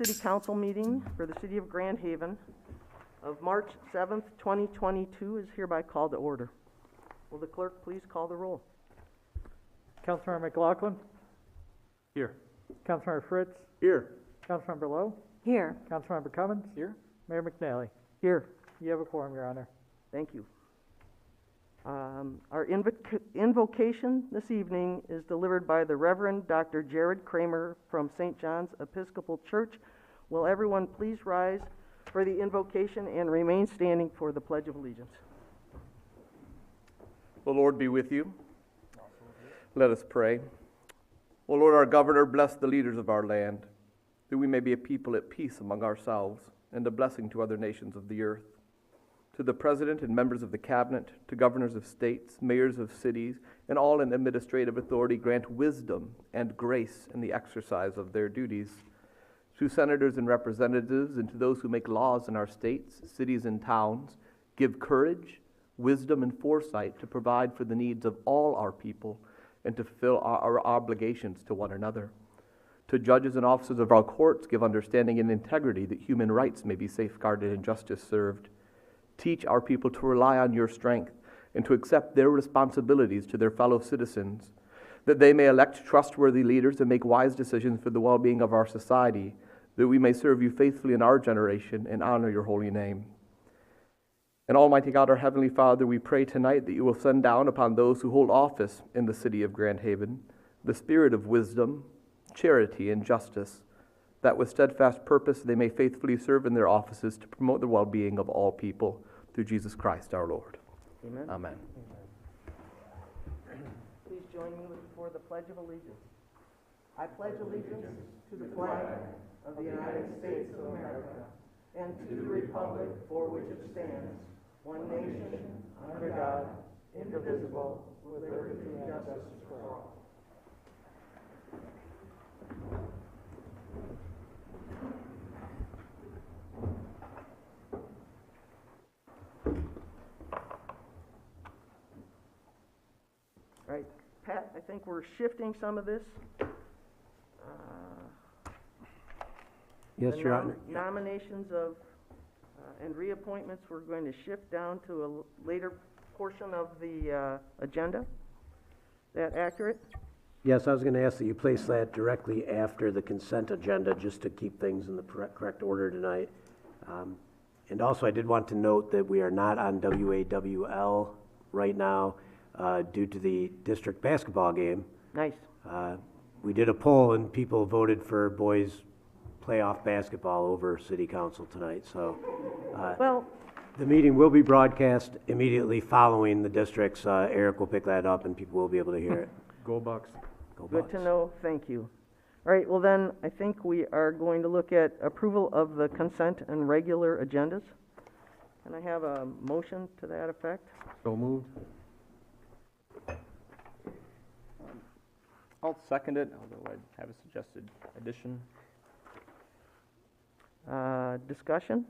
City Council meeting for the City of Grand Haven of March 7th, 2022 is hereby called to order. Will the clerk please call the roll? Councilmember McLaughlin. Here. Councilmember Fritz. Here. Councilmember Lowe. Here. Councilmember Cummins. Here. Mayor McNally. Here. You have a quorum, Your Honor. Thank you. Our invocation this evening is delivered by the Reverend Dr. Jared Kramer from St. John's Episcopal Church. Will everyone please rise for the invocation and remain standing for the Pledge of Allegiance? The Lord be with you. Let us pray. O Lord, our governor, bless the leaders of our land, that we may be a people at peace among ourselves and a blessing to other nations of the earth. To the President and members of the Cabinet, to governors of states, mayors of cities, and all in administrative authority, grant wisdom and grace in the exercise of their duties. To senators and representatives, and to those who make laws in our states, cities, and towns, give courage, wisdom, and foresight to provide for the needs of all our people and to fulfill our obligations to one another. To judges and officers of our courts, give understanding and integrity that human rights may be safeguarded and justice served. Teach our people to rely on your strength and to accept their responsibilities to their fellow citizens, that they may elect trustworthy leaders and make wise decisions for the well-being of our society, that we may serve you faithfully in our generation and honor your holy name. And Almighty God, our Heavenly Father, we pray tonight that you will send down upon those who hold office in the city of Grand Haven the spirit of wisdom, charity, and justice, that with steadfast purpose they may faithfully serve in their offices to promote the well-being of all people, through Jesus Christ our Lord. Amen. Amen. Please join me for the Pledge of Allegiance. I pledge allegiance to the flag of the United States of America and to the republic for which it stands, one nation, under God, indivisible, with liberty and justice for all. Right, Pat, I think we're shifting some of this. Yes, The Your Honor. Nominations of, and reappointments, we're going to shift down to a later portion of the agenda. Is that accurate? Yes, I was going to ask that you place that directly after the consent agenda, just to keep things in the correct order tonight. And also, I did want to note that we are not on WAWL right now due to the district basketball game. Nice. We did a poll, and people voted for boys playoff basketball over city council tonight. So Well, the meeting will be broadcast immediately following the district's. Eric will pick that up, and people will be able to hear it. Go Bucks. Go good Bucks. to know. Thank you. All right, well then, I think we are going to look at approval of the consent and regular agendas. Can I have a motion to that effect? So moved. I'll second it, although I have a suggested addition. Discussion?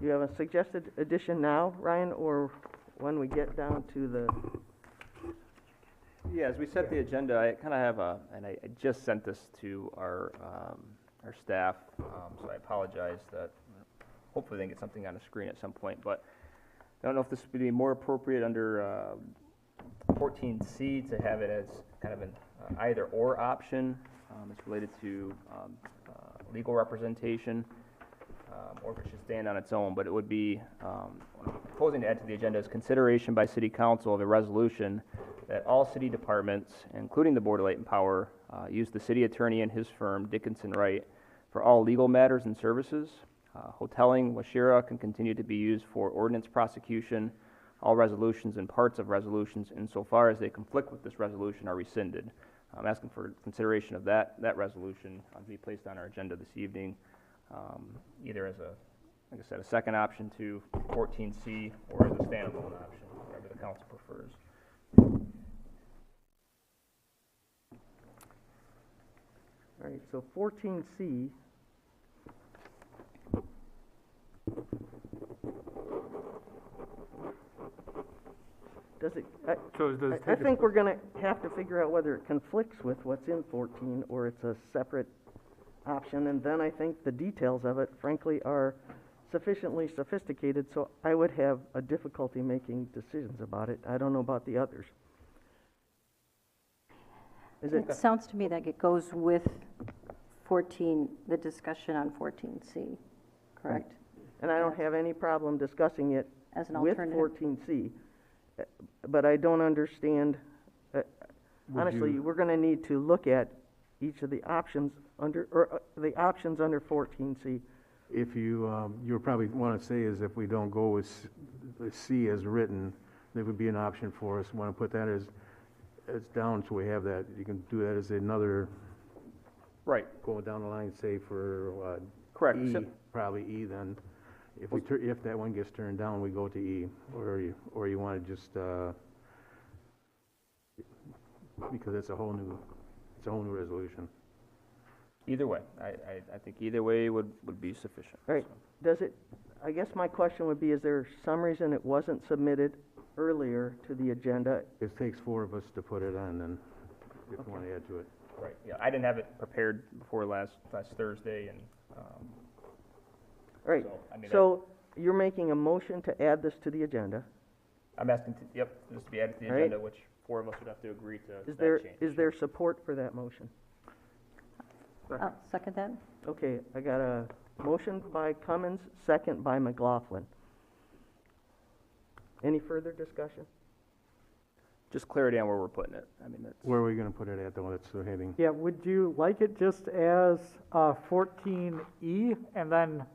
You have a suggested addition now, Ryan, or when we get down to the, Yeah, as we set the agenda, I kind of have and I just sent this to our staff, so I apologize that hopefully they can get something on the screen at some point, but I don't know if this would be more appropriate under 14C to have it as kind of an either or option. It's related to legal representation, or if it should stand on its own, but it would be, what I'm proposing to add to the agenda is consideration by City Council of a resolution that all city departments, including the Board of Light and Power, use the city attorney and his firm, Dickinson Wright, for all legal matters and services. Hoteling, Washira can continue to be used for ordinance prosecution. All resolutions and parts of resolutions, insofar as they conflict with this resolution, are rescinded. I'm asking for consideration of that resolution to be placed on our agenda this evening, either as like I said, a second option to 14C or as a standalone option, whatever the council prefers. all right, so 14C. Does Does it, So does I think we're gonna have to figure out whether it conflicts with what's in 14 or it's a separate option, and then I think the details of it frankly are sufficiently sophisticated, so I would have a difficulty making decisions about it. I don't know about the others. Is it, It sounds to me like it goes with 14, the discussion on 14C, correct? and I don't have any problem discussing it As an with alternative? 14C, but I don't understand, honestly, we're gonna need to look at each of the options under, the options under 14C. If you would probably want to say is if we don't go with C as written, there would be an option for us. Want to put that as down so we have that. You can do that as another, Right, going down the line, say for correct. E, So- probably E then. If if that one gets turned down, we go to E, or you want to just, because it's a whole new resolution. Either way, I think either way would be sufficient. Right. so. Does it, I guess my question would be, is there some reason it wasn't submitted earlier to the agenda? It takes 4 of us to put it on then, if you want to add to it. Right, yeah, I didn't have it prepared before last Thursday, and, Right, so, I mean, so you're making a motion to add this to the agenda. I'm asking, this to be added to the All right. agenda, which 4 of us would have to agree to Is that change. there support for that motion? I'll second that. Okay, I got a motion by Cummins, second by McLaughlin. Any further discussion? Just clarity on where we're putting it, I mean, that's. Where are we going to put it at, though? That's the heading. Yeah, would you like it just as 14E, and then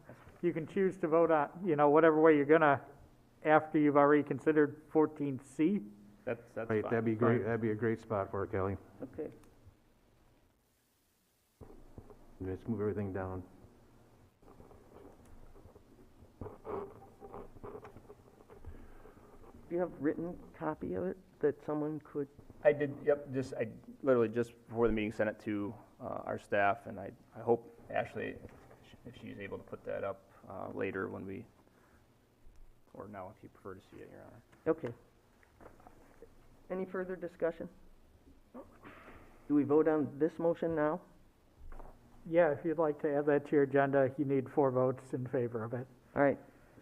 you can choose to vote on, whatever way you're gonna, after you've already considered 14C? That's Right, fine. that'd be great, that'd be a great spot for it, Kelly. Okay, Let's move everything down. do you have written copy of it that someone could? I did, I literally just before the meeting sent it to our staff, and I hope Ashley, if she's able to put that up later when we, or now if you prefer to see it, Your Honor. Okay. Any further discussion? Do we vote on this motion now? Yeah, if you'd like to add that to your agenda, you need 4 votes in favor of it. All right,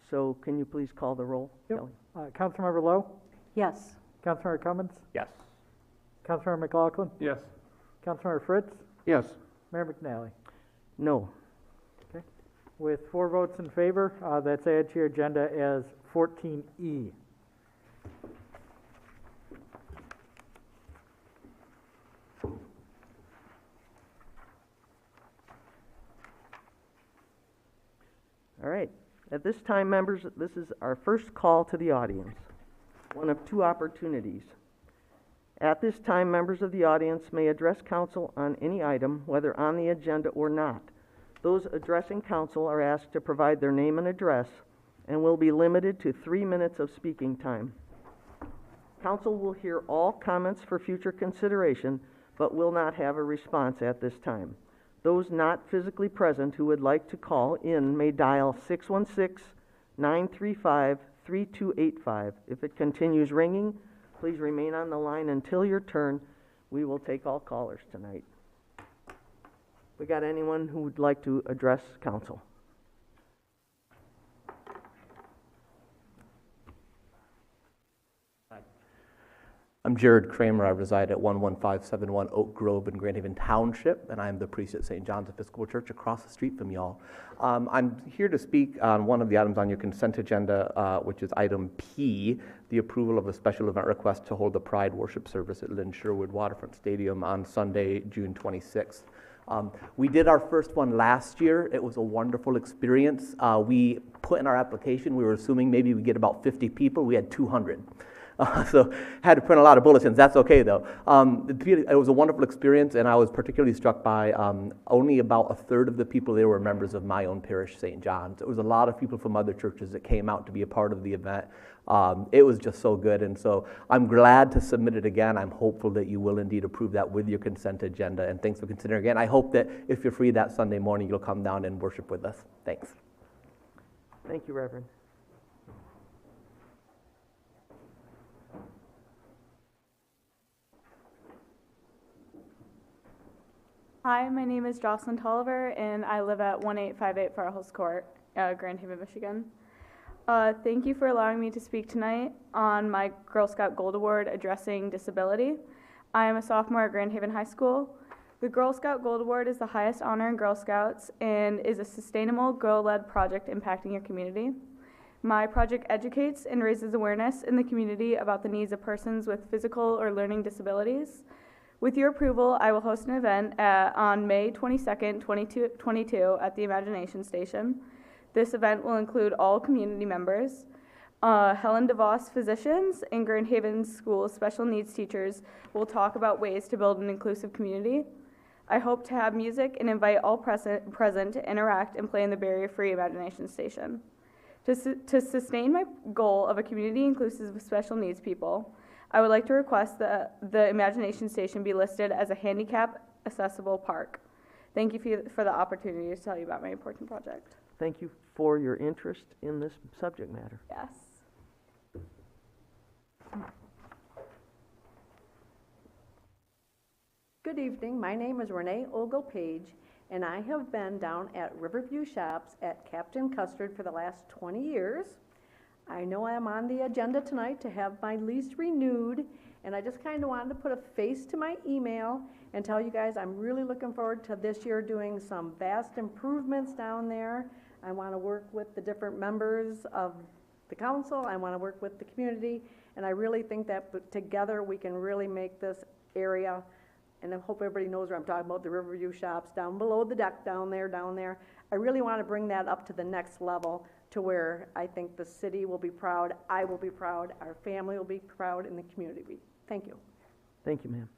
so can you please call the roll, Yep. Kelly? Councilmember Lowe? Yes, Councilmember Cummins? Yes. Councilmember McLaughlin? Yes. Councilmember Fritz? Yes. Mayor McNally? No. With 4 votes in favor, that's added to your agenda as 14E. All right. At this time, members, this is our first call to the audience, one of 2 opportunities. At this time, members of the audience may address council on any item, whether on the agenda or not. Those addressing council are asked to provide their name and address and will be limited to 3 minutes of speaking time. Council will hear all comments for future consideration, but will not have a response at this time. Those not physically present who would like to call in may dial 616-935-3285. If it continues ringing, please remain on the line until your turn. We will take all callers tonight. We got anyone who would like to address council? I'm Jared Kramer. I reside at 11571 Oak Grove in Grand Haven Township, and I'm the priest at St. John's Episcopal Church across the street from y'all. I'm here to speak on one of the items on your consent agenda, which is item P, the approval of a special event request to hold the Pride Worship Service at Lynn Sherwood Waterfront Stadium on Sunday, June 26th. We did our first one last year. It was a wonderful experience. We put in our application, we were assuming maybe we get about 50 people. We had 200. So had to print a lot of bulletins. That's okay though. It was a wonderful experience, and I was particularly struck by only about a third of the people there were members of my own parish, St. John's. It was a lot of people from other churches that came out to be a part of the event. It was just so good, and so I'm glad to submit it again. I'm hopeful that you will indeed approve that with your consent agenda, and thanks for considering again. I hope that if you're free that Sunday morning, you'll come down and worship with us. Thanks. Thank you, Reverend. Hi, my name is Jocelyn Tolliver, and I live at 1858 Farhouse Court, Grand Haven, Michigan. Thank you for allowing me to speak tonight on my Girl Scout Gold Award addressing disability. I am a sophomore at Grand Haven High School. The Girl Scout Gold Award is the highest honor in Girl Scouts and is a sustainable, girl-led project impacting your community. My project educates and raises awareness in the community about the needs of persons with physical or learning disabilities. With your approval, I will host an event on May 22nd, 2022 at the Imagination Station. This event will include all community members. Helen DeVos physicians and Grand Haven School special needs teachers will talk about ways to build an inclusive community. I hope to have music and invite all present to interact and play in the barrier-free Imagination Station. To sustain my goal of a community inclusive of special needs people, I would like to request that the Imagination Station be listed as a handicap accessible park. Thank you for the opportunity to tell you about my important project. Thank you for your interest in this subject matter. Yes. Good evening. My name is Renee Ogle-Page, and I have been down at Riverview Shops at Captain Custard for the last 20 years. I know I'm on the agenda tonight to have my lease renewed, and I just kind of wanted to put a face to my email and tell you guys I'm really looking forward to this year doing some vast improvements down there. I want to work with the different members of the council. I want to work with the community, and I really think that together we can really make this area, and I hope everybody knows where I'm talking about, the Riverview Shops down below the deck down there. I really want to bring that up to the next level to where I think the city will be proud, I will be proud, our family will be proud, and the community will be. Thank you. Thank you, ma'am.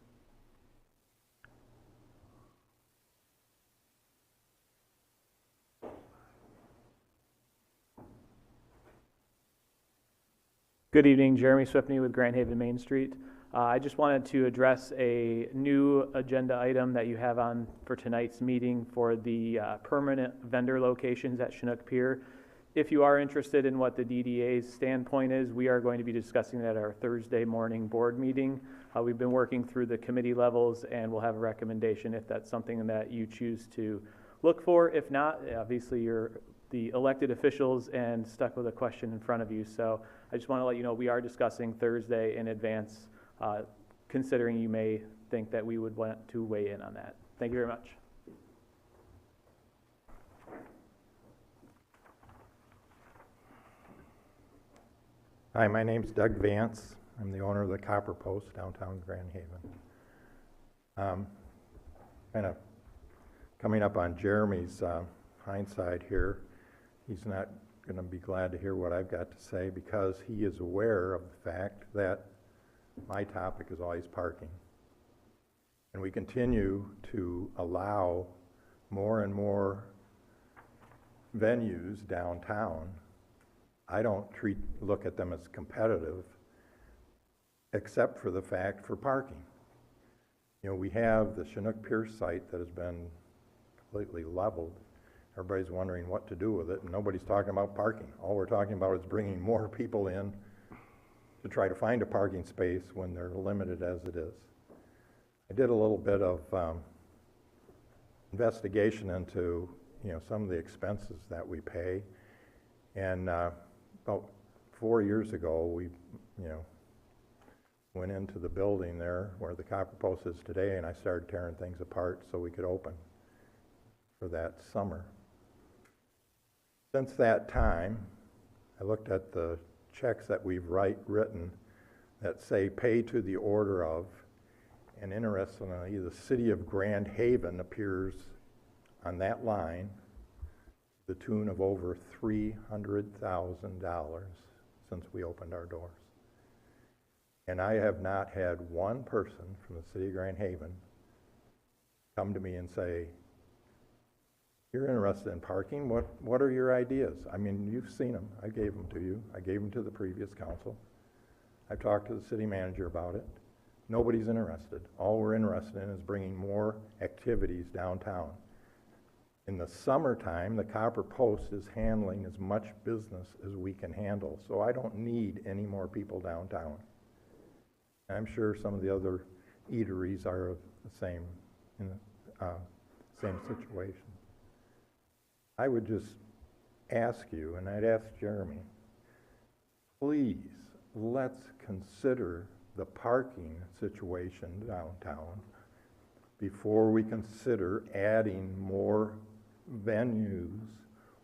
Good evening, Jeremy Swiftney with Grand Haven Main Street. I just wanted to address a new agenda item that you have on for tonight's meeting for the permanent vendor locations at Chinook Pier. If you are interested in what the DDA's standpoint is, we are going to be discussing that at our Thursday morning board meeting. We've been working through the committee levels, and we'll have a recommendation if that's something that you choose to look for. If not, obviously you're the elected officials and stuck with a question in front of you. So I just want to let you know we are discussing Thursday in advance, considering you may think that we would want to weigh in on that. Thank you very much. Hi, my name's Doug Vance. I'm the owner of the Copper Post downtown Grand Haven. Kind of coming up on Jeremy's hindsight here. He's not going to be glad to hear what I've got to say because he is aware of the fact that my topic is always parking. And we continue to allow more and more venues downtown. I don't look at them as competitive, except for the fact for parking. You know, we have the Chinook Pier site that has been completely leveled. Everybody's wondering what to do with it, and nobody's talking about parking. All we're talking about is bringing more people in to try to find a parking space when they're limited as it is. I did a little bit of investigation into, some of the expenses that we pay, and about 4 years ago, we, went into the building there where the Copper Post is today, and I started tearing things apart so we could open for that summer. Since that time, I looked at the checks that we've written that say pay to the order of, and interestingly, the city of Grand Haven appears on that line, the tune of over $300,000 since we opened our doors. And I have not had one person from the city of Grand Haven come to me and say, you're interested in parking, what are your ideas? I mean, you've seen them. I gave them to you. I gave them to the previous council. I've talked to the city manager about it. Nobody's interested. All we're interested in is bringing more activities downtown. In the summertime, the Copper Post is handling as much business as we can handle, so I don't need any more people downtown. I'm sure some of the other eateries are the same same situation. I would just ask you, and I'd ask Jeremy, please, let's consider the parking situation downtown before we consider adding more venues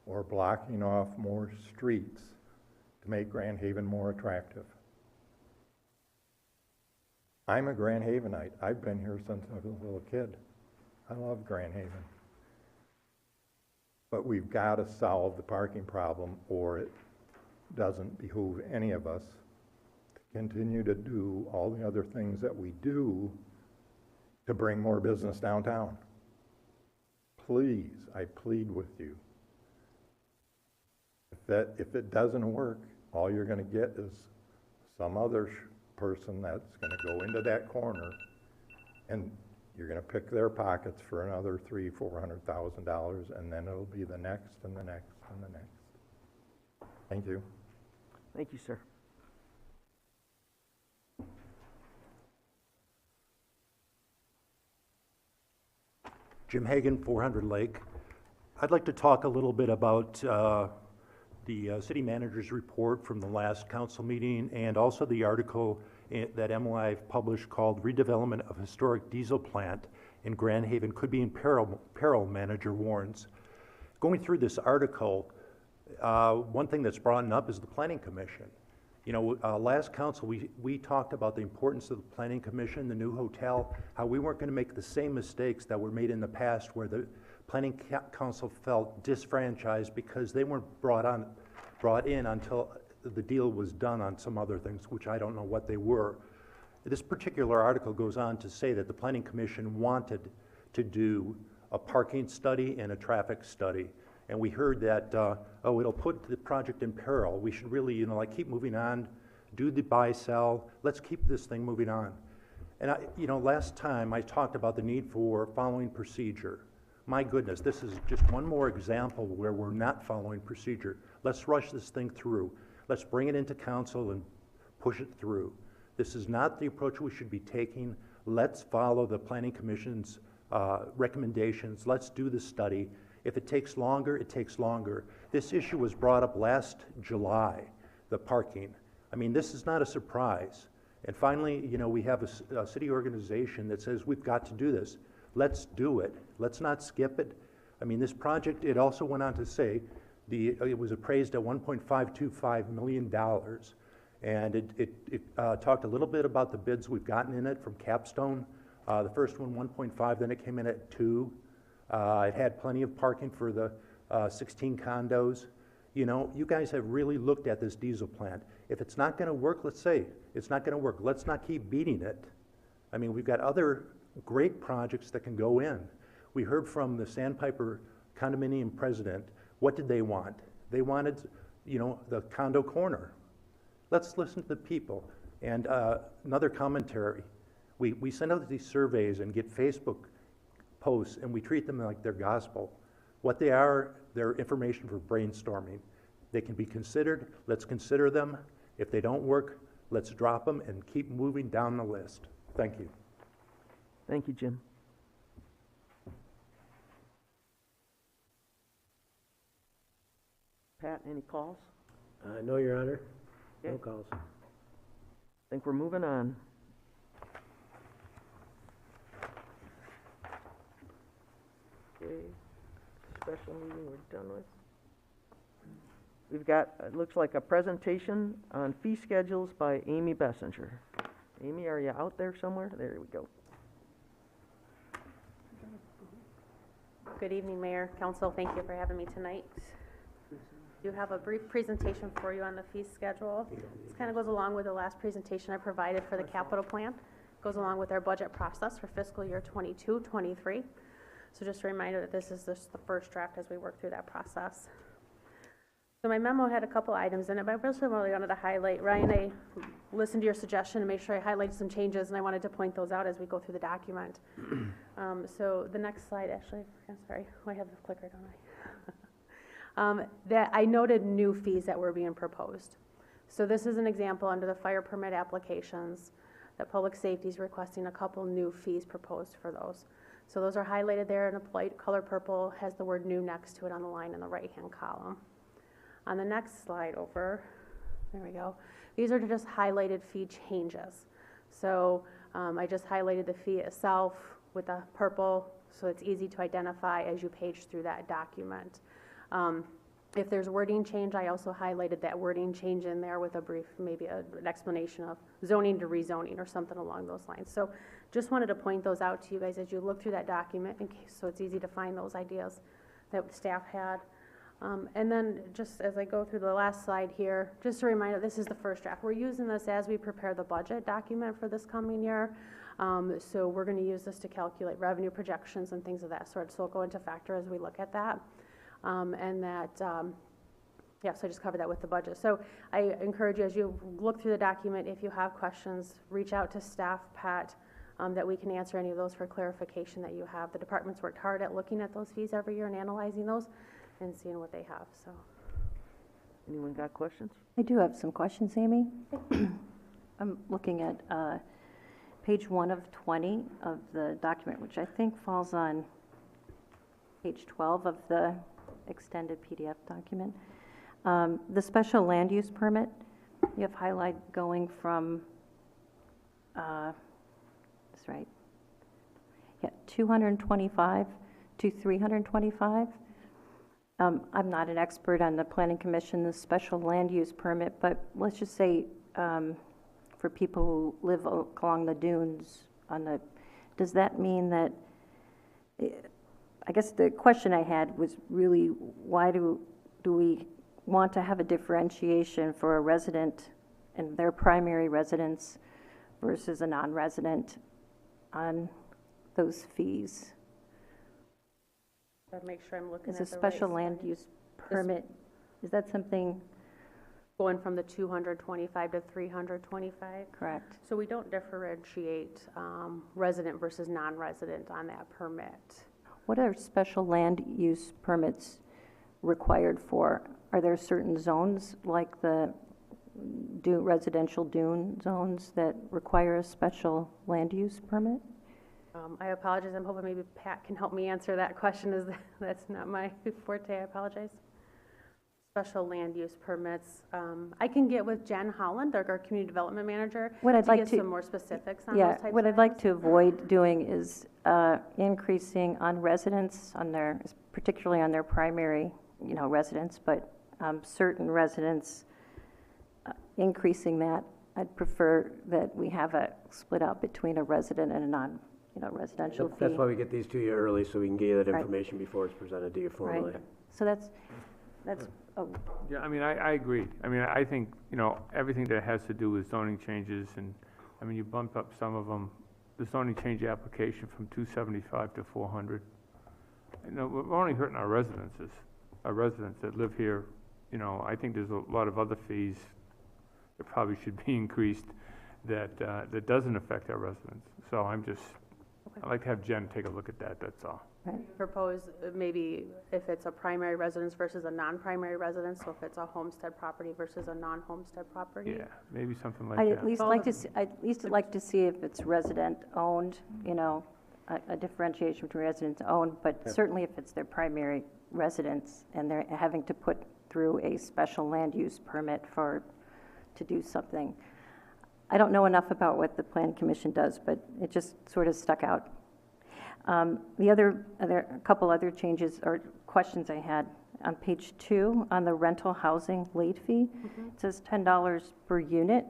or blocking off more streets to make Grand Haven more attractive. I'm a Grand Havenite. I've been here since I was a little kid. I love Grand Haven. But we've got to solve the parking problem, or it doesn't behoove any of us to continue to do all the other things that we do to bring more business downtown. Please, I plead with you. If it doesn't work, all you're going to get is some other person that's going to go into that corner, and you're going to pick their pockets for another $300,000-$400,000, and then it'll be the next and the next and the next. Thank you. Thank you, sir. Jim Hagan, 400 Lake. I'd like to talk a little bit about the city manager's report from the last council meeting, and also the article that MLI published called Redevelopment of Historic Diesel Plant in Grand Haven Could Be in Peril, Manager Warns. Going through this article, one thing that's brought up is the Planning Commission. You know, last council, we talked about the importance of the Planning Commission, the new hotel, how we weren't going to make the same mistakes that were made in the past, where the Planning Council felt disfranchised because they weren't brought in until the deal was done on some other things, which I don't know what they were. This particular article goes on to say that the Planning Commission wanted to do a parking study and a traffic study. And we heard that, oh, it'll put the project in peril. We should really, you know, like keep moving on, do the buy-sell, let's keep this thing moving on. And you know, last time I talked about the need for following procedure. My goodness, this is just one more example where we're not following procedure. Let's rush this thing through. Let's bring it into council and push it through. This is not the approach we should be taking. Let's follow the Planning Commission's recommendations. Let's do the study. If it takes longer, it takes longer. This issue was brought up last July, the parking. I mean, this is not a surprise. And finally, you know, we have a city organization that says we've got to do this. Let's do it. Let's not skip it. I mean, this project, it also went on to say it was appraised at $1.525 million. And it talked a little bit about the bids we've gotten in it from Capstone. The first one, 1.5, then it came in at 2. It had plenty of parking for the 16 condos. You know, you guys have really looked at this diesel plant. If it's not going to work, let's say it's not going to work. Let's not keep beating it. I mean, we've got other great projects that can go in. We heard from the Sandpiper condominium president. What did they want? They wanted, you know, the condo corner. Let's listen to the people. And another commentary. We send out these surveys and get Facebook posts, and we treat them like they're gospel. What they are, they're information for brainstorming. They can be considered. Let's consider them. If they don't work, let's drop them and keep moving down the list. Thank you. Thank you, Jim. Pat, any calls? No, Your Honor. Okay. No calls. I think we're moving on. Okay, special meeting we're done with. We've got, it looks like a presentation on fee schedules by Amy Bessinger. Amy, are you out there somewhere? There we go. Good evening, Mayor, Council. Thank you for having me tonight. I do have a brief presentation for you on the fee schedule. This kind of goes along with the last presentation I provided for the capital plan. Goes along with our budget process for fiscal year 22-23. So just a reminder that this is just the first draft as we work through that process. So my memo had a couple items in it, but I really wanted to highlight, Ryan, I listened to your suggestion to make sure I highlighted some changes, and I wanted to point those out as we go through the document. So the next slide, actually, I'm sorry, I have the clicker, don't I? That I noted new fees that were being proposed. So this is an example under the fire permit applications that public safety is requesting a couple new fees proposed for those. So those are highlighted there, and the light color purple has the word new next to it on the line in the right-hand column. On the next slide over, there we go. These are just highlighted fee changes. So I just highlighted the fee itself with the purple, so it's easy to identify as you page through that document. If there's wording change, I also highlighted that wording change in there with a brief, maybe an explanation of zoning to rezoning or something along those lines. So just wanted to point those out to you guys as you look through that document, in case, so it's easy to find those ideas that staff had. And then just as I go through the last slide here, just a reminder, this is the first draft. We're using this as we prepare the budget document for this coming year. So we're going to use this to calculate revenue projections and things of that sort. So it'll go into factor as we look at that. Yeah, so I just covered that with the budget. So I encourage you, as you look through the document, if you have questions, reach out to staff, Pat, that we can answer any of those for clarification that you have. The department's worked hard at looking at those fees every year and analyzing those and seeing what they have, so. Anyone got questions? I do have some questions, Amy. I'm looking at page 1 of 20 of the document, which I think falls on page 12 of the extended PDF document. The special land use permit, you have highlight going from, that's right, yeah, 225 to 325. I'm not an expert on the Planning Commission, the special land use permit, but let's just say for people who live along the dunes, does that mean that, I guess the question I had was really, why do we want to have a differentiation for a resident and their primary residence versus a non-resident on those fees? I'll make sure I'm looking at Is the a special right land slide. use permit, is that something? Going from the 225 to 325? Correct. So we don't differentiate resident versus non-resident on that permit. What are special land use permits required for? Are there certain zones, like the residential dune zones, that require a special land use permit? I apologize, I'm hoping maybe Pat can help me answer that question, that's not my forte, I apologize. Special land use permits, I can get with Jen Holland, our community development manager, What I'd like get to- some more specifics on Yeah, those types what of I'd like items. to avoid doing is increasing on residents, particularly on their primary, residents, but certain residents, increasing that. I'd prefer that we have a split out between a resident and a non-residential fee. That's why we get these to you early, so we can get you that Right. information before it's presented to you formally. Right. So that's, Yeah, I mean, I agree. I mean, I think, everything that has to do with zoning changes, and, I mean, you bumped up some of them, the zoning change application from 275 to 400. We're only hurting our residents that live here. I think there's a lot of other fees that probably should be increased that doesn't affect our residents. So I'd like to have Jen take a look at that, that's all. Propose maybe if it's a primary residence versus a non-primary residence, so if it's a homestead property versus a non-homestead property. Yeah, maybe something like I'd that. at least like to see if it's resident-owned, a differentiation between residents-owned, but certainly if it's their primary residence and they're having to put through a special land use permit to do something. I don't know enough about what the Plan Commission does, but it just sort of stuck out. A couple other changes or questions I had on page 2 on the rental housing late fee. It says $10 per unit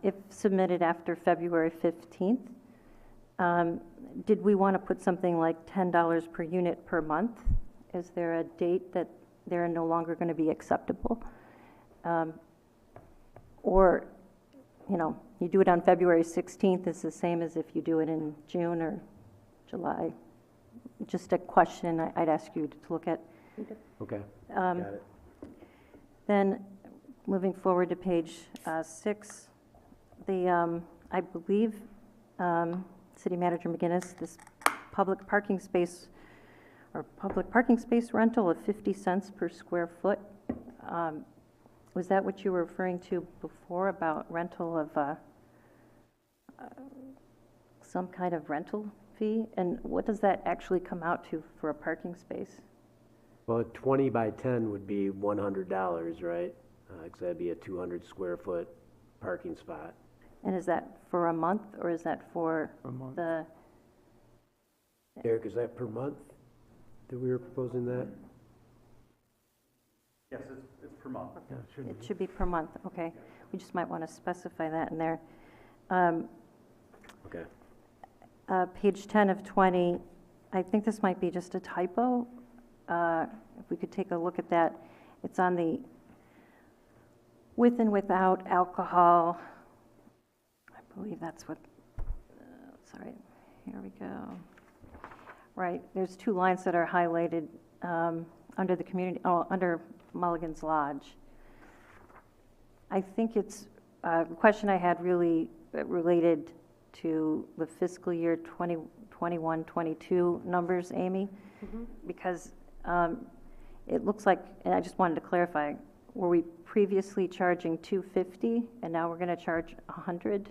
if submitted after February 15th. Did we want to put something like $10 per unit per month? Is there a date that they're no longer going to be acceptable? Or, you do it on February 16th, it's the same as if you do it in June or July. Just a question I'd ask you to look at. Okay, got it. Then, moving forward to page 6, I believe, City Manager McGinnis, this public parking space rental of 50 cents per square foot. Was that what you were referring to before about rental of some kind of rental fee? And what does that actually come out to for a parking space? Well, a 20 by 10 would be $100, right? 'Cause that'd be a 200 square foot parking spot. And is that for a month, or is that for Per month. the, Eric, is that per month that we were proposing that? Yes, it's per month. Yeah, it should it be. should be per month, okay. We just might want to specify that in there. Okay. Page 10 of 20, I think this might be just a typo. If we could take a look at that. It's on the with and without alcohol. I believe that's what, sorry, here we go. Right, there's two lines that are highlighted under the community, under Mulligan's Lodge. I think it's a question I had really related to the fiscal year 2021-22 numbers, Amy, because it looks like, and I just wanted to clarify, were we previously charging $250 and now we're going to charge $100?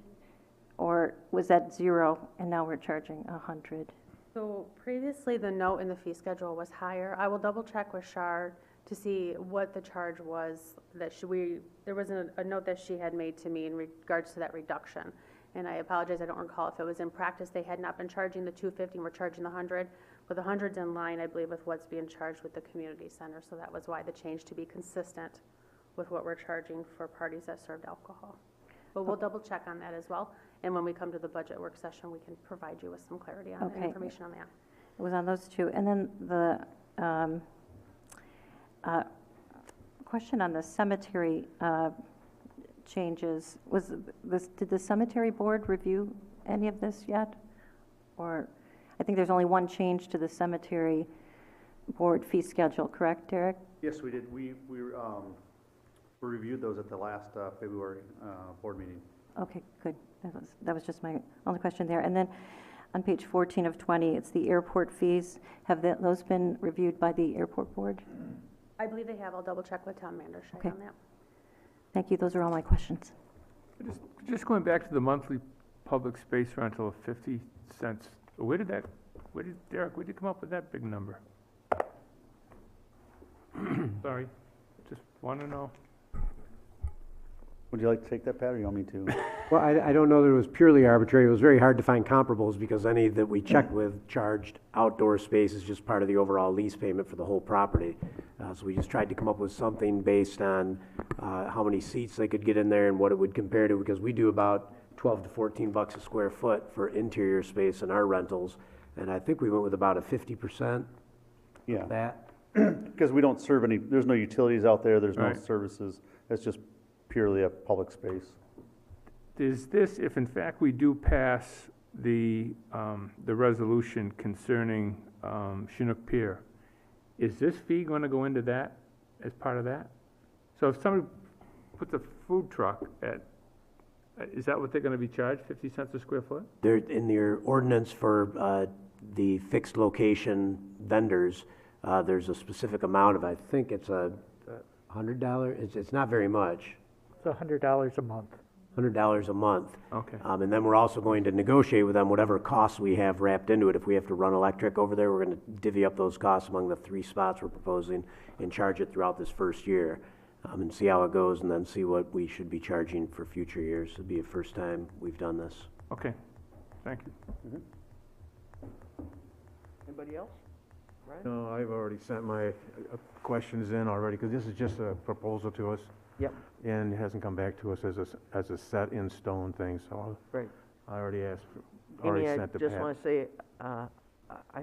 Or was that zero and now we're charging $100? So previously, the note in the fee schedule was higher. I will double check with Shar to see what the charge was that there was a note that she had made to me in regards to that reduction. And I apologize, I don't recall if it was in practice, they had not been charging the $250 and we're charging the $100. But the $100's in line, I believe, with what's being charged with the community center. So that was why the change, to be consistent with what we're charging for parties that served alcohol. But we'll double check on that as well. And when we come to the budget work session, we can provide you with some clarity on and information on that. It was on those two. And then the question on the cemetery changes, did the cemetery board review any of this yet? Or, I think there's only one change to the cemetery board fee schedule, correct, Derek? Yes, we did. We reviewed those at the last February board meeting. Okay, good. That was just my only question there. And then on page 14 of 20, it's the airport fees. Have those been reviewed by the airport board? I believe they have. I'll double check with Town Manager Okay. on that. Thank you. Those are all my questions. Just going back to the monthly public space rental of 50 cents, Derek, where'd you come up with that big number? Sorry, just want to know. Would you like to take that, Pat, or you want me to? Well, I don't know that it was purely arbitrary. It was very hard to find comparables because any that we checked with charged outdoor space as just part of the overall lease payment for the whole property. So we just tried to come up with something based on how many seats they could get in there and what it would compare to, because we do about 12 to 14 bucks a square foot for interior space in our rentals. And I think we went with about a 50% Yeah. of that. Because we don't serve any, there's no utilities out there, there's no Right. services. It's just purely a public space. Is this, if in fact we do pass the resolution concerning Chinook Pier, is this fee going to go into that as part of that? So if somebody puts a food truck is that what they're going to be charged, 50 cents a square foot? There, in your ordinance for the fixed location vendors, there's a specific amount of, I think it's a $100, it's not very much. It's $100 a month. $100 a month. Okay. And then we're also going to negotiate with them whatever costs we have wrapped into it. If we have to run electric over there, we're going to divvy up those costs among the 3 spots we're proposing and charge it throughout this first year, and see how it goes, and then see what we should be charging for future years. It'll be the first time we've done this. Okay, thank you. Anybody else? Ryan? No, I've already sent my questions in already, because this is just a proposal to us. Yep. And it hasn't come back to us as a set in stone thing, so Great. I already already Amy, I sent to just Pat. want to say, I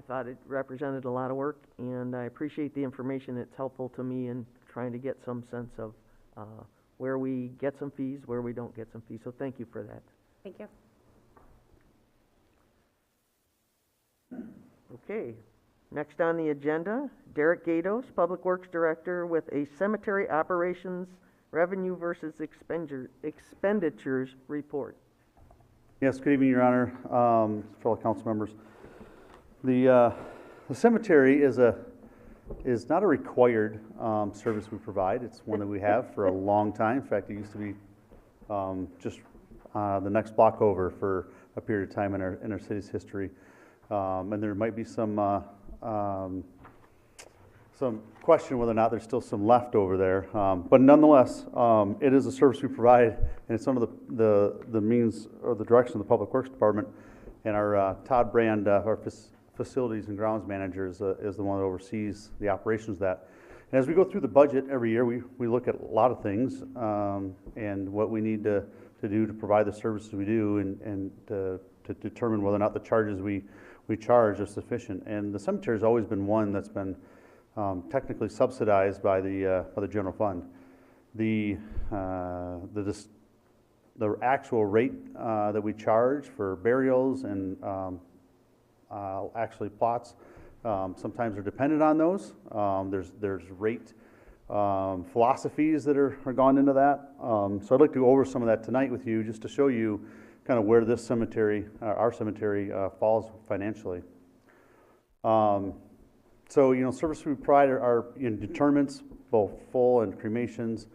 thought it represented a lot of work, and I appreciate the information. It's helpful to me in trying to get some sense of where we get some fees, where we don't get some fees. So thank you for that. Thank you. Okay. Next on the agenda, Derek Gatos, Public Works Director, with a cemetery operations revenue versus expenditures report. Yes, good evening, Your Honor, fellow council members. The cemetery is not a required service we provide. It's one that we have for a long time. In fact, it used to be just the next block over for a period of time in our city's history. And there might be some question whether or not there's still some left over there. But nonetheless, it is a service we provide, and it's under the means or the direction of the Public Works Department. And our Todd Brand, our Facilities and Grounds Manager, is the one that oversees the operations of that. And as we go through the budget every year, we look at a lot of things and what we need to do to provide the services we do, and to determine whether or not the charges we charge are sufficient. And the cemetery has always been one that's been technically subsidized by the general fund. The actual rate that we charge for burials and actually plots sometimes are dependent on those. There's rate philosophies that are gone into that. So I'd like to go over some of that tonight with you, just to show you kind of where this cemetery, our cemetery, falls financially. So, services we provide are interments, both full and cremations.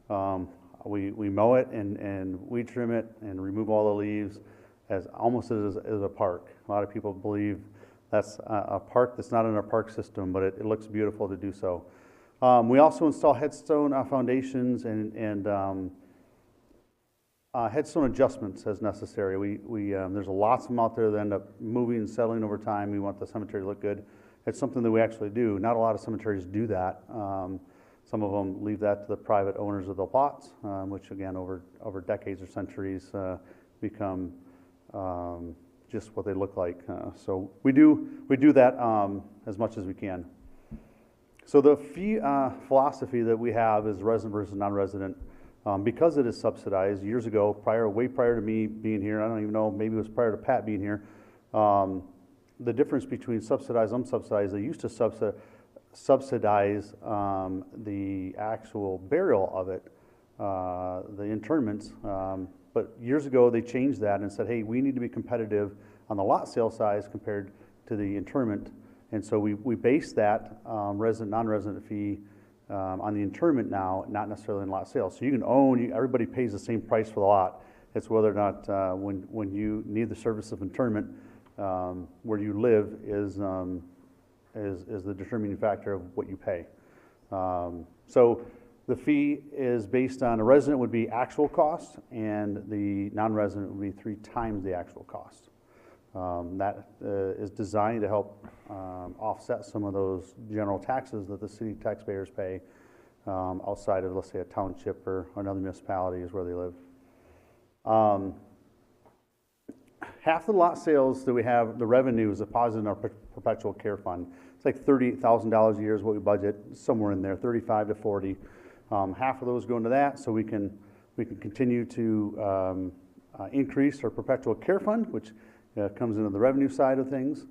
We mow it and weed trim it and remove all the leaves almost as a park. A lot of people believe that's a park that's not in our park system, but it looks beautiful to do so. We also install headstone foundations and headstone adjustments as necessary. There's lots of them out there that end up moving and settling over time. We want the cemetery to look good. It's something that we actually do. Not a lot of cemeteries do that. Some of them leave that to the private owners of the plots, which again, over decades or centuries, become just what they look like. So we do that as much as we can. So the fee philosophy that we have is resident versus non-resident. Because it is subsidized, years ago, way prior to me being here, I don't even know, maybe it was prior to Pat being here, the difference between subsidized and unsubsidized, they used to subsidize the actual burial of it, the interments, but years ago they changed that and said, hey, we need to be competitive on the lot sale size compared to the interment, and so we base that resident, non-resident fee on the interment now, not necessarily in lot sales. So you can own, everybody pays the same price for the lot. It's whether or not when you need the service of interment, where you live is the determining factor of what you pay. So the fee is based on, a resident would be actual cost, and the non-resident would be 3 times the actual cost. That is designed to help offset some of those general taxes that the city taxpayers pay outside of, let's say, a township or another municipality is where they live. Half the lot sales that we have, the revenue is deposited in our perpetual care fund. It's like $38,000 a year is what we budget, somewhere in there, 35 to 40. Half of those go into that, so we can continue to increase our perpetual care fund, which comes into the revenue side of things.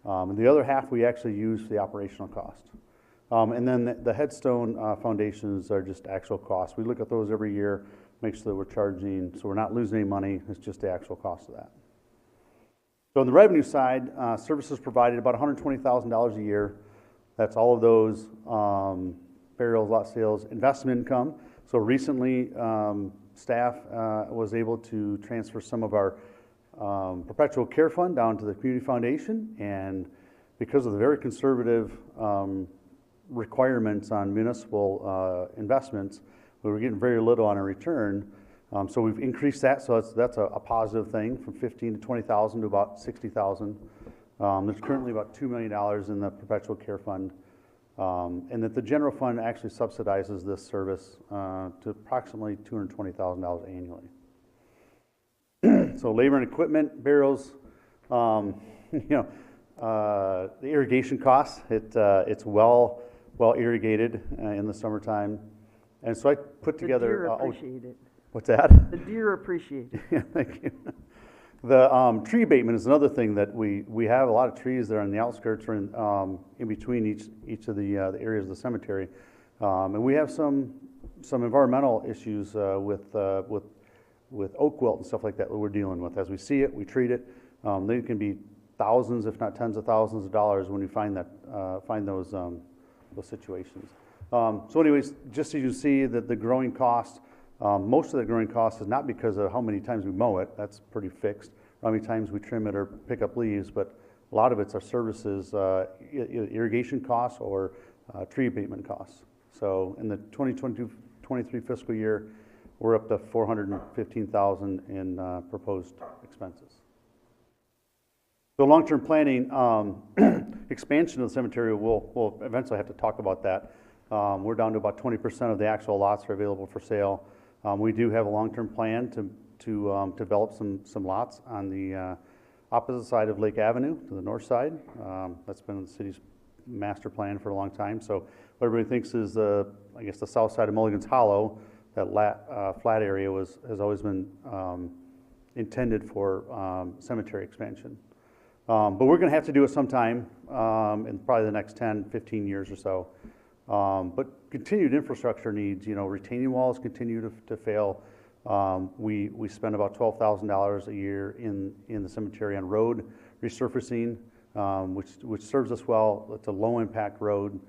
And the other half we actually use for the operational cost. And then the headstone foundations are just actual costs. We look at those every year, make sure that we're charging, so we're not losing any money, it's just the actual cost of that. So on the revenue side, services provided about $120,000 a year. That's all of those burials, lot sales, investment income. So recently, staff was able to transfer some of our perpetual care fund down to the community foundation, and because of the very conservative requirements on municipal investments, we were getting very little on a return. So we've increased that, so that's a positive thing, from $15,000 to $20,000 to about $60,000. There's currently about $2 million in the perpetual care fund, and that the general fund actually subsidizes this service to approximately $220,000 annually. So labor and equipment, burials, the irrigation costs, it's well irrigated in the summertime. And so I put together... The deer appreciate it. What's that? The deer appreciate it. Yeah, thank you. The tree abatement is another thing that we have a lot of trees that are on the outskirts or in between each of the areas of the cemetery. And we have some environmental issues with oak wilt and stuff like that we're dealing with. As we see it, we treat it. They can be thousands, if not tens of thousands of dollars when you find those situations. So anyways, just so you see that the growing cost, most of the growing cost is not because of how many times we mow it, that's pretty fixed, or how many times we trim it or pick up leaves, but a lot of it's our services, irrigation costs or tree abatement costs. So in the 2022-23 fiscal year, we're up to $415,000 in proposed expenses. So long-term planning, expansion of the cemetery, we'll eventually have to talk about that. We're down to about 20% of the actual lots are available for sale. We do have a long-term plan to develop some lots on the opposite side of Lake Avenue, to the north side. That's been the city's master plan for a long time. So what everybody thinks is, I guess, the south side of Mulligan's Hollow, that flat area has always been intended for cemetery expansion. But we're going to have to do it sometime in probably the next 10, 15 years or so. But continued infrastructure needs, retaining walls continue to fail. We spend about $12,000 a year in the cemetery on road resurfacing, which serves us well. It's a low impact road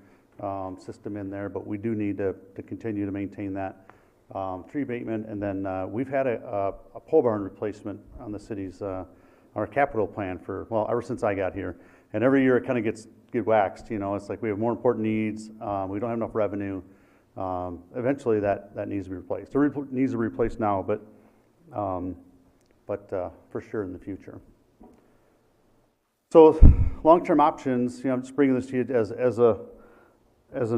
system in there, but we do need to continue to maintain that. Tree abatement, and then we've had a pole barn replacement on the city's our capital plan ever since I got here, and every year it kind of gets waxed. It's like we have more important needs. We don't have enough revenue. Eventually, that needs to be replaced. It needs to be replaced now, but for sure in the future. So, long-term options. I'm just bringing this to you as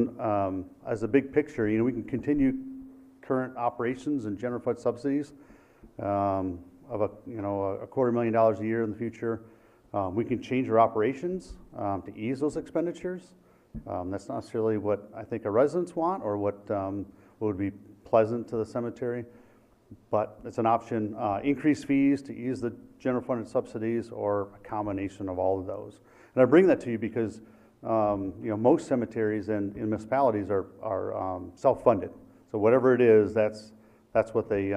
a big picture. We can continue current operations and general fund subsidies of $250,000 a year in the future. We can change our operations to ease those expenditures. That's not necessarily what I think our residents want or what would be pleasant to the cemetery, but it's an option. Increase fees to ease the general funded subsidies, or a combination of all of those. And I bring that to you because most cemeteries and municipalities are self-funded. So whatever it is, that's what they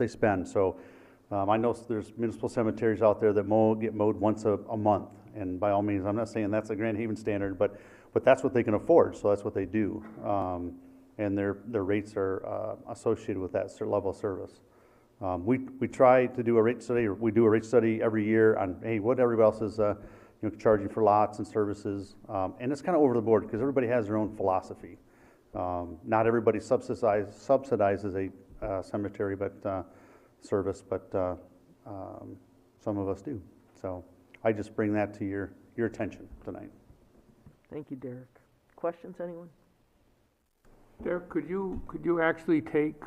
spend. So I know there's municipal cemeteries out there that get mowed once a month, and by all means, I'm not saying that's a Grand Haven standard, but that's what they can afford, so that's what they do, and their rates are associated with that level of service. We try to do a rate study, or we do a rate study every year on what everybody else is charging for lots and services, and it's kind of over the board because everybody has their own philosophy. Not everybody subsidizes a cemetery service, but some of us do. So I just bring that to your attention tonight. Thank you, Derek. Questions, anyone? Derek, could you actually take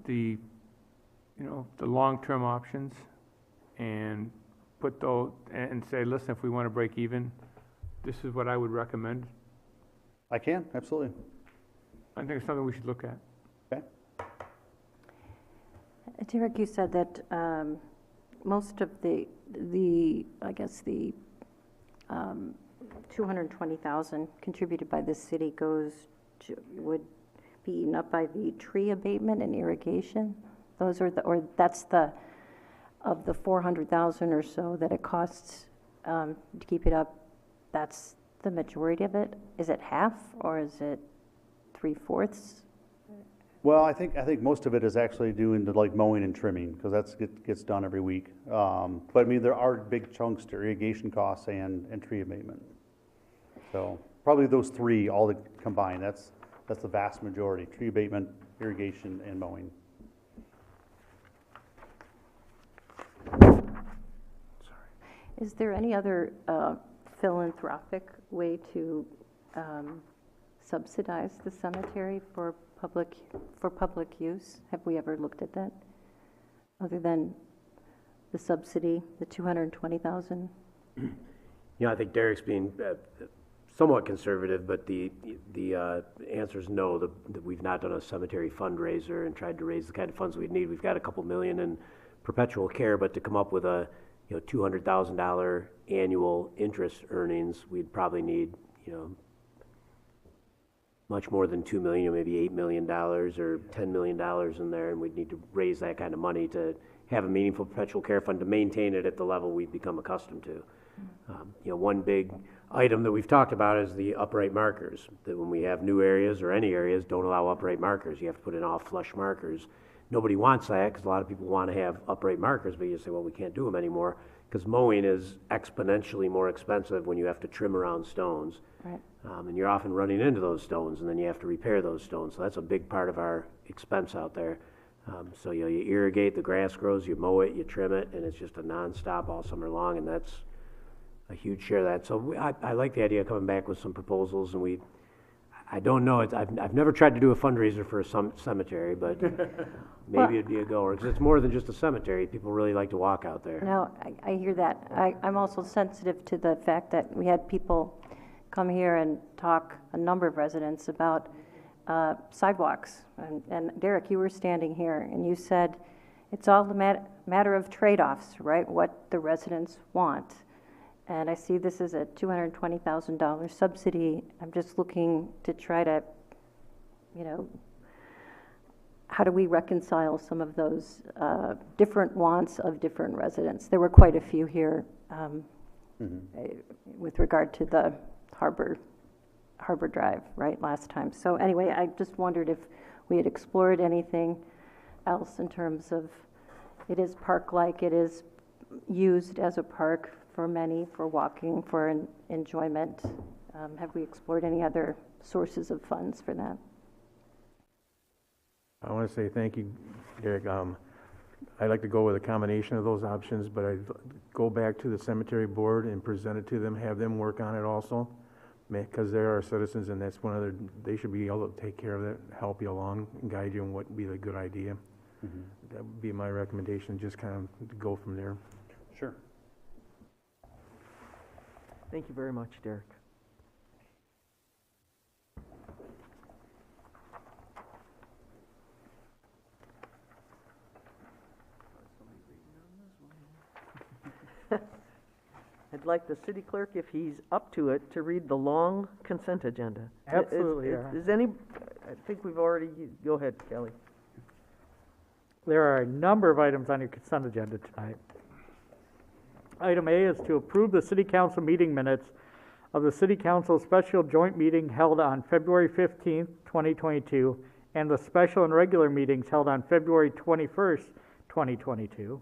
the long-term options and put those and say, listen, if we want to break even, this is what I would recommend? I can, absolutely. I think it's something we should look at. Okay. Derek, you said that most of the $220,000 contributed by the city would be eaten up by the tree abatement and irrigation. Those are that's of the $400,000 or so that it costs to keep it up. That's the majority of it. Is it half, or is it 3/4? Well, I think most of it is actually due into like mowing and trimming, because that gets done every week. But I mean, there are big chunks to irrigation costs and tree abatement. So probably those three all combined. That's the vast majority: tree abatement, irrigation, and mowing. Is there any other philanthropic way to subsidize the cemetery for public use? Have we ever looked at that, other than the subsidy, the $220,000? I think Derek's being somewhat conservative, but the answer is no. That we've not done a cemetery fundraiser and tried to raise the kind of funds we'd need. We've got a couple million in perpetual care, but to come up with a $200,000 annual interest earnings, we'd probably need much more than $2 million, maybe $8 million or $10 million in there, and we'd need to raise that kind of money to have a meaningful perpetual care fund to maintain it at the level we've become accustomed to. One big item that we've talked about is the upright markers, that when we have new areas or any areas, don't allow upright markers. You have to put in all flush markers. Nobody wants that, because a lot of people want to have upright markers, but you say, well, we can't do them anymore. because mowing is exponentially more expensive when you have to trim around stones. Right. And you're often running into those stones, and then you have to repair those stones. So that's a big part of our expense out there. So you irrigate, the grass grows, you mow it, you trim it, and it's just a nonstop all summer long, and that's a huge share of that. So I like the idea of coming back with some proposals, and I don't know, I've never tried to do a fundraiser for a cemetery, but maybe it'd be a goer, because it's more than just a cemetery. People really like to walk out there. No, I hear that. I'm also sensitive to the fact that we had people come here and talk, a number of residents, about sidewalks. And Derek, you were standing here, and you said it's all a matter of trade-offs, right? What the residents want. And I see this is a $220,000 subsidy. I'm just looking to try to, how do we reconcile some of those different wants of different residents? There were quite a few here with regard to the Harbor Drive, right, last time. So anyway, I just wondered if we had explored anything else in terms of, it is park-like, it is used as a park for many, for walking, for enjoyment. Have we explored any other sources of funds for that? I want to say thank you, Derek. I'd like to go with a combination of those options, but I'd go back to the cemetery board and present it to them, have them work on it also, because they're our citizens, and that's they should be able to take care of that, help you along, and guide you on what would be the good idea. That would be my recommendation, just kind of go from there. Sure. Thank you very much, Derek. I'd like the city clerk, if he's up to it, to read the long consent agenda. Absolutely. Is any, I think we've already, go ahead, Kelly. There are a number of items on your consent agenda tonight. Item A is to approve the city council meeting minutes of the city council special joint meeting held on February 15th, 2022, and the special and regular meetings held on February 21st, 2022.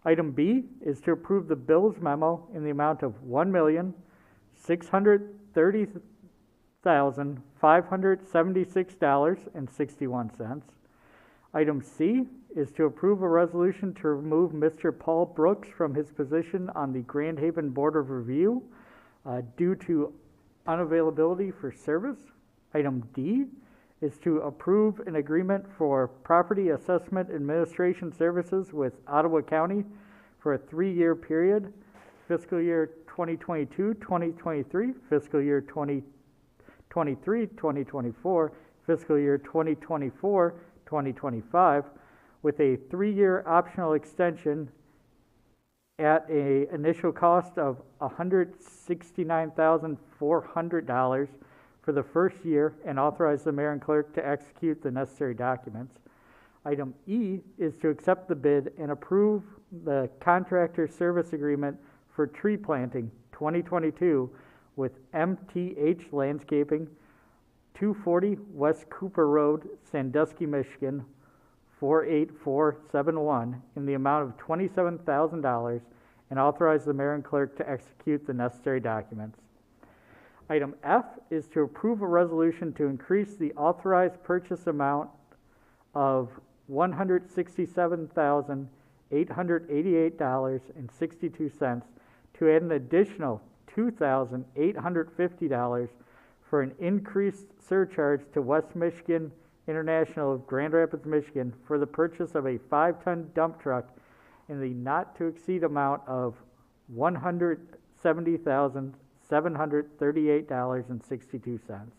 Item B is to approve the bills memo in the amount of $1,630,576.61. Item C is to approve a resolution to remove Mr. Paul Brooks from his position on the Grand Haven Board of Review due to unavailability for service. Item D is to approve an agreement for property assessment administration services with Ottawa County for a 3-year period, fiscal year 2022-2023, fiscal year 2023-2024, fiscal year 2024-2025, with a 3-year optional extension at an initial cost of $169,400 for the first year, and authorize the mayor and clerk to execute the necessary documents. Item E is to accept the bid and approve the contractor service agreement for tree planting 2022 with MTH Landscaping, 240 West Cooper Road, Sandusky, Michigan, 48471, in the amount of $27,000, and authorize the mayor and clerk to execute the necessary documents. Item F is to approve a resolution to increase the authorized purchase amount of $167,888.62 to add an additional $2,850 for an increased surcharge to West Michigan International of Grand Rapids, Michigan for the purchase of a 5-ton dump truck in the not-to-exceed amount of $170,738.62.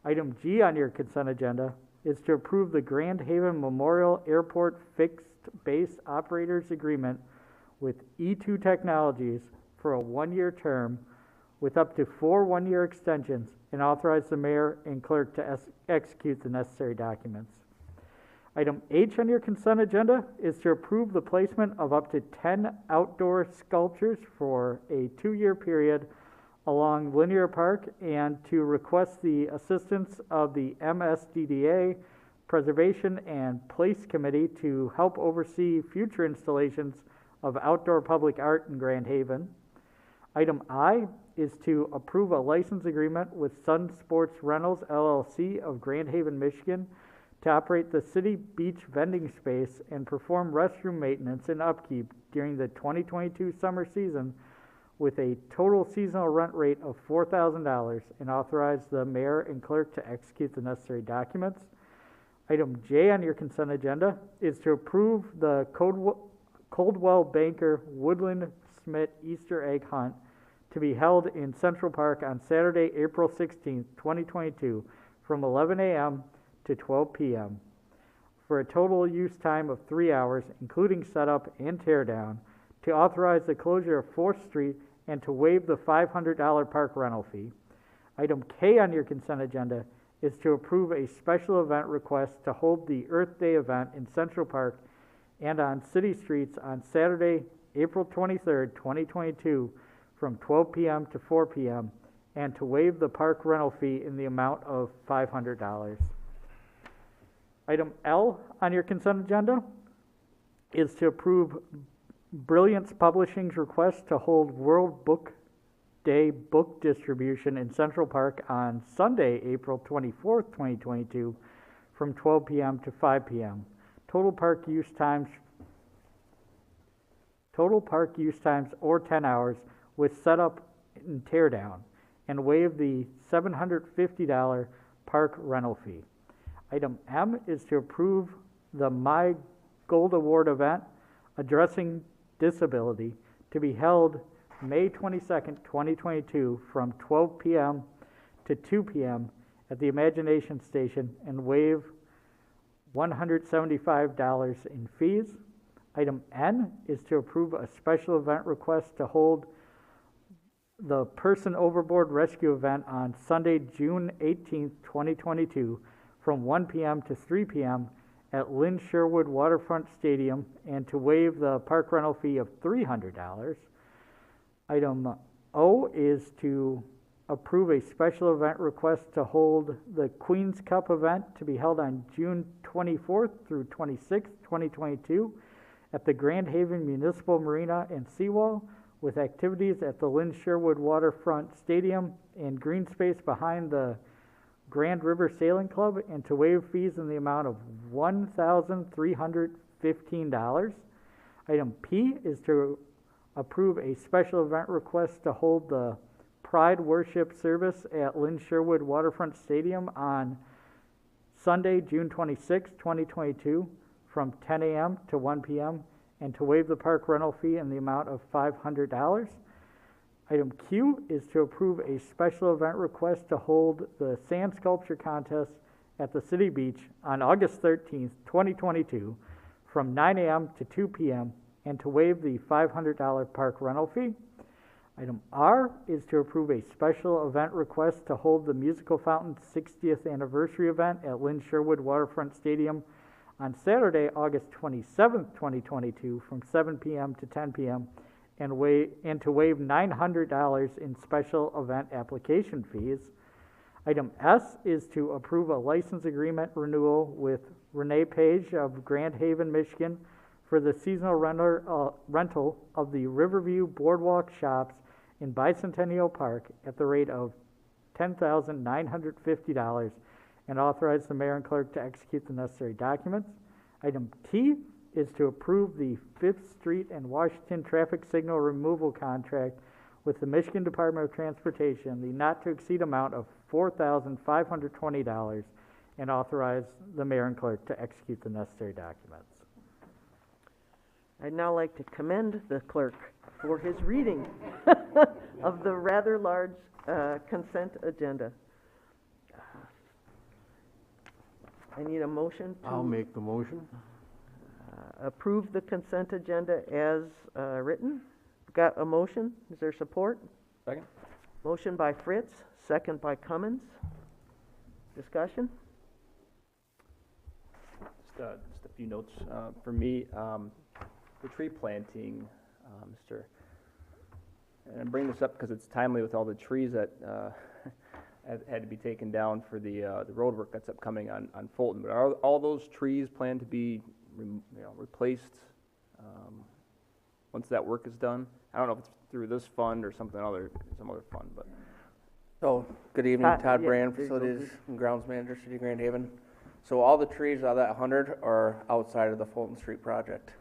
Item G on your consent agenda is to approve the Grand Haven Memorial Airport Fixed Base Operators Agreement with E2 Technologies for a 1-year term with up to 4 one-year extensions, and authorize the mayor and clerk to execute the necessary documents. Item H on your consent agenda is to approve the placement of up to 10 outdoor sculptures for a 2-year period along Linear Park, and to request the assistance of the MSDDA Preservation and Place Committee to help oversee future installations of outdoor public art in Grand Haven. Item I is to approve a license agreement with Sun Sports Rentals LLC of Grand Haven, Michigan to operate the city beach vending space and perform restroom maintenance and upkeep during the 2022 summer season with a total seasonal rent rate of $4,000 and authorize the mayor and clerk to execute the necessary documents. Item J on your consent agenda is to approve the Coldwell Banker Woodland Smith Easter egg hunt to be held in Central Park on Saturday, April 16th, 2022, from 11 a.m. to 12 p.m. for a total use time of 3 hours, including setup and teardown, to authorize the closure of 4th Street and to waive the $500 park rental fee. Item K on your consent agenda is to approve a special event request to hold the Earth Day event in Central Park and on city streets on Saturday, April 23rd, 2022, from 12 p.m. to 4 p.m., and to waive the park rental fee in the amount of $500. Item L on your consent agenda is to approve Brilliance Publishing's request to hold World Book Day book distribution in Central Park on Sunday, April 24th, 2022, from 12 p.m. to 5 p.m. Total park use times or 10 hours with setup and teardown, and waive the $750 park rental fee. Item M is to approve the My Gold Award event addressing disability to be held May 22nd, 2022, from 12 p.m. to 2 p.m. at the Imagination Station, and waive $175 in fees. Item N is to approve a special event request to hold the Person Overboard Rescue event on Sunday, June 18th, 2022, from 1 p.m. to 3 p.m. at Lynn Sherwood Waterfront Stadium, and to waive the park rental fee of $300. Item O is to approve a special event request to hold the Queen's Cup event to be held on June 24th through 26th, 2022, at the Grand Haven Municipal Marina and Seawall, with activities at the Lynn Sherwood Waterfront Stadium and green space behind the Grand River Sailing Club, and to waive fees in the amount of $1,315. Item P is to approve a special event request to hold the Pride Worship Service at Lynn Sherwood Waterfront Stadium on Sunday, June 26, 2022, from 10 a.m. to 1 p.m., and to waive the park rental fee in the amount of $500. Item Q is to approve a special event request to hold the sand sculpture contest at the City Beach on August 13th, 2022, from 9 a.m. to 2 p.m., and to waive the $500 park rental fee. Item R is to approve a special event request to hold the Musical Fountain 60th anniversary event at Lynn Sherwood Waterfront Stadium on Saturday, August 27th, 2022, from 7 p.m. to 10 p.m., and to waive $900 in special event application fees. Item S is to approve a license agreement renewal with Renee Page of Grand Haven, Michigan, for the seasonal rental of the Riverview Boardwalk Shops in Bicentennial Park at the rate of $10,950, and authorize the mayor and clerk to execute the necessary documents. Item T is to approve the 5th Street and Washington traffic signal removal contract with the Michigan Department of Transportation, the not-to-exceed amount of $4,520, and authorize the mayor and clerk to execute the necessary documents. I'd now like to commend the clerk for his reading of the rather large consent agenda. I need a motion to I'll make the motion. approve the consent agenda as written. Got a motion? Is there support? Second. Motion by Fritz, second by Cummins. Discussion? Just a few notes for me. The tree planting, and I bring this up because it's timely with all the trees that had to be taken down for the road work that's upcoming on Fulton. But are all those trees planned to be replaced once that work is done. I don't know if it's through this fund or some other fund, but. So, good evening, Todd, Todd yeah, Brand, there you go, Facilities please. and Grounds Manager, City of Grand Haven. So all the trees out of that 100 are outside of the Fulton Street project.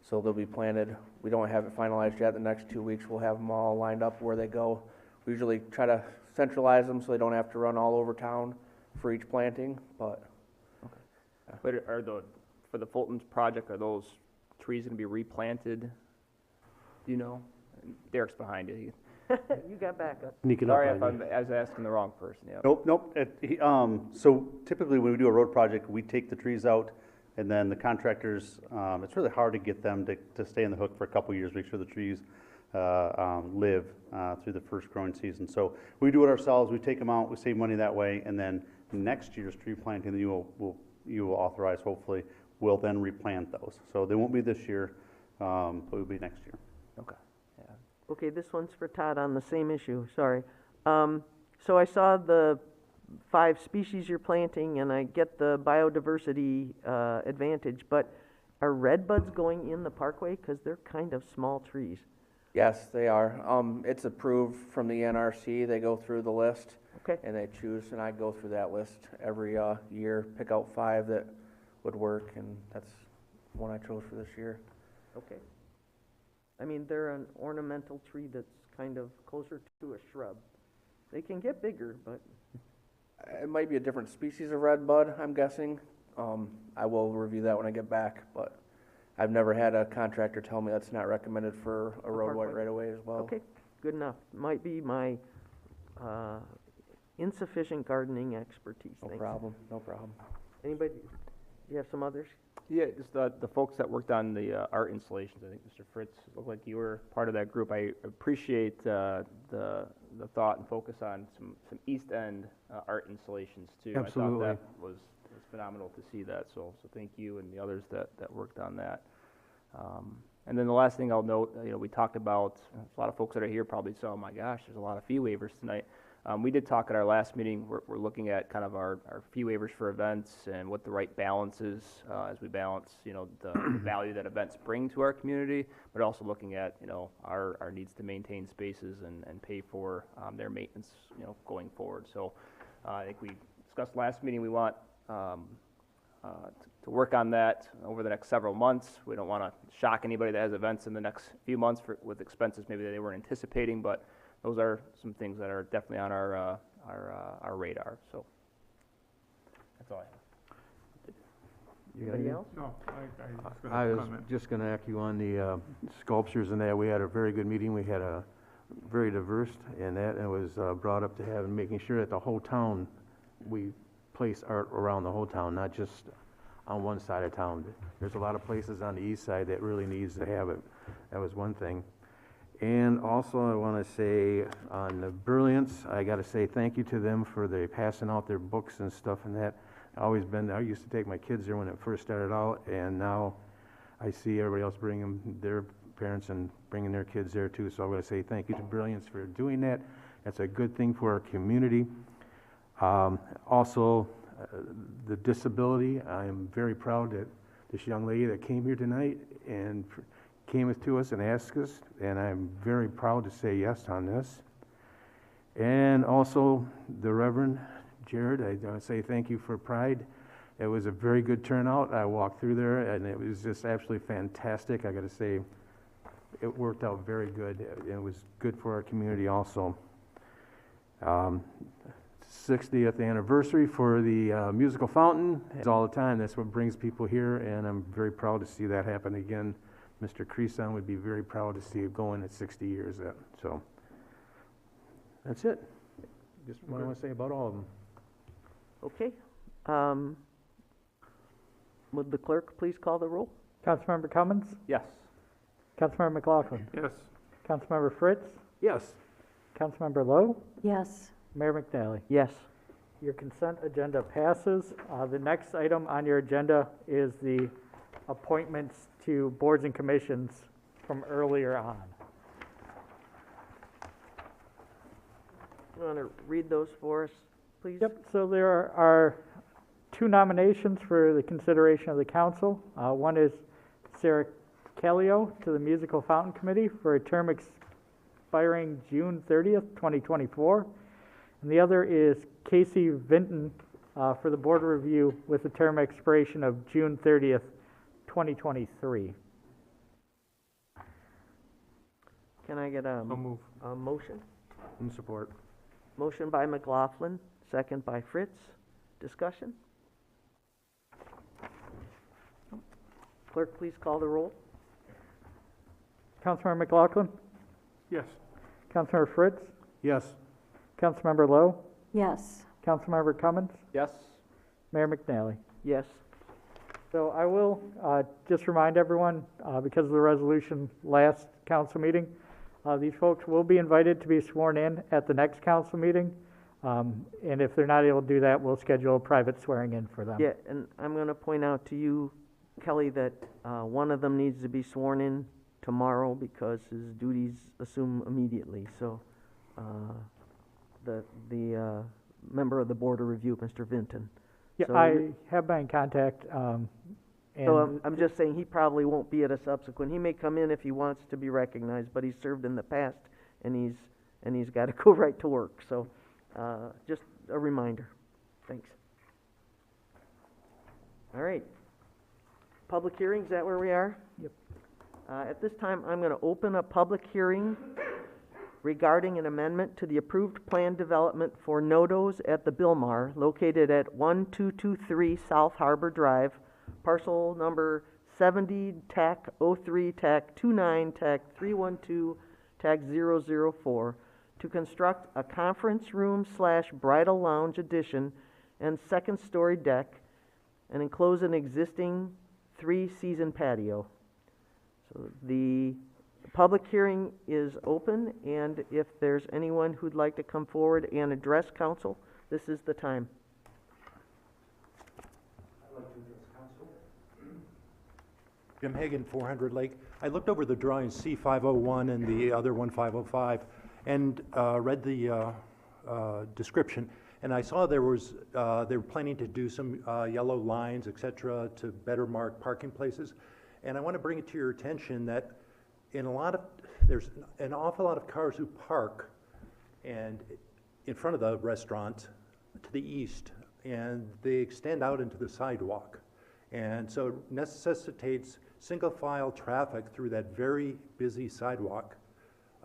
So they'll be planted, we don't have it finalized yet, the next 2 weeks we'll have them all lined up where they go. We usually try to centralize them so they don't have to run all over town for each planting, but But for the Fulton's project, are those trees gonna be replanted? Do you know? Derek's behind you. You got backup. Sneaking up Sorry on if you. I was asking the wrong person, yeah. Nope. So typically when we do a road project, we take the trees out and then the contractors, it's really hard to get them to stay in the hook for a couple years, make sure the trees live through the first growing season. So we do it ourselves, we take them out, we save money that way, and then next year's tree planting that you will authorize, hopefully, will then replant those. So they won't be this year, but will be next year. Okay, yeah. Okay, this one's for Todd on the same issue, sorry. So I saw the 5 species you're planting, and I get the biodiversity advantage, but are red buds going in the parkway? Because they're kind of small trees. yes, they are. It's approved from the NRC, they go through the list. Okay. And they choose, and I go through that list every year, pick out 5 that would work, and that's one I chose for this year. Okay. I mean, they're an ornamental tree that's kind of closer to a shrub. They can get bigger, but It might be a different species of red bud, I'm guessing. I will review that when I get back, but I've never had a contractor tell me that's not recommended for a roadway parkway. right away as well. okay, good enough. Might be my insufficient gardening expertise. No Thanks. problem, no problem. Anybody, you have some others? Yeah, just the folks that worked on the art installations, I think Mr. Fritz, looked like you were part of that group. I appreciate the thought and focus on some East End art installations too. Absolutely. I thought that was phenomenal to see that, so thank you and the others that worked on that. And then the last thing I'll note, we talked about, a lot of folks that are here probably saw, oh my gosh, there's a lot of fee waivers tonight. We did talk at our last meeting, we're looking at kind of our fee waivers for events and what the right balance is as we balance, the value that events bring to our community, but also looking at, our needs to maintain spaces and pay for their maintenance, going forward. So I think we discussed last meeting, we want to work on that over the next several months. We don't want to shock anybody that has events in the next few months with expenses maybe that they weren't anticipating, but those are some things that are definitely on our radar, so that's all I have. Anybody else? No, I was just gonna echo you on the sculptures and that. We had a very good meeting. We had a very diverse, and that, it was brought up to have, making sure that the whole town, we place art around the whole town, not just on one side of town. There's a lot of places on the east side that really needs to have it. That was one thing. And also, I want to say, on the Brilliance, I got to say thank you to them for the passing out their books and stuff and that. I used to take my kids there when it first started out, and now I see everybody else bringing their parents and bringing their kids there too. So I want to say thank you to Brilliance for doing that. That's a good thing for our community. Also, the disability, I am very proud that this young lady that came here tonight and came to us and asked us, and I'm very proud to say yes on this. And also, the Reverend Jared, I want to say thank you for Pride. It was a very good turnout. I walked through there, and it was just absolutely fantastic. I got to say, it worked out very good. It was good for our community also. 60th anniversary for the musical fountain. It's all the time. That's what brings people here, and I'm very proud to see that happen again. Mr. Creason would be very proud to see it going at 60 years. So that's it. Just what I want to say about all of them. Okay. Would the clerk please call the roll? Councilmember Cummins? Yes. Councilmember McLaughlin? Yes. Councilmember Fritz? Yes. Councilmember Lowe? Yes. Mayor McNally? Yes. Your consent agenda passes. The next item on your agenda is the appointments to boards and commissions from earlier on. You want to read those for us, please? Yep, so there are 2 nominations for the consideration of the council. One is Sarah Callio to the Musical Fountain Committee for a term expiring June 30th, 2024. And the other is Casey Vinton for the Board of Review with a term expiration of June 30th, 2023. Can I get a, So move. a motion? In support. Motion by McLaughlin, second by Fritz. Discussion? Clerk, please call the roll. Councilmember McLaughlin, Yes. Councilmember Fritz, Yes. Councilmember Lowe, Yes. Councilmember Cummins, Yes? Mayor McNally. Yes. So I will just remind everyone, because of the resolution last council meeting, these folks will be invited to be sworn in at the next council meeting. And if they're not able to do that, we'll schedule a private swearing in for them. Yeah, and I'm going to point out to you, Kelly, that one of them needs to be sworn in tomorrow because his duties assume immediately. So the member of the Board of Review, Mr. Vinton. Yeah, So I have been in contact, and So I'm just saying he probably won't be at a subsequent. He may come in if he wants to be recognized, but he's served in the past and he's got to go right to work. So just a reminder. Thanks. All right. Public hearing, is that where we are? Yep. At this time, I'm going to open a public hearing regarding an amendment to the approved plan development for Nodos at the Bilmar, located at 1223 South Harbor Drive, parcel number 70 TAC 03 TAC 29 TAC 312 TAC 004, to construct a conference room / bridal lounge addition and second-story deck and enclose an existing 3-season patio. So the public hearing is open, and if there's anyone who'd like to come forward and address council, this is the time. I'd like to address council. Jim Hagan, 400 Lake. I looked over the drawings, C501 and the other one, 505, and read the description, and I saw they were planning to do some yellow lines, et cetera, to better mark parking places. And I want to bring it to your attention that there's an awful lot of cars who park and in front of the restaurant to the east, and they extend out into the sidewalk. And so it necessitates single file traffic through that very busy sidewalk.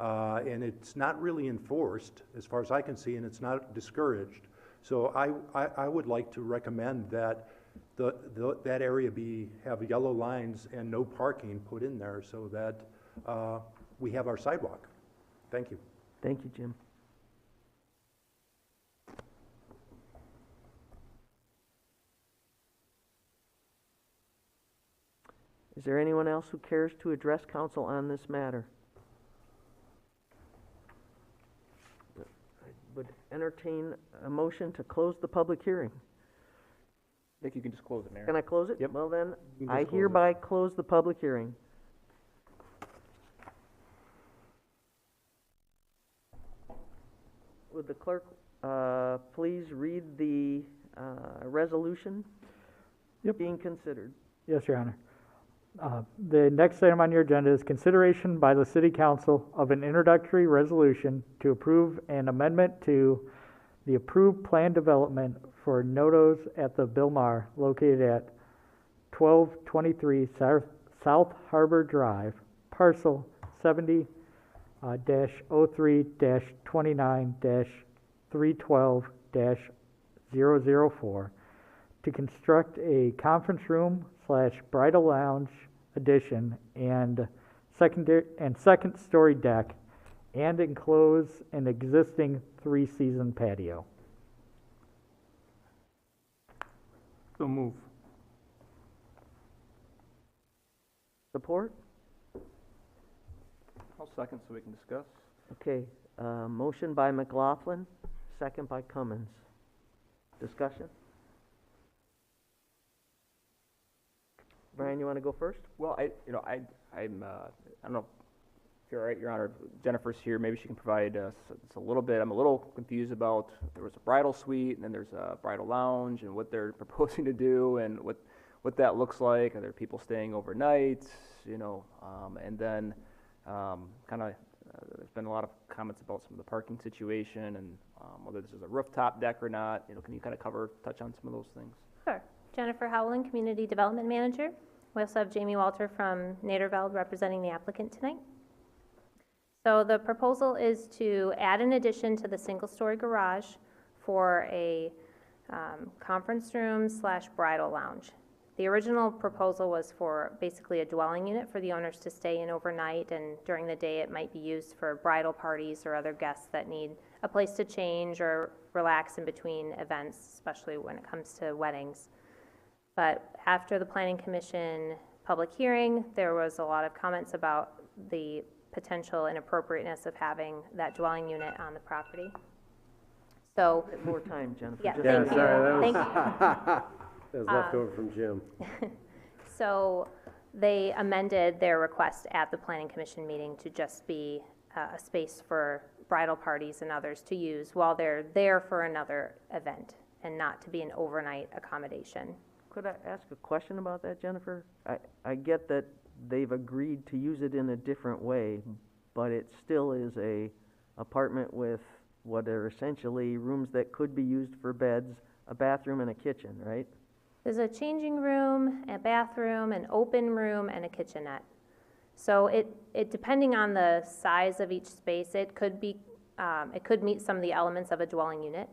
And it's not really enforced as far as I can see, and it's not discouraged. So I would like to recommend that that area have yellow lines and no parking put in there so that we have our sidewalk. Thank you. Thank you, Jim. Is there anyone else who cares to address council on this matter? I would entertain a motion to close the public hearing. I think you can just close it, Mayor. Can I close it? Yep. Well then, You can I just close it. hereby close the public hearing. Would the clerk please read the resolution Yep. being considered? Yes, Your Honor. The next item on your agenda is consideration by the City Council of an introductory resolution to approve an amendment to the approved plan development for Nodos at the Bilmar, located at 1223 South Harbor Drive, parcel 70-03-29-312-004, to construct a conference room / bridal lounge addition and second-story deck, and enclose an existing 3-season patio. So move. Support? I'll second so we can discuss. Okay, motion by McLaughlin, second by Cummins. Discussion? Brian, you want to go first? Well, I don't know if you're all right, Your Honor. Jennifer's here. Maybe she can provide us a little bit. I'm a little confused about, there was a bridal suite and then there's a bridal lounge and what they're proposing to do and what what that looks like. Are there people staying overnight, you know, and then there's been a lot of comments about some of the parking situation and whether this is a rooftop deck or not. You know, can you kind of touch on some of those things? Sure. Jennifer Howland, Community Development Manager. We also have Jamie Walter from Naderveld representing the applicant tonight. So the proposal is to add an addition to the single-story garage for a conference room / bridal lounge. The original proposal was for basically a dwelling unit for the owners to stay in overnight, and during the day it might be used for bridal parties or other guests that need a place to change or relax in between events, especially when it comes to weddings. But after the Planning Commission public hearing, there was a lot of comments about the potential inappropriateness of having that dwelling unit on the property. So, More time, Jennifer. yeah, Just- thank you. sorry, Thank that was left over from Jim. So they amended their request at the Planning Commission meeting to just be a space for bridal parties and others to use while they're there for another event, and not to be an overnight accommodation. Could I ask a question about that, Jennifer? I get that they've agreed to use it in a different way, but it still is a apartment with what are essentially rooms that could be used for beds, a bathroom and a kitchen, right? There's a changing room, a bathroom, an open room, and a kitchenette. So it depending on the size of each space, it could meet some of the elements of a dwelling unit,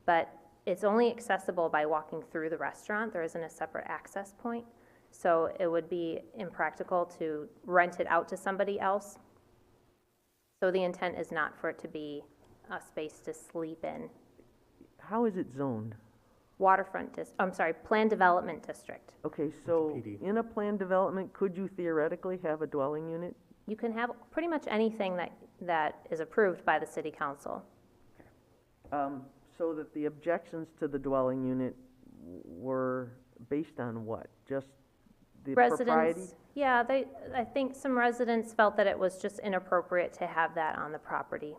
but it's only accessible by walking through the restaurant. There isn't a separate access point. So it would be impractical to rent it out to somebody else. So the intent is not for it to be a space to sleep in. How is it zoned? Planned Development District. Okay, so in a planned development, could you theoretically have a dwelling unit? You can have pretty much anything that is approved by the city council. So that the objections to the dwelling unit were based on what? Just the propriety? Residents, yeah, I think some residents felt that it was just inappropriate to have that on the property.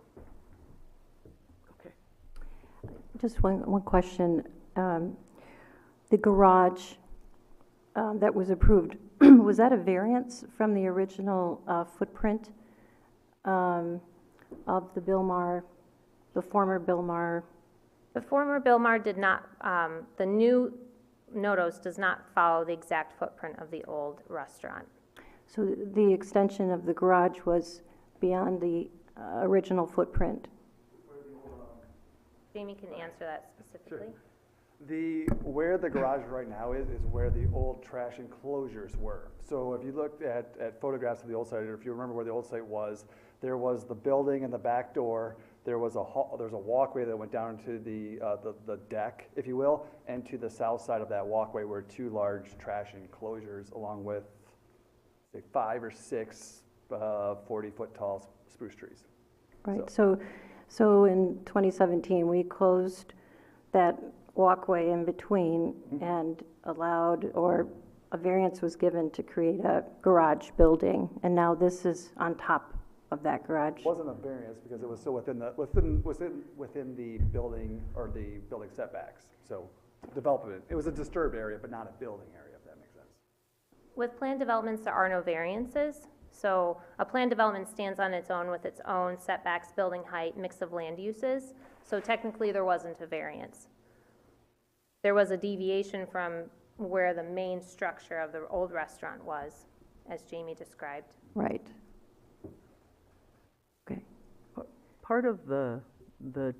Just one question. The garage that was approved, was that a variance from the original footprint of the Bilmar, the former Bilmar? The former Bilmar did not, the new Nodos does not follow the exact footprint of the old restaurant. So the extension of the garage was beyond the original footprint? Jamie can answer that specifically. Where the garage right now is where the old trash enclosures were. So if you looked at photographs of the old site, or if you remember where the old site was, there was the building and the back door. There's a walkway that went down to the deck, if you will, and to the south side of that walkway were two large trash enclosures, along with, say, 5 or 6 40-foot tall spruce trees. Right. So in 2017, we closed that walkway in between and allowed, or a variance was given to create a garage building, and now this is on top of that garage. It wasn't a variance because it was still within the building or the building setbacks. So development, it was a disturbed area, but not a building area, if that makes sense. With planned developments, there are no variances. So a planned development stands on its own with its own setbacks, building height, mix of land uses. So technically, there wasn't a variance. There was a deviation from where the main structure of the old restaurant was, as Jamie described. Right. Okay. Part of the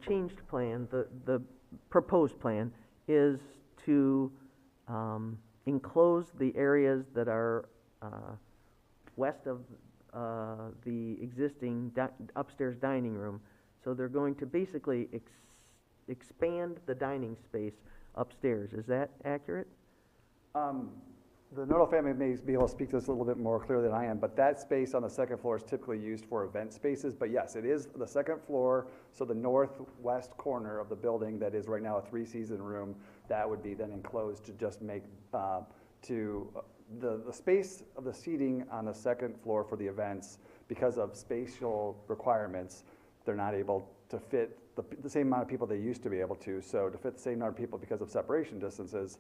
changed plan, the proposed plan, is to enclose the areas that are west of the existing upstairs dining room. So they're going to basically expand the dining space upstairs. Is that accurate? The Noto family may be able to speak to this a little bit more clearly than I am, but that space on the second floor is typically used for event spaces. But yes, it is the second floor, so the northwest corner of the building that is right now a 3-season room, that would be then enclosed to just make, the space of the seating on the second floor for the events, because of spatial requirements, they're not able to fit the same amount of people they used to be able to. So to fit the same number of people because of separation distances,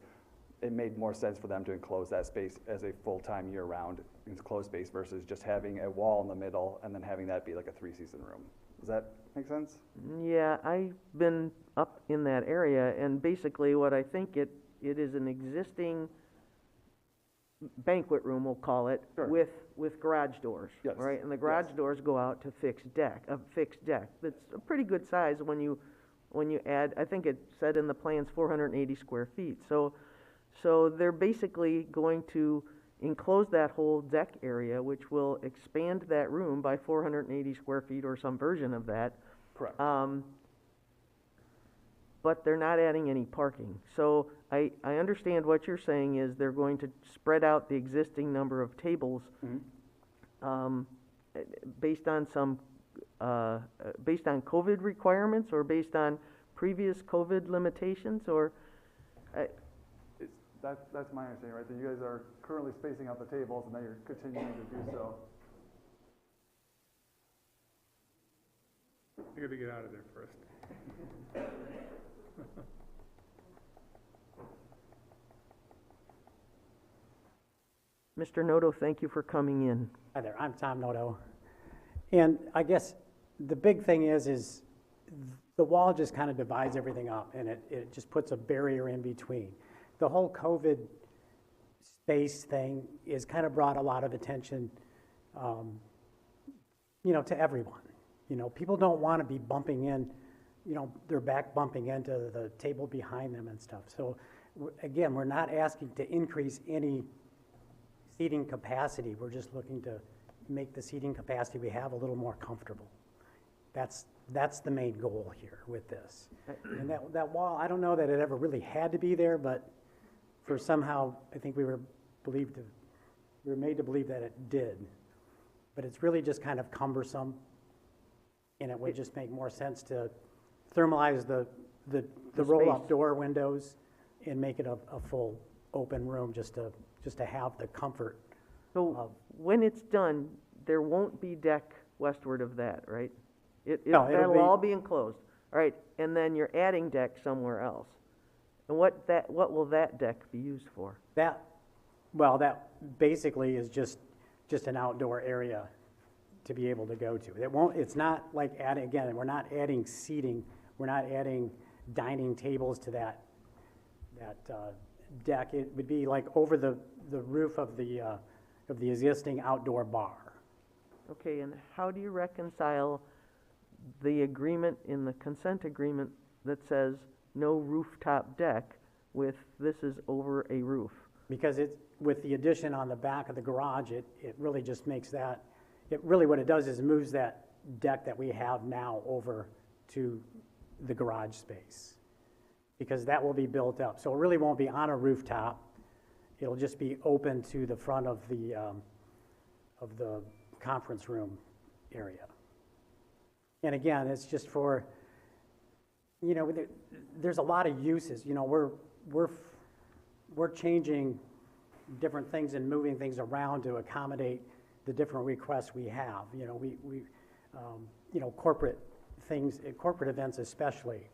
it made more sense for them to enclose that space as a full-time year-round enclosed space versus just having a wall in the middle and then having that be like a three-season room. Does that make sense? Yeah, I've been up in that area, and basically what I think it is an existing banquet room, we'll call it, Sure. with garage doors, Yes. right? And the garage doors go out to a fixed deck. That's a pretty good size when you add, I think it said in the plans 480 square feet. So they're basically going to enclose that whole deck area, which will expand that room by 480 square feet or some version of that. Correct. But they're not adding any parking. So I understand what you're saying is they're going to spread out the existing number of tables based on COVID requirements or based on previous COVID limitations, or? That's my understanding, right? That you guys are currently spacing out the tables and then you're continuing to do so. I gotta get out of there first. Mr. Noto, thank you for coming in. Hi there, I'm Tom Noto. And I guess the big thing is the wall just kind of divides everything up, and it just puts a barrier in between. The whole COVID space thing is kind of brought a lot of attention, to everyone. People don't want to be bumping in, their back bumping into the table behind them and stuff. So again, we're not asking to increase any seating capacity. We're just looking to make the seating capacity we have a little more comfortable. That's the main goal here with this. And that wall, I don't know that it ever really had to be there, but for somehow, I think we were made to believe that it did. But it's really just kind of cumbersome, and it would just make more sense to thermalize the roll-up door windows and make it a full open room just to have the comfort. So when it's done, there won't be deck westward of that, right? No, that'll all be enclosed. All right, and then you're adding deck somewhere else. And what will that deck be used for? That basically is just an outdoor area to be able to go to. It's not like we're not adding seating, we're not adding dining tables to that deck. It would be like over the roof of the existing outdoor bar. Okay, and how do you reconcile the agreement in the consent agreement that says no rooftop deck with this is over a roof? Because with the addition on the back of the garage, it really just makes that, what it does is moves that deck that we have now over to the garage space, because that will be built up. So it really won't be on a rooftop. It'll just be open to the front of the conference room area. And again, it's just for, there's a lot of uses. We're changing different things and moving things around to accommodate the different requests we have. Corporate things, corporate events especially.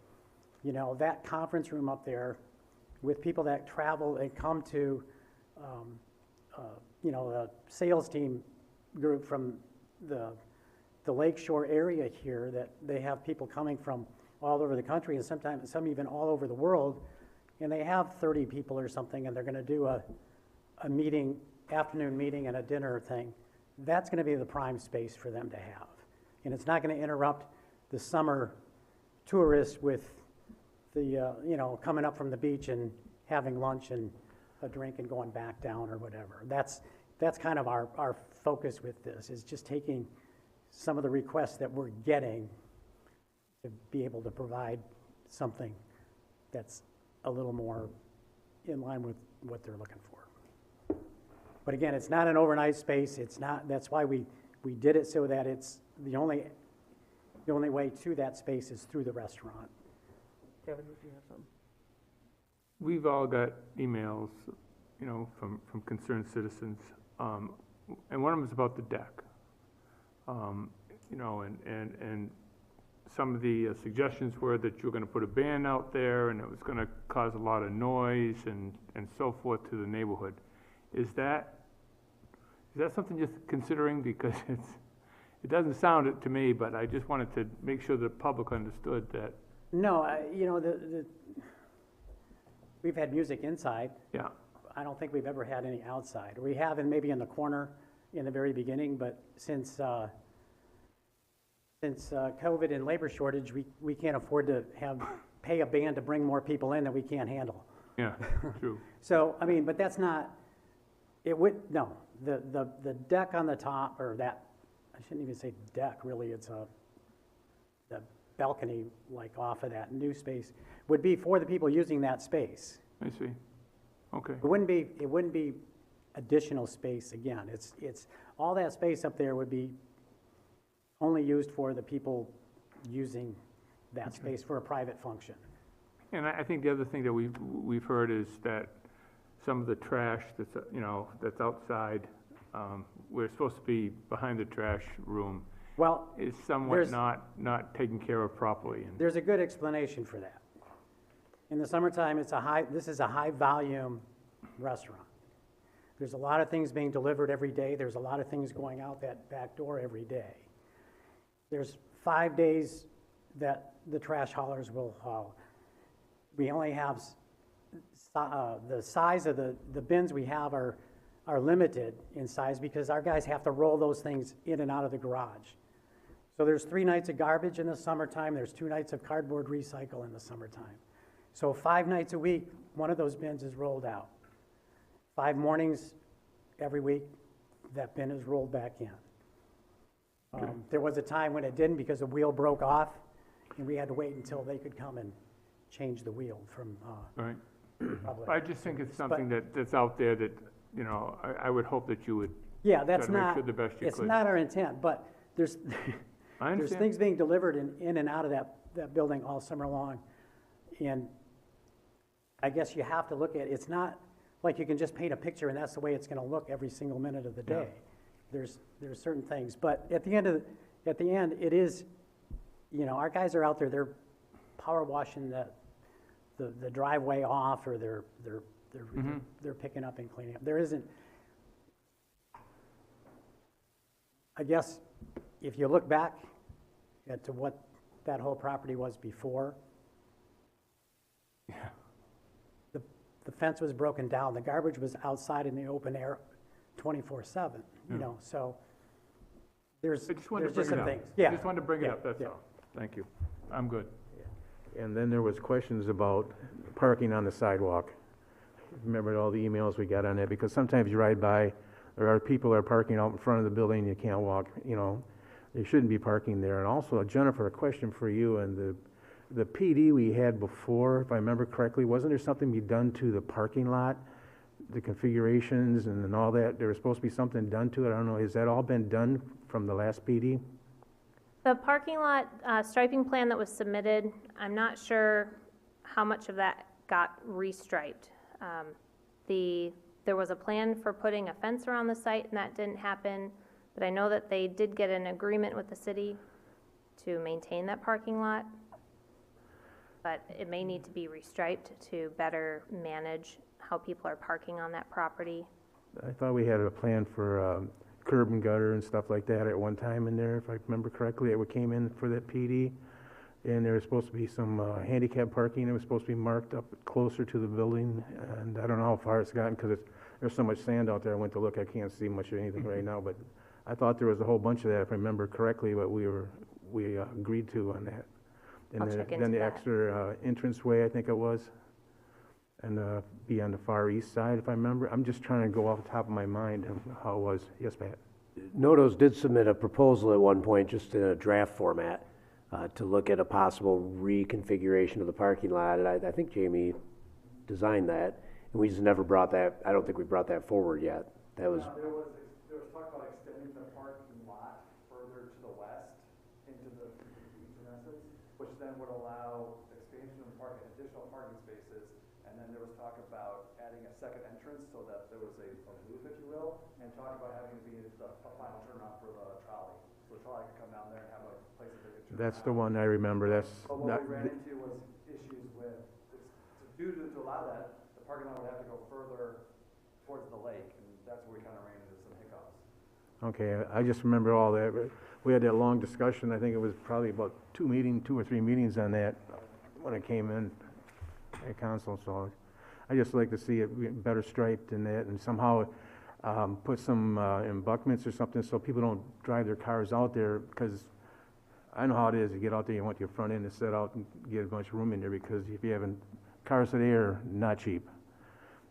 That conference room up there with people that travel and come to, a sales team group from the lakeshore area here, that they have people coming from all over the country and sometimes some even all over the world, and they have 30 people or something, and they're going to do a afternoon meeting and a dinner thing. That's going to be the prime space for them to have. And it's not going to interrupt the summer tourists with the, coming up from the beach and having lunch and a drink and going back down or whatever. That's kind of our focus with this, is just taking some of the requests that we're getting to be able to provide something that's a little more in line with what they're looking for. But again, it's not an overnight space. It's not. That's why we did it, so that it's the only way to that space is through the restaurant. Kevin, did you have something? We've all got emails, from concerned citizens, and one of them is about the deck. And some of the suggestions were that you were gonna put a ban out there, and it was gonna cause a lot of noise and so forth to the neighborhood. Is that something you're considering? Because it doesn't sound it to me, but I just wanted to make sure the public understood that. No, you know, we've had music inside. Yeah. I don't think we've ever had any outside. We have maybe in the corner in the very beginning, but since COVID and labor shortage, we can't afford to pay a band to bring more people in that we can't handle. Yeah, true. So, I mean, but that's not, no, the deck on the top, or that, I shouldn't even say deck, really, it's the balcony, like off of that new space, would be for the people using that space. I see. Okay. It wouldn't be additional space again. It's, all that space up there would be only used for the people using that space for a private function. And I think the other thing that we've heard is that some of the trash that's, that's outside, we're supposed to be behind the trash room. Well, is somewhat not taken care of properly. There's a good explanation for that. In the summertime, this is a high volume restaurant. There's a lot of things being delivered every day. There's a lot of things going out that back door every day. There's 5 days that the trash haulers will haul. We only have, the size of the bins we have are limited in size because our guys have to roll those things in and out of the garage. So there's 3 nights of garbage in the summertime. There's 2 nights of cardboard recycle in the summertime. So 5 nights a week, one of those bins is rolled out. 5 mornings every week, that bin is rolled back in. There was a time when it didn't because the wheel broke off, and we had to wait until they could come and change the wheel from Right. public. I just think it's something that's out there that, I would hope that you would Yeah, try to make sure the best you it's could. not our intent, but there's, I there's understand. things being delivered in and out of that building all summer long. And I guess you have to look at, it's not like you can just paint a picture and that's the way it's gonna look every single minute of the day. There's certain things, but at the end, it is, our guys are out there, they're power washing the driveway off, or they're picking up and cleaning up. There isn't, I guess, if you look back to what that whole property was before, the fence was broken down, the garbage was outside in the open air 24/7, so there's I just wanted to just bring some it up. things. Yeah. Just wanted to bring it Yeah, up, that's yeah. all. Thank you. I'm good. And then there was questions about parking on the sidewalk. Remember all the emails we got on that? Because sometimes you ride by, there are people that are parking out in front of the building, you can't walk, they shouldn't be parking there. And also, Jennifer, a question for you, and the PD we had before, if I remember correctly, wasn't there something be done to the parking lot? The configurations and all that, there was supposed to be something done to it, I don't know, has that all been done from the last PD? The parking lot striping plan that was submitted, I'm not sure how much of that got restriped. There was a plan for putting a fence around the site, and that didn't happen, but I know that they did get an agreement with the city to maintain that parking lot, but it may need to be restriped to better manage how people are parking on that property. I thought we had a plan for curb and gutter and stuff like that at one time in there, if I remember correctly, it came in for that PD. And there was supposed to be some handicap parking, it was supposed to be marked up closer to the building, and I don't know how far it's gotten, because there's so much sand out there, I went to look, I can't see much of anything right now, but I thought there was a whole bunch of that, if I remember correctly, but we agreed to on that. And I'll check into then the that. extra entranceway, I think it was, and be on the far east side, if I remember. I'm just trying to go off the top of my mind of how it was. Yes, Pat? Notos did submit a proposal at one point, just in a draft format, to look at a possible reconfiguration of the parking lot, and I think Jamie designed that, and we just never brought that, I don't think we brought that forward yet. That was, There was talk about extending the parking lot further to the west into the east, in essence, which then would allow expansion of additional parking spaces, and then there was talk about adding a second entrance so that there was a loop, if you will, and talk about having it be a final turnoff for the trolley. so Charlie could come down there and have a place that they could. turn That's the around. one I remember, that's But not, what we ran into was issues with, to allow that, the parking lot would have to go further towards the lake, and that's where we kind of ran into some hiccups. okay, I just remember all that. We had that long discussion, I think it was probably about 2 or 3 meetings on that when I came in at council, so I just like to see it better striped and that, and somehow put some embankments or something so people don't drive their cars out there, because I know how it is, you get out there, you want your front end to set out and get a bunch of room in there, because if you haven't, cars today are not cheap.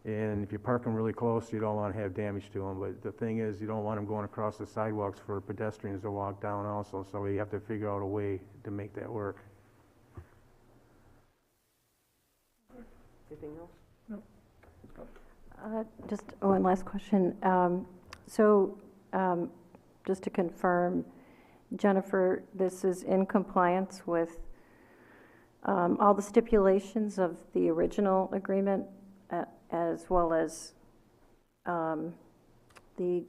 And if you park them really close, you don't want to have damage to them, but the thing is, you don't want them going across the sidewalks for pedestrians to walk down also, so you have to figure out a way to make that work. Anything else? Just one last question. Just to confirm, Jennifer, this is in compliance with all the stipulations of the original agreement, as well as the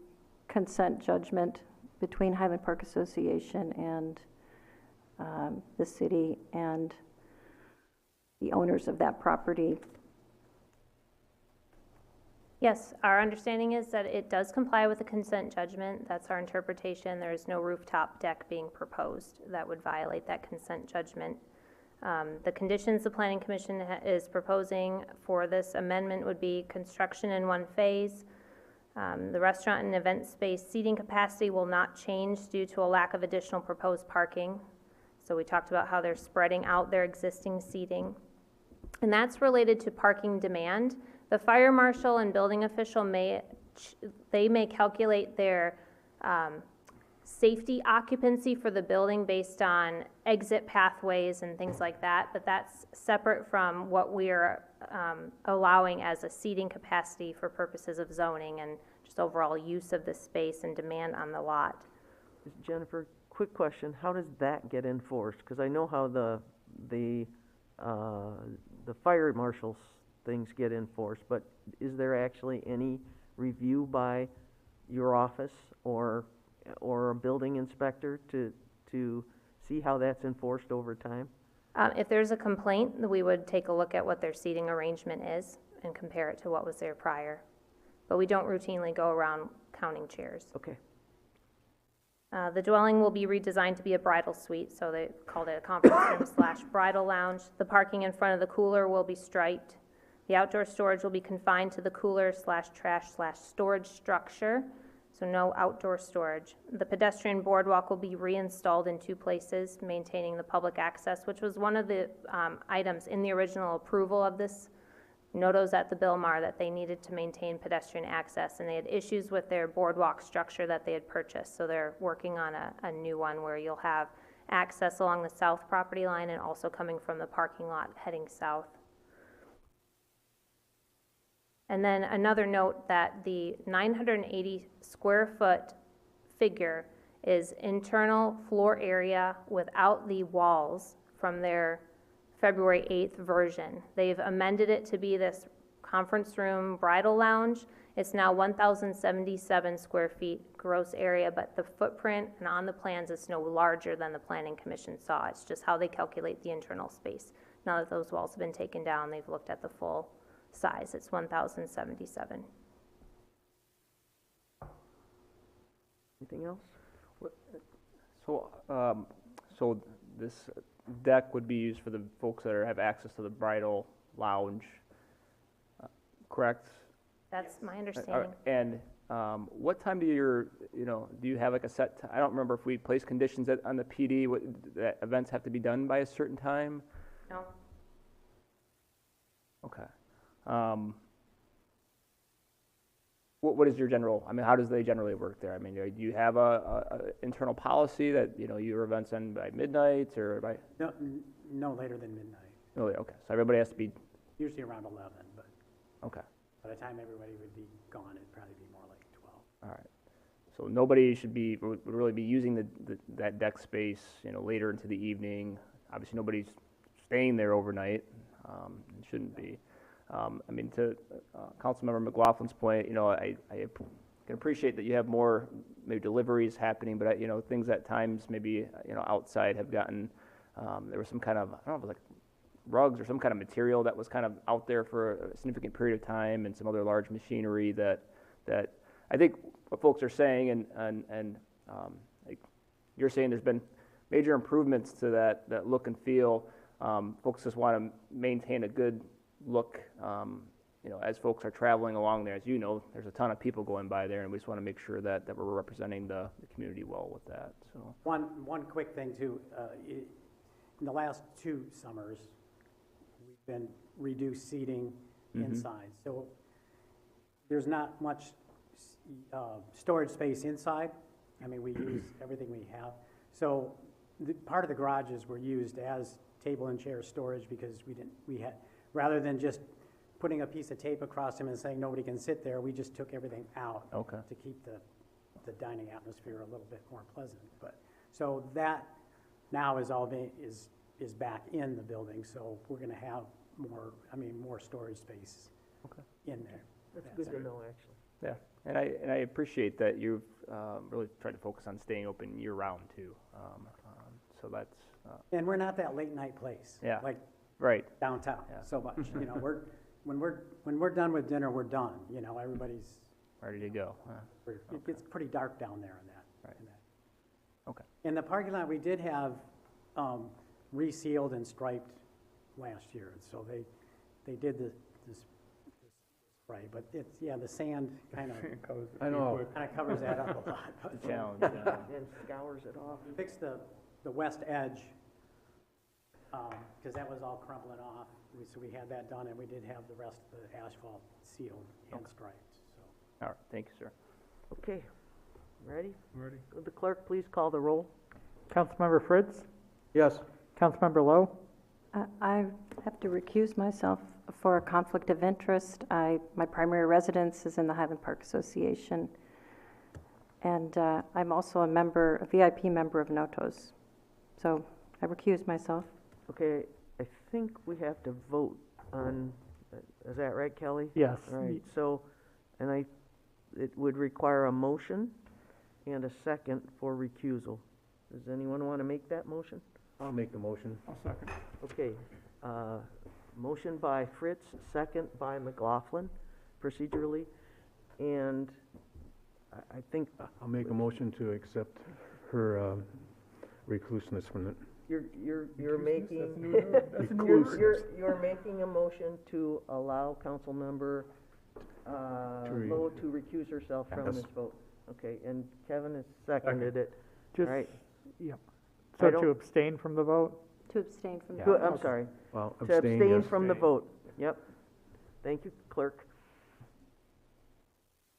consent judgment between Highland Park Association and the city and the owners of that property. Yes, our understanding is that it does comply with the consent judgment. That's our interpretation. There is no rooftop deck being proposed that would violate that consent judgment. The conditions the Planning Commission is proposing for this amendment would be construction in one phase. The restaurant and event space seating capacity will not change due to a lack of additional proposed parking. So we talked about how they're spreading out their existing seating. And that's related to parking demand. The fire marshal and building official may calculate their safety occupancy for the building based on exit pathways and things like that, but that's separate from what we're allowing as a seating capacity for purposes of zoning and just overall use of the space and demand on the lot. Jennifer, quick question, how does that get enforced? Because I know how the fire marshals things get enforced, but is there actually any review by your office or a building inspector to see how that's enforced over time? If there's a complaint, we would take a look at what their seating arrangement is and compare it to what was there prior. But we don't routinely go around counting chairs. Okay. The dwelling will be redesigned to be a bridal suite, so they called it a conference room / bridal lounge. The parking in front of the cooler will be striped. The outdoor storage will be confined to the cooler / trash / storage structure, so no outdoor storage. The pedestrian boardwalk will be reinstalled in 2 places, maintaining the public access, which was one of the items in the original approval of this. Notos at the Bilmar that they needed to maintain pedestrian access, and they had issues with their boardwalk structure that they had purchased, so they're working on a new one where you'll have access along the south property line and also coming from the parking lot heading south. And then another note that the 980 square foot figure is internal floor area without the walls from their February 8th version. They've amended it to be this conference room bridal lounge. It's now 1,077 square feet gross area, but the footprint and on the plans is no larger than the Planning Commission saw. It's just how they calculate the internal space. Now that those walls have been taken down, they've looked at the full size. It's 1,077. Anything else? So this deck would be used for the folks that have access to the bridal lounge, correct? That's my understanding. And what time do do you have like a set I don't remember if we place conditions on the PD, that events have to be done by a certain time? No. Okay. What is your general, how does they generally work there? Do you have a internal policy that, your events end by midnight or by? No later than midnight. Really? Okay. So everybody has to be. Usually around 11, but. Okay. By the time everybody would be gone, it'd probably be more like 12. All right. So nobody would really be using that deck space, later into the evening. Obviously, nobody's staying there overnight. It shouldn't be. To Councilmember McLaughlin's point, I can appreciate that you have more maybe deliveries happening, but, things at times maybe, outside have gotten, there was some kind of, I don't know if it was like rugs or some kind of material that was kind of out there for a significant period of time, and some other large machinery that I think what folks are saying, and like you're saying, there's been major improvements to that look and feel. Folks just want to maintain a good look, as folks are traveling along there. As you know, there's a ton of people going by there, and we just want to make sure that we're representing the community well with that. So One quick thing too, in the last 2 summers, we've been reduced seating inside. So there's not much storage space inside. I mean, we use everything we have. So part of the garages were used as table and chair storage because we had, rather than just putting a piece of tape across them and saying nobody can sit there, we just took everything out to keep the dining atmosphere a little bit more pleasant. But so that now is all is back in the building. So we're going to have more storage space in there. That's good to know, actually. yeah, and I appreciate that you've really tried to focus on staying open year round too. So that's And we're not that late night place. Yeah. Like right downtown so much. When we're done with dinner, we're done. Everybody's ready to go. It gets pretty dark down there in that. Right. Okay. In the parking lot, we did have resealed and striped last year, so they did this spray, but the sand kind of covers that up a lot. But Challenge. And scours it off. we fixed the west edge because that was all crumbling off. So we had that done, and we did have the rest of the asphalt sealed and striped. So. All right, thank you, sir. Okay, ready? Ready. Would the clerk please call the roll? Councilmember Fritz? Yes. Councilmember Lowe? I have to recuse myself for a conflict of interest. My primary residence is in the Highland Park Association, and I'm also a VIP member of NOTOS. So I recuse myself. Okay, I think we have to vote on, is that right, Kelly? Yes. All right, so, it would require a motion and a second for recusal. Does anyone want to make that motion? I'll make the motion. I'll second. Okay, motion by Fritz, second by McLaughlin, procedurally, and I think I'll make a motion to accept her recluseness from the. you're making, That's you're making a motion to allow Councilmember Lowe to recuse herself from Yes. this vote. Okay, and Kevin has seconded it. All Just, right. yep. I So don't- to abstain from the vote? To abstain from the To- vote. I'm sorry. Well, To abstain yes. from the vote. Yep. Thank you, clerk.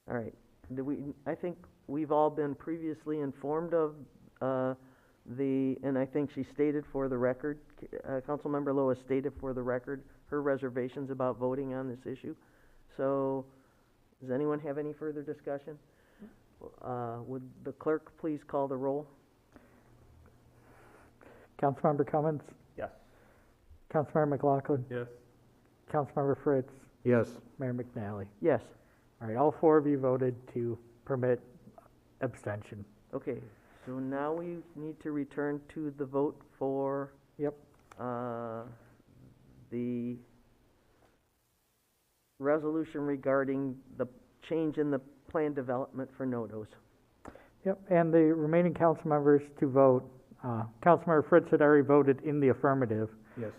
All right. I think we've all been previously informed of and I think she stated for the record, Councilmember Lowe has stated for the record her reservations about voting on this issue. So, does anyone have any further discussion? Would the clerk please call the roll? Councilmember Cummins? Yes. Councilmember McLaughlin? Yes. Councilmember Fritz? Yes. Mayor McNally? Yes. All right, all 4 of you voted to permit abstention. Okay, so now we need to return to the vote for Yep. the resolution regarding the change in the plan development for NODOS. Yep, and the remaining council members to vote. Councilmember Fritz had already voted in the affirmative. Yes.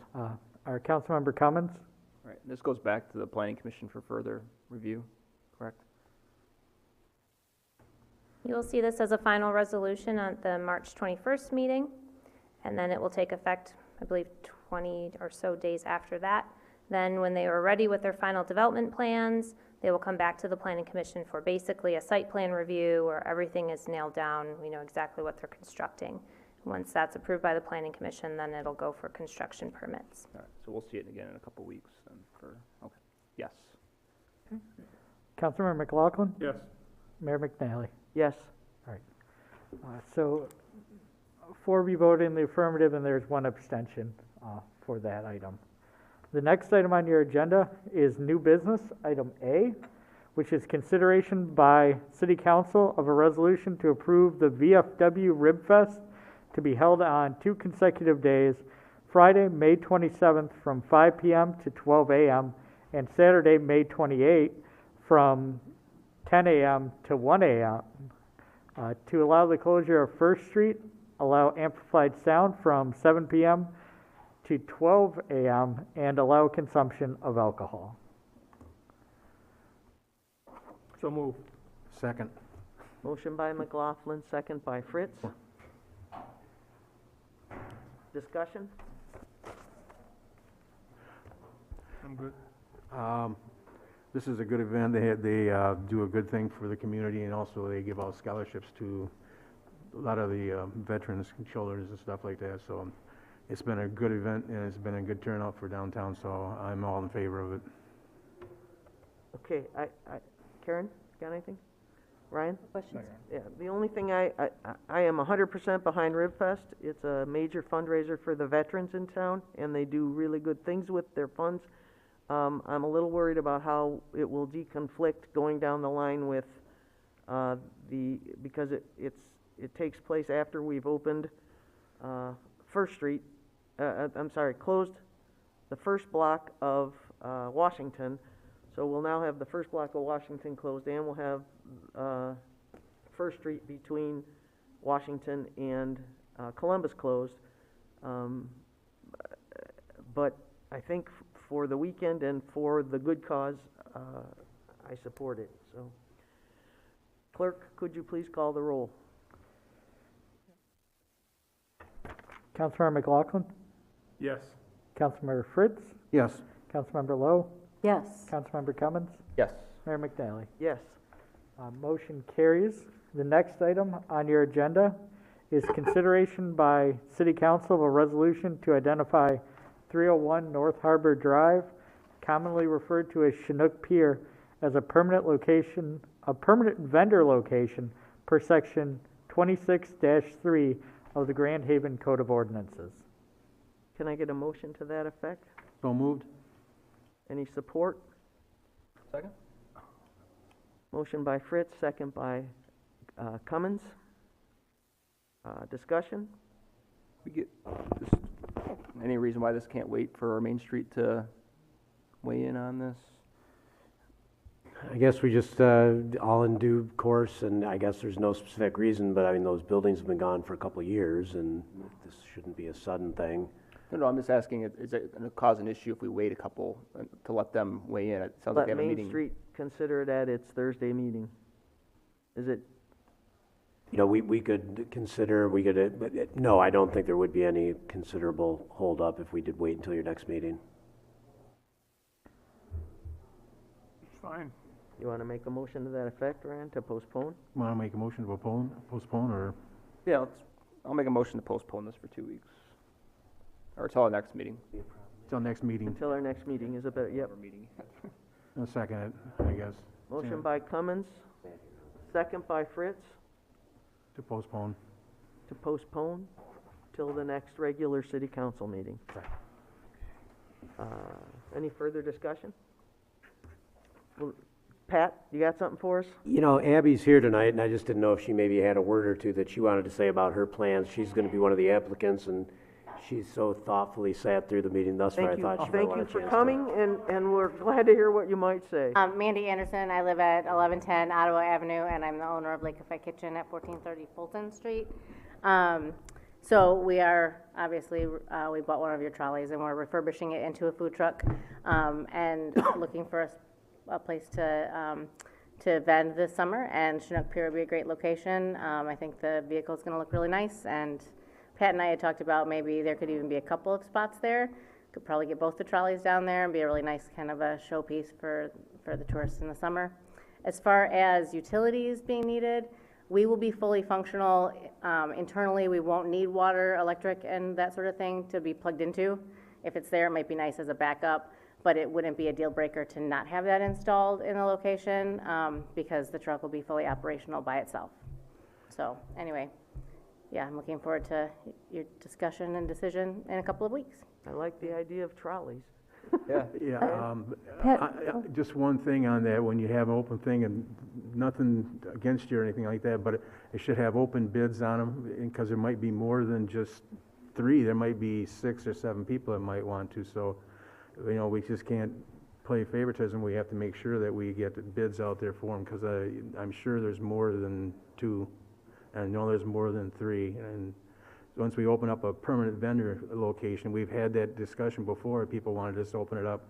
Our Councilmember Cummins? All right, this goes back to the Planning Commission for further review, correct? You will see this as a final resolution at the March 21st meeting, and then it will take effect, I believe, 20 or so days after that. Then when they are ready with their final development plans, they will come back to the Planning Commission for basically a site plan review where everything is nailed down, we know exactly what they're constructing. Once that's approved by the Planning Commission, then it'll go for construction permits. All right, so we'll see it again in a couple weeks then okay. Yes. Councilmember McLaughlin? Yes. Mayor McNally? Yes. All right. So 4 of you voted in the affirmative, and there's 1 abstention for that item. The next item on your agenda is new business, item A, which is consideration by City Council of a resolution to approve the VFW Rib Fest to be held on 2 consecutive days, Friday, May 27th from 5 p.m. to 12 a.m., and Saturday, May 28th from 10 a.m. to 1 a.m. To allow the closure of First Street, allow amplified sound from 7 p.m. to 12 a.m., and allow consumption of alcohol. So move. Second. Motion by McLaughlin, second by Fritz. Discussion? I'm good. This is a good event. They do a good thing for the community, and also they give out scholarships to a lot of the veterans, children, and stuff like that. So it's been a good event, and it's been a good turnout for downtown. So I'm all in favor of it. Okay, Karen, got anything? Ryan? Questions? Yeah, the only thing I am 100% behind RibFest. It's a major fundraiser for the veterans in town, and they do really good things with their funds. I'm a little worried about how it will deconflict going down the line with because it takes place after we've opened First Street. Closed the first block of Washington. So we'll now have the first block of Washington closed, and we'll have First Street between Washington and Columbus closed. But I think for the weekend and for the good cause, I support it. So, Clerk, could you please call the roll? Councilmember McLaughlin? Yes. Councilmember Fritz? Yes. Councilmember Lowe? Yes. Councilmember Cummins? Yes. Mayor McNally? Yes. Motion carries. The next item on your agenda is consideration by City Council of a resolution to identify 301 North Harbor Drive, commonly referred to as Chinook Pier, as a permanent vendor location per section 26-3 of the Grand Haven Code of Ordinances. Can I get a motion to that effect? So moved. Any support? Second? Motion by Fritz, second by Cummins. Discussion? We get just any reason why this can't wait for our Main Street to weigh in on this? I guess we just, all in due course, and I guess there's no specific reason, but I mean, those buildings have been gone for a couple of years, and this shouldn't be a sudden thing. No, I'm just asking, is it going to cause an issue if we wait a couple to let them weigh in? It sounds like they Let have a Main meeting. Street consider it at its Thursday meeting. Is it? You know, we could consider, but no, I don't think there would be any considerable holdup if we did wait until your next meeting. Fine. You want to make a motion to that effect, Rand, to postpone? Want to make a motion to postpone, or? Yeah, I'll make a motion to postpone this for 2 weeks. Or until our next meeting. Till next meeting. Until our next meeting is a better, yep. I'll second it, I guess. Motion by Cummins, second by Fritz, To postpone. to postpone till the next regular city council meeting. Any further discussion? Well, Pat, you got something for us? You know, Abby's here tonight, and I just didn't know if she maybe had a word or two that she wanted to say about her plans. She's going to be one of the applicants, and she's so thoughtfully sat through the meeting thus far. I thought she might want a chance to. Thank you for coming, and we're glad to hear what you might say. Mandy Anderson, I live at 1110 Ottawa Avenue, and I'm the owner of Lake Effect Kitchen at 1430 Fulton Street. So we are, obviously, we bought one of your trolleys, and we're refurbishing it into a food truck, and looking for a place to vend this summer, and Chinook Pier would be a great location. I think the vehicle is going to look really nice, and Pat and I had talked about maybe there could even be a couple of spots there. Could probably get both the trolleys down there and be a really nice kind of a showpiece for the tourists in the summer. As far as utilities being needed, we will be fully functional internally. We won't need water, electric, and that sort of thing to be plugged into. If it's there, it might be nice as a backup, but it wouldn't be a deal breaker to not have that installed in the location because the truck will be fully operational by itself. So anyway, yeah, I'm looking forward to your discussion and decision in a couple of weeks. I like the idea of trolleys. Yeah. Yeah, Pat, just one thing on that, when you have an open thing, and nothing against you or anything like that, but it should have open bids on them, because there might be more than just 3, there might be 6 or 7 people that might want to, so, you know, we just can't play favoritism, we have to make sure that we get the bids out there for them, because I'm sure there's more than 2, and I know there's more than 3, and once we open up a permanent vendor location, we've had that discussion before, people wanted us to open it up,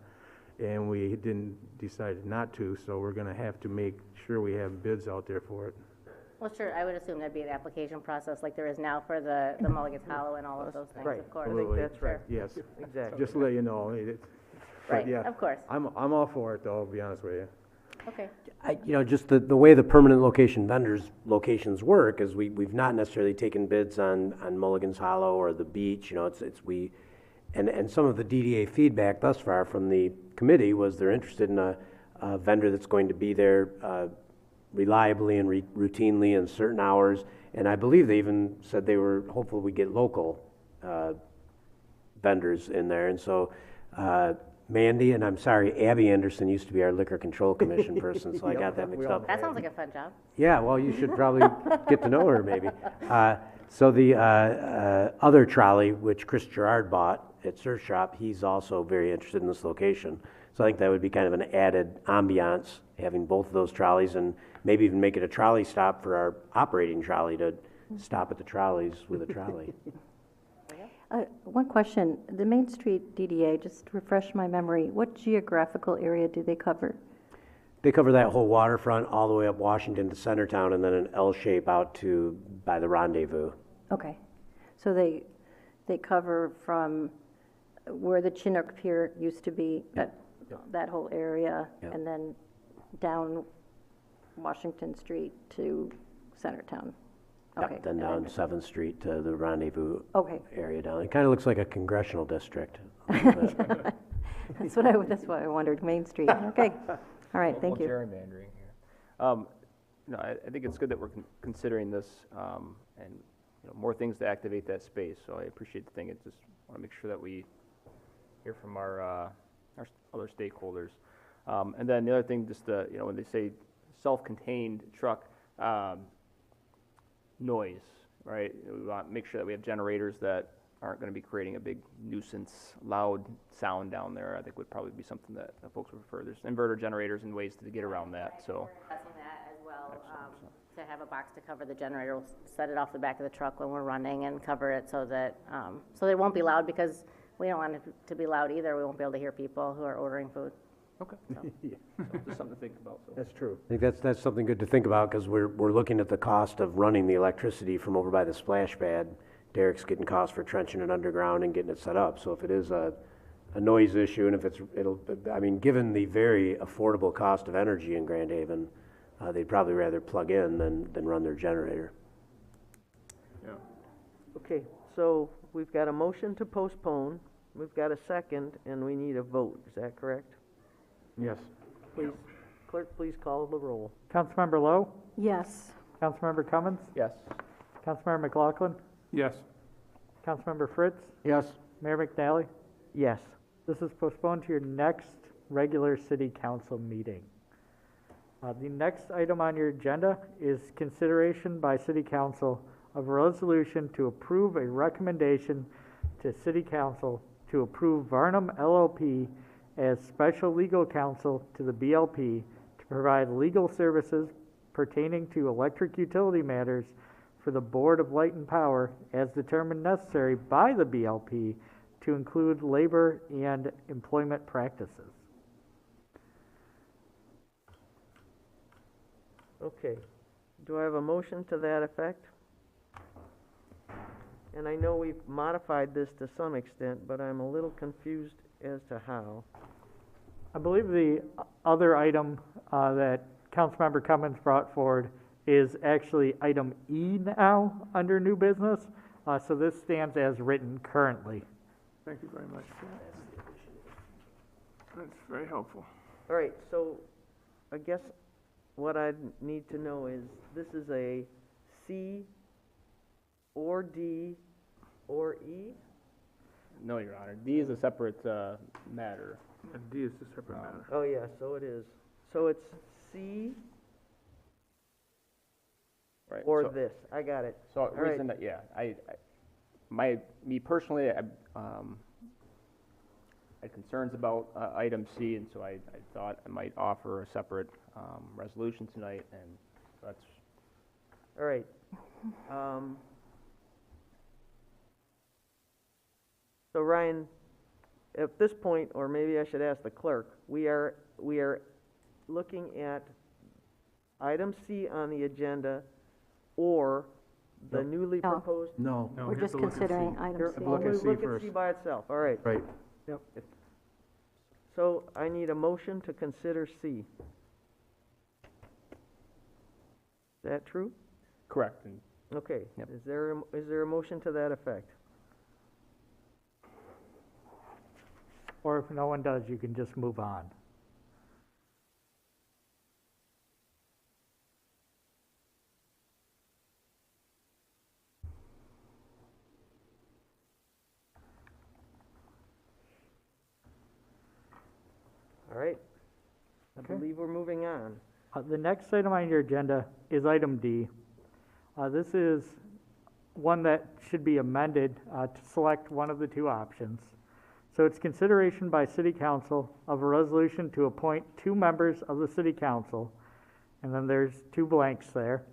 and we didn't decide not to, so we're gonna have to make sure we have bids out there for it. Well, sure, I would assume there'd be an application process like there is now for the Mulligan's Hollow and all of those things, Right. of course. I think that's right. Yes. Exactly. Just to let you know, but Right, yeah, of course. I'm all for it, though, to be honest with you. Okay. You know, just the way the permanent location vendors locations work is we've not necessarily taken bids on Mulligan's Hollow or the beach, you know, and some of the DDA feedback thus far from the committee was they're interested in a vendor that's going to be there reliably and routinely in certain hours, and I believe they even said they were hopeful we get local vendors in there, and so Mandy, and I'm sorry, Abby Anderson used to be our Liquor Control Commission person, so I got that mixed up. That sounds like a fun job. Yeah, well, you should probably get to know her, maybe. So the other trolley, which Chris Gerard bought at Surf Shop, he's also very interested in this location. So I think that would be kind of an added ambiance, having both of those trolleys, and maybe even make it a trolley stop for our operating trolley to stop at the trolleys with a trolley. One question, the Main Street DDA, just to refresh my memory, what geographical area do they cover? They cover that whole waterfront all the way up Washington to Centertown, and then an L shape out to by the Rendezvous. Okay, so they cover from where the Chinook Pier used to be, that whole area, Yeah. and then down Washington Street to Centertown. Okay. Then down 7th Street to the Rendezvous Okay. area down. It kind of looks like a congressional district. That's what I wondered, Main Street. Okay, all right, thank you. Gerrymandering here. No, I think it's good that we're considering this, and, you know, more things to activate that space, so I appreciate the thing. I just want to make sure that we hear from our other stakeholders. And then the other thing, just, you know, when they say self-contained truck, noise, right? We want to make sure that we have generators that aren't going to be creating a big nuisance, loud sound down there. I think would probably be something that folks would prefer. There's inverter generators and ways to get around that, so. We're discussing that as well, to have a box to cover the generator. We'll set it off the back of the truck when we're running and cover it so that it won't be loud, because we don't want it to be loud either. We won't be able to hear people who are ordering food. Okay. So, just something to think about. So. That's true. I think that's something good to think about, because we're looking at the cost of running the electricity from over by the splash pad. Derek's getting costs for trenching it underground and getting it set up. So if it is a noise issue, and if I mean, given the very affordable cost of energy in Grand Haven, they'd probably rather plug in than run their generator. Yeah. Okay, so we've got a motion to postpone, we've got a second, and we need a vote. Is that correct? Yes. Please, clerk, please call the roll. Councilmember Lowe? Yes. Councilmember Cummins? Yes. Councilmember McLaughlin? Yes. Councilmember Fritz? Yes. Mayor McNally? Yes. This is postponed to your next regular city council meeting. The next item on your agenda is consideration by city council of a resolution to approve a recommendation to city council to approve Varnum LLP as special legal counsel to the BLP to provide legal services pertaining to electric utility matters for the Board of Light and Power as determined necessary by the BLP to include labor and employment practices. Okay. Do I have a motion to that effect? And I know we've modified this to some extent, but I'm a little confused as to how. I believe the other item that Councilmember Cummins brought forward is actually item E now under new business. So this stands as written currently. Thank you very much. That's very helpful. All right, so I guess what I need to know is, this is a C or D or E? No, Your Honor, D is a separate matter. D is a separate matter. Oh, yeah, so it is. So it's C Right. or so, this. I got it. So All right. reason that, yeah, me personally, I had concerns about item C, and so I thought I might offer a separate resolution tonight, and that's. All right. So Ryan, at this point, or maybe I should ask the clerk, we are looking at item C on the agenda or the newly No. proposed. No. We're just considering item C. Look at C Look at first. C by itself, all right. Right. Yep. So I need a motion to consider C. Is that true? Correct. And Okay. Yep. Is there a motion to that effect? Or if no one does, you can just move on. All right. I Okay. believe we're moving on. The next item on your agenda is item D. This is one that should be amended to select one of the two options. So it's consideration by City Council of a resolution to appoint 2 members of the City Council, and then there's 2 blanks there,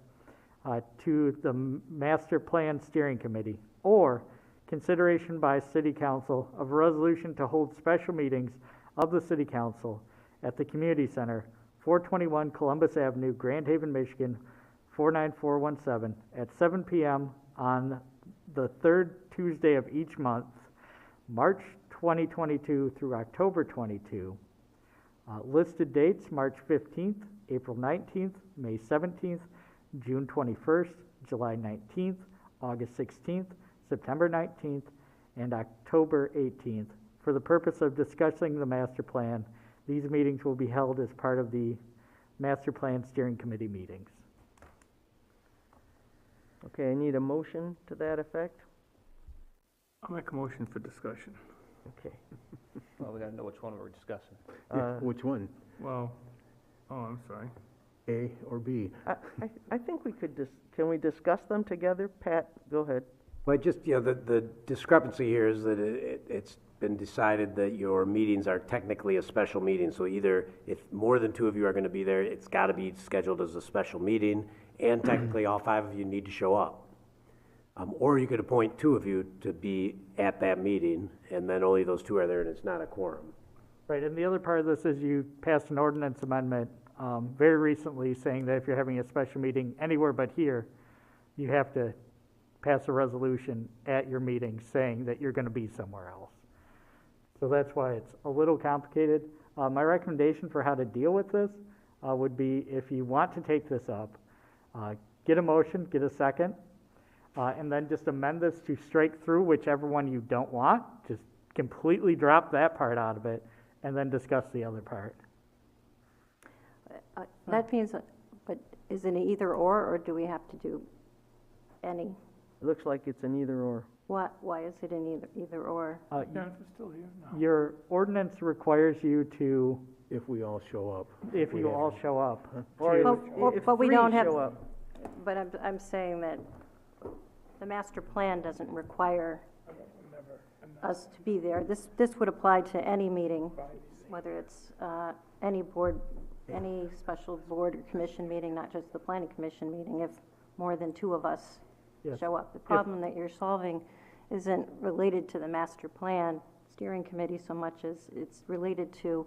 to the Master Plan Steering Committee, or consideration by City Council of a resolution to hold special meetings of the City Council at the Community Center, 421 Columbus Avenue, Grand Haven, Michigan, 49417, at 7 p.m. on the 3rd Tuesday of each month, March 2022 through October 22. Listed dates, March 15th, April 19th, May 17th, June 21st, July 19th, August 16th, September 19th, and October 18th. For the purpose of discussing the master plan, these meetings will be held as part of the Master Plan Steering Committee meetings. Okay, I need a motion to that effect. I'll make a motion for discussion. Okay. Well, we gotta know which one we're discussing. Which one? Well, I'm sorry. A or B? I think we could can we discuss them together? Pat, go ahead. Well, the discrepancy here is that it's been decided that your meetings are technically a special meeting, so either if more than 2 of you are gonna be there, it's gotta be scheduled as a special meeting, and technically all 5 of you need to show up. Or you could appoint 2 of you to be at that meeting, and then only those 2 are there, and it's not a quorum. Right, and the other part of this is you passed an ordinance amendment very recently saying that if you're having a special meeting anywhere but here, you have to pass a resolution at your meeting saying that you're going to be somewhere else. So that's why it's a little complicated. My recommendation for how to deal with this would be, if you want to take this up, get a motion, get a second, and then just amend this to strike through whichever one you don't want. Just completely drop that part out of it, and then discuss the other part. That means, but is it an either or do we have to do any? It looks like it's an either or. Why is it an either or? Jennifer's still here? No. Your ordinance requires you to, If we all show up. if you all show up. Or if But we 3 don't have, show up. but I'm saying that the master plan doesn't require us to be there. This would apply to any meeting, whether it's any board, any special board or commission meeting, not just the planning commission meeting, if more than 2 of us Yes. show up. The problem that you're solving isn't related to the master plan steering committee so much as it's related to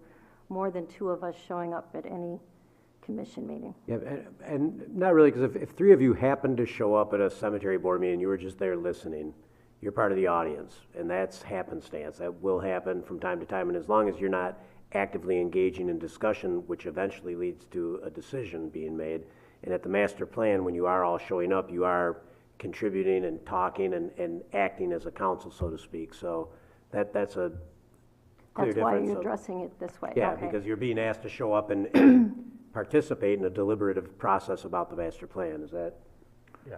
more than 2 of us showing up at any commission meeting. Yeah, and not really, because if 3 of you happen to show up at a cemetery board meeting, you were just there listening, you're part of the audience, and that's happenstance. That will happen from time to time, and as long as you're not actively engaging in discussion, which eventually leads to a decision being made, and at the master plan, when you are all showing up, you are contributing and talking and acting as a council, so to speak. So that's a clear difference. That's why you're So- addressing it this way. Yeah, Okay. because you're being asked to show up and participate in a deliberative process about the master plan. Is that? Yeah.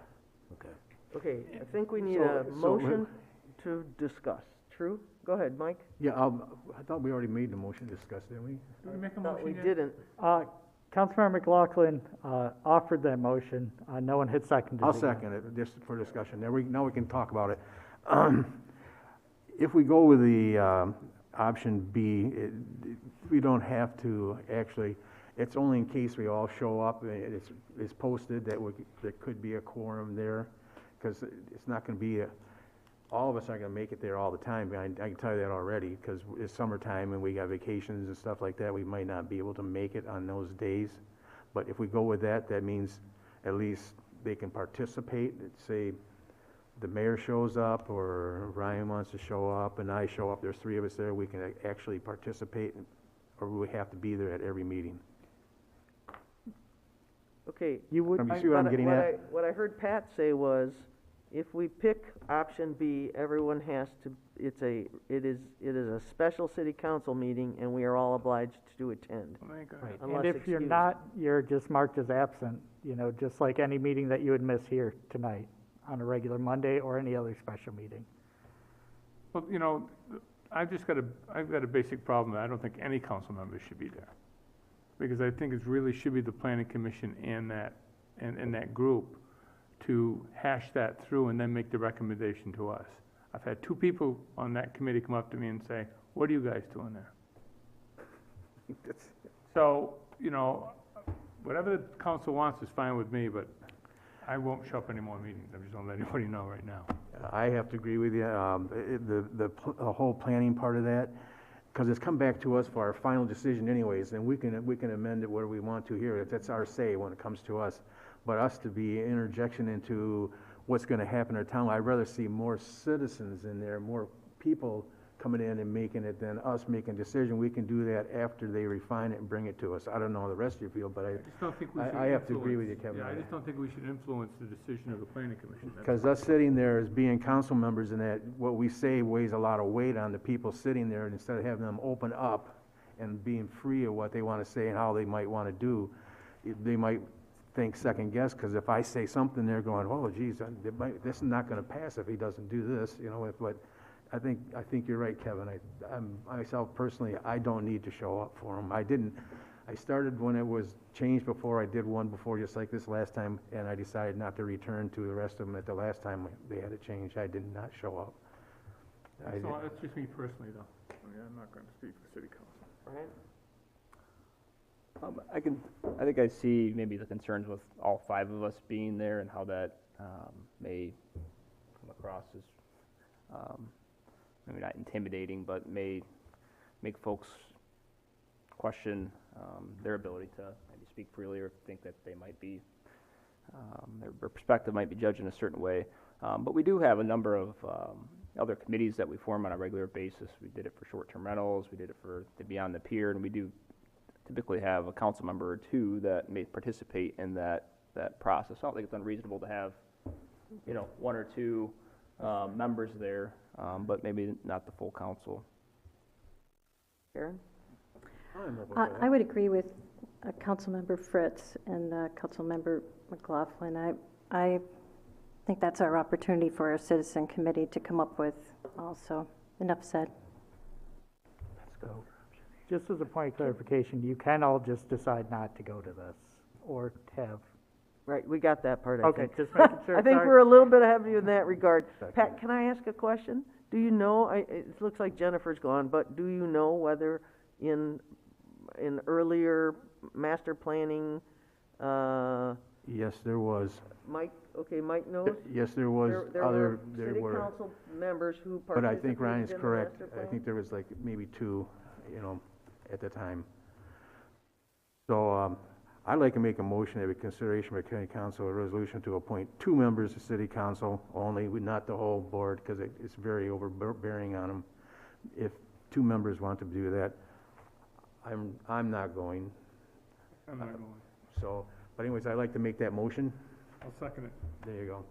Okay. Okay, I think we need So- a so- motion to discuss. True? Go ahead, Mike. Yeah, I thought we already made the motion to discuss, didn't we? Did we make a Thought motion we yet? didn't. Councilmember McLaughlin, offered that motion. No one had seconded it. I'll yet. second it, just for discussion. Now we can talk about it. If we go with the option B, we don't have to actually, it's only in case we all show up, and it's posted that there could be a quorum there, because it's not going to be, all of us aren't going to make it there all the time. I can tell you that already, because it's summertime and we got vacations and stuff like that. We might not be able to make it on those days. But if we go with that, that means at least they can participate. Say the mayor shows up, or Ryan wants to show up, and I show up, there's 3 of us there, we can actually participate, or we have to be there at every meeting. Okay. You would, You see what I'm getting at? What I heard Pat say was, if we pick option B, everyone has to, it is a special city council meeting, and we are all obliged to attend. Right. Unless And if you're excused. not, you're just marked as absent, just like any meeting that you would miss here tonight on a regular Monday or any other special meeting. Well, I've got a basic problem. I don't think any council member should be there. Because I think it really should be the planning commission and that group to hash that through and then make the recommendation to us. I've had 2 people on that committee come up to me and say, "What are you guys doing there?" So, whatever the council wants is fine with me, but I won't show up any more meetings. I'm just gonna let anybody know right now. I have to agree with you. The whole planning part of that, because it's come back to us for our final decision anyways, and we can amend it where we want to here. That's our say when it comes to us. But us to be interjection into what's going to happen in our town, I'd rather see more citizens in there, more people coming in and making it than us making a decision. We can do that after they refine it and bring it to us. I don't know how the rest of you feel, but I just don't think we should I have to agree with you, Kevin. Yeah, I just don't think we should influence the decision of the planning commission. Because us sitting there as being council members and that what we say weighs a lot of weight on the people sitting there, and instead of having them open up and being free of what they want to say and how they might want to do, they might think second guess, because if I say something, they're going, "Oh, geez, this is not going to pass if he doesn't do this," But I think you're right, Kevin. Myself personally, I don't need to show up for them. I started when it was changed before. I did one before, just like this last time, and I decided not to return to the rest of them at the last time they had a change. I did not show up. That's just me personally, though. I'm not going to speak for city council. Right? I think I see maybe the concerns with all 5 of us being there and how that may come across as maybe not intimidating, but may make folks question their ability to maybe speak freely or think that they might be, their perspective might be judged in a certain way. But we do have a number of other committees that we form on a regular basis. We did it for short-term rentals, we did it for the Beyond the Pier, and we do typically have a council member or 2 that may participate in that process. I don't think it's unreasonable to have, 1 or 2 members there, but maybe not the full council. Karen? I would agree with Councilmember Fritz and Councilmember McLaughlin. I think that's our opportunity for our citizen committee to come up with also. Enough said. Let's go. Just as a point of clarification, you can all just decide not to go to this or have. Right, we got that part, I Okay, think. just making sure. I think Sorry. we're a little bit ahead of you in that regard. Pat, can I ask a question? Do you know, it looks like Jennifer's gone, but do you know whether in earlier master planning, Yes, there was. Mike knows? Yes, there was There other, were there city were. council members who But I participated think Ryan's in the correct. master I plan? think there was like maybe 2, at the time. So, I'd like to make a motion that we consideration by county council a resolution to appoint 2 members to city council only, not the whole board, because it's very overbearing on them. If 2 members want to do that, I'm not going. I'm not going. So, but anyways, I'd like to make that motion. I'll second it. There you go.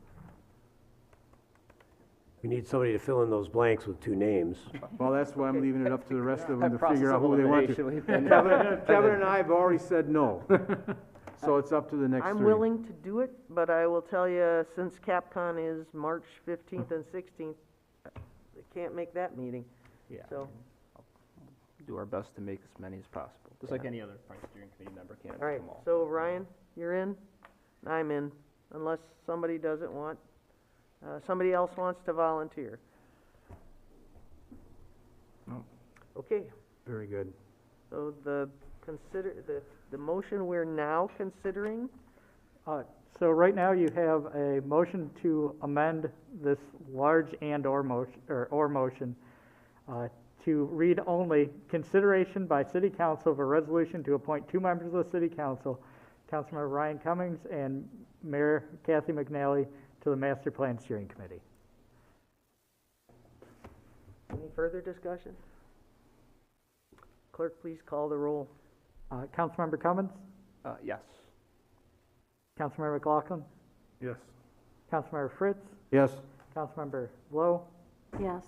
We need somebody to fill in those blanks with 2 names. Well, that's why I'm leaving it up to the rest of them to Process figure out of who they want to. elimination, we've been- Kevin and I have already said no. So it's up to the next 3. I'm willing to do it, but I will tell you, since CapCon is March 15th and 16th, they can't make that meeting. Yeah. So, Do our best to make as many as possible, just like any other Finance Steering Committee member can. all right, so Ryan, you're in, I'm in, unless somebody doesn't want, somebody else wants to volunteer. No. Okay, Very good. so the motion we're now considering, So right now you have a motion to amend this large and/or motion to read only, consideration by City Council of a resolution to appoint 2 members of the City Council, Councilmember Ryan Cummings and Mayor Kathy McNally, to the Master Plan Steering Committee. any further discussion? Clerk, please call the roll. Councilmember Cummings? Yes. Councilmember McLaughlin? Yes. Councilmember Fritz? Yes. Councilmember Lowe? Yes.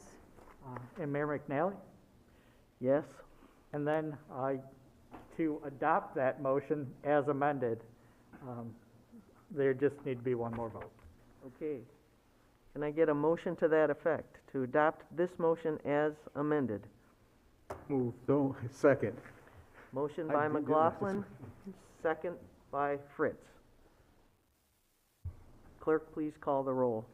And Mayor McNally? Yes? And then to adopt that motion as amended, there just need to be one more vote. Okay. Can I get a motion to that effect, to adopt this motion as amended? Move, don't, second. Motion I by did do McLaughlin, second by Fritz. Clerk, please call the roll.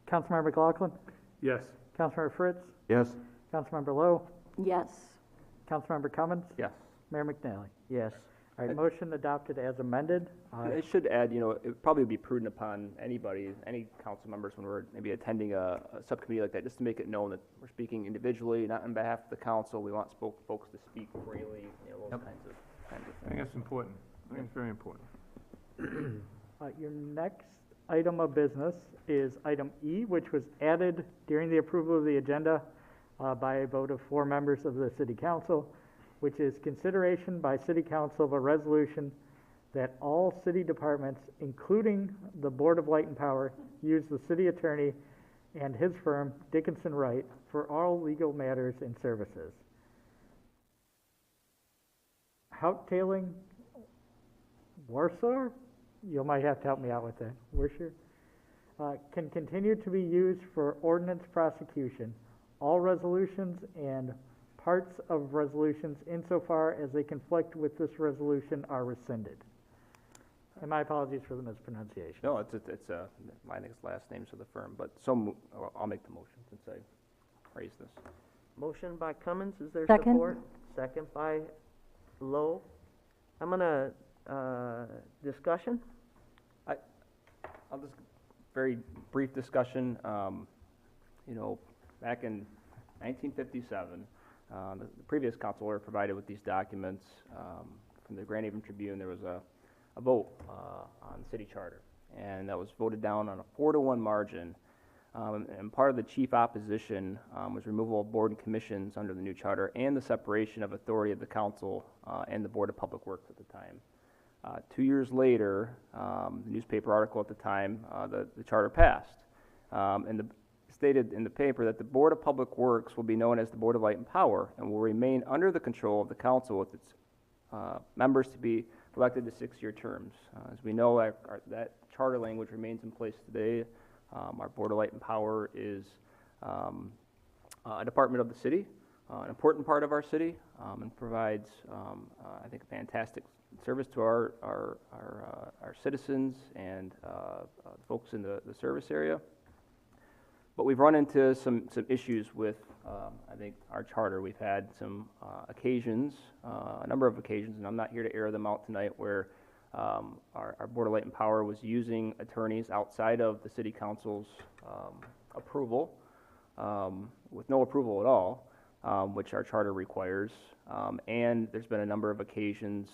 Councilmember McLaughlin? Yes. Councilmember Fritz? Yes. Councilmember Lowe? Yes. Councilmember Cummings? Yes. Mayor McNally? Yes. All right, motion adopted as amended. I should add, it probably would be prudent upon anybody, any council members, when we're maybe attending a subcommittee like that, just to make it known that we're speaking individually, not on behalf of the council. We want folks to speak freely, those kinds of I things. think that's important. I think it's very important. Your next item of business is item E, which was added during the approval of the agenda by a vote of 4 members of the City Council, which is consideration by City Council of a resolution that all city departments, including the Board of Light and Power, use the city attorney and his firm, Dickinson Wright, for all legal matters and services. Houttailing Warsaw, you might have to help me out with that, Wersher, can continue to be used for ordinance prosecution. All resolutions and parts of resolutions insofar as they conflict with this resolution are rescinded. And my apologies for the mispronunciation. No, it's my next last names of the firm, but I'll make the motion since I raised this. Motion by Cummins, is there Second. support? Second by Lowe. I'm gonna, discussion? I'll just, very brief discussion. Back in 1957, the previous council were provided with these documents from the Grand Haven Tribune. There was a vote on city charter, and that was voted down on a 4-to-1 margin. And part of the chief opposition was removal of board and commissions under the new charter and the separation of authority of the council and the Board of Public Works at the time. 2 years later, the newspaper article at the time, the charter passed. And stated in the paper that the Board of Public Works will be known as the Board of Light and Power and will remain under the control of the council with its members to be elected to 6-year terms. As we know, that charter language remains in place today. Our Board of Light and Power is a department of the city, an important part of our city, and provides, I think, a fantastic service to our citizens and folks in the service area. But we've run into some issues with, I think, our charter. We've had some occasions, a number of occasions, and I'm not here to air them out tonight, where our Board of Light and Power was using attorneys outside of the City Council's approval, with no approval at all, which our charter requires. And there's been a number of occasions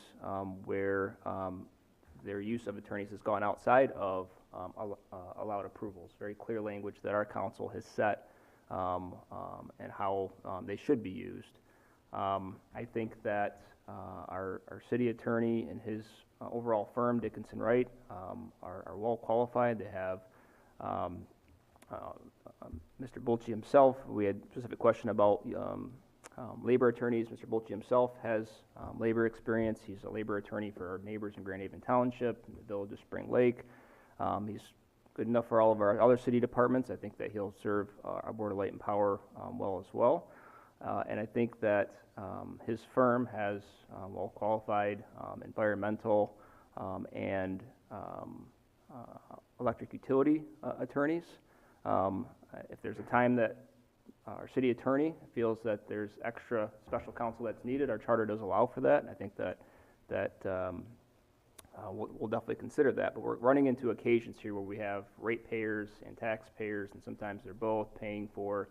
where their use of attorneys has gone outside of allowed approvals. Very clear language that our council has set and how they should be used. I think that our city attorney and his overall firm, Dickinson Wright, are well qualified. They have Mr. Bolche himself. We had a specific question about labor attorneys. Mr. Bolche himself has labor experience. He's a labor attorney for our neighbors in Grand Haven Township, in the village of Spring Lake. He's good enough for all of our other city departments. I think that he'll serve our Board of Light and Power well as well. And I think that his firm has well-qualified environmental and electric utility attorneys. If there's a time that our city attorney feels that there's extra special counsel that's needed, our charter does allow for that. And I think that we'll definitely consider that. But we're running into occasions here where we have ratepayers and taxpayers, and sometimes they're both paying for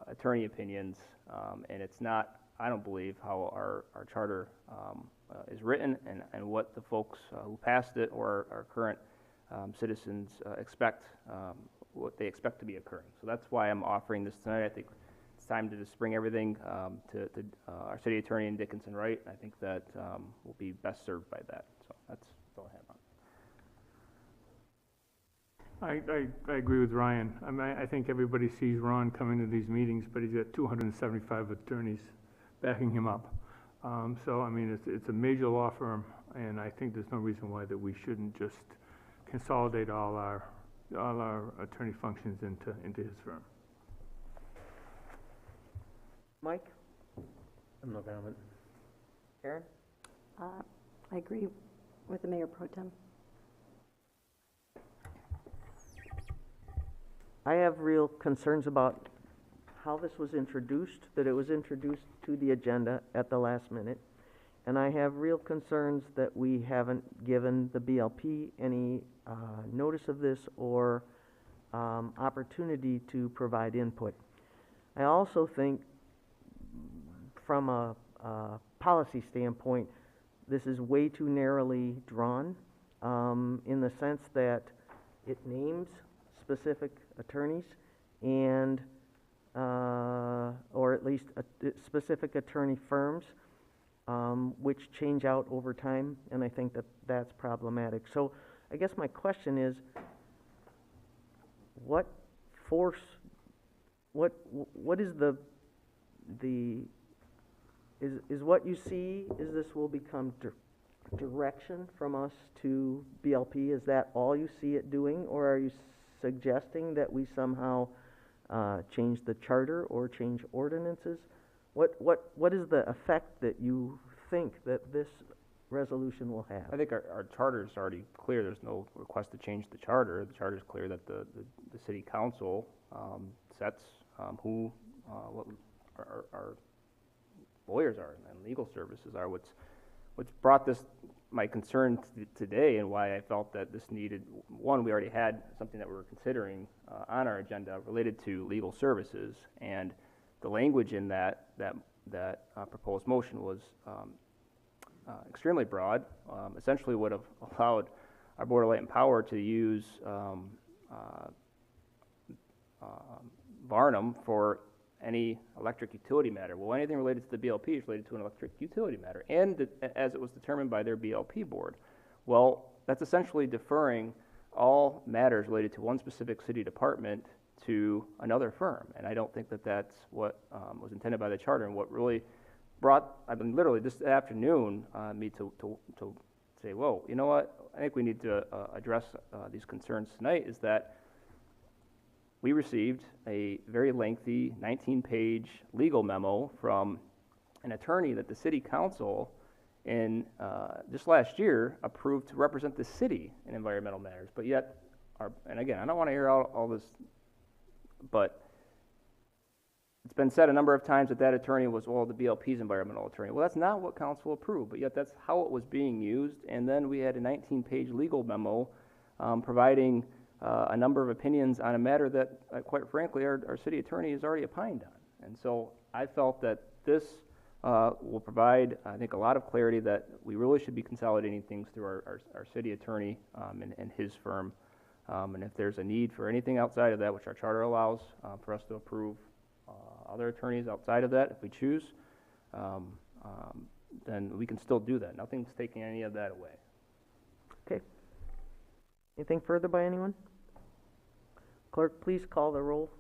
attorney opinions, and it's not, I don't believe, how our charter is written, and what the folks who passed it or our current citizens expect, what they expect to be occurring. So that's why I'm offering this tonight. I think it's time to just bring everything to our city attorney and Dickinson Wright. I think that will be best served by that. So that's all I have on. I agree with Ryan. I mean, I think everybody sees Ron coming to these meetings, but he's got 275 attorneys backing him up. So, I mean, it's a major law firm, and I think there's no reason why that we shouldn't just consolidate all our attorney functions into his firm. Mike? I'm no comment. Karen? I agree with the Mayor Pro Tem. I have real concerns about how this was introduced, that it was introduced to the agenda at the last minute. And I have real concerns that we haven't given the BLP any notice of this or opportunity to provide input. I also think from a policy standpoint, this is way too narrowly drawn in the sense that it names specific attorneys and or at least specific attorney firms which change out over time, and I think that that's problematic. So I guess my question is, what force, what is is what you see, is this will become direction from us to BLP? Is that all you see it doing, or are you suggesting that we somehow change the charter or change ordinances? What is the effect that you think that this resolution will have? I think our charter is already clear. There's no request to change the charter. The charter is clear that the city council sets who what our lawyers are and legal services are. What's brought my concern today, and why I felt that this needed, one, we already had something that we were considering on our agenda related to legal services, and the language in that proposed motion was extremely broad. Essentially would have allowed our Board of Light and Power to use Varnum for any electric utility matter. Well, anything related to the BLP is related to an electric utility matter, and as it was determined by their BLP board. Well, that's essentially deferring all matters related to one specific city department to another firm, and I don't think that that's what was intended by the charter, and what really brought, I mean, literally this afternoon, me to say, whoa, you know what, I think we need to address these concerns tonight, is that we received a very lengthy 19-page legal memo from an attorney that the city council in just last year approved to represent the city in environmental matters. But yet, and again, I don't want to air out all this, but it's been said a number of times that that attorney was, well, the BLP's environmental attorney. Well, that's not what council approved, but yet that's how it was being used. And then we had a 19-page legal memo providing a number of opinions on a matter that, quite frankly, our city attorney has already opined on. And so I felt that this will provide, I think, a lot of clarity that we really should be consolidating things through our city attorney and his firm. And if there's a need for anything outside of that, which our charter allows for us to approve other attorneys outside of that, if we choose, then we can still do that. Nothing's taking any of that away. Okay. Anything further by anyone? Clerk, please call the roll.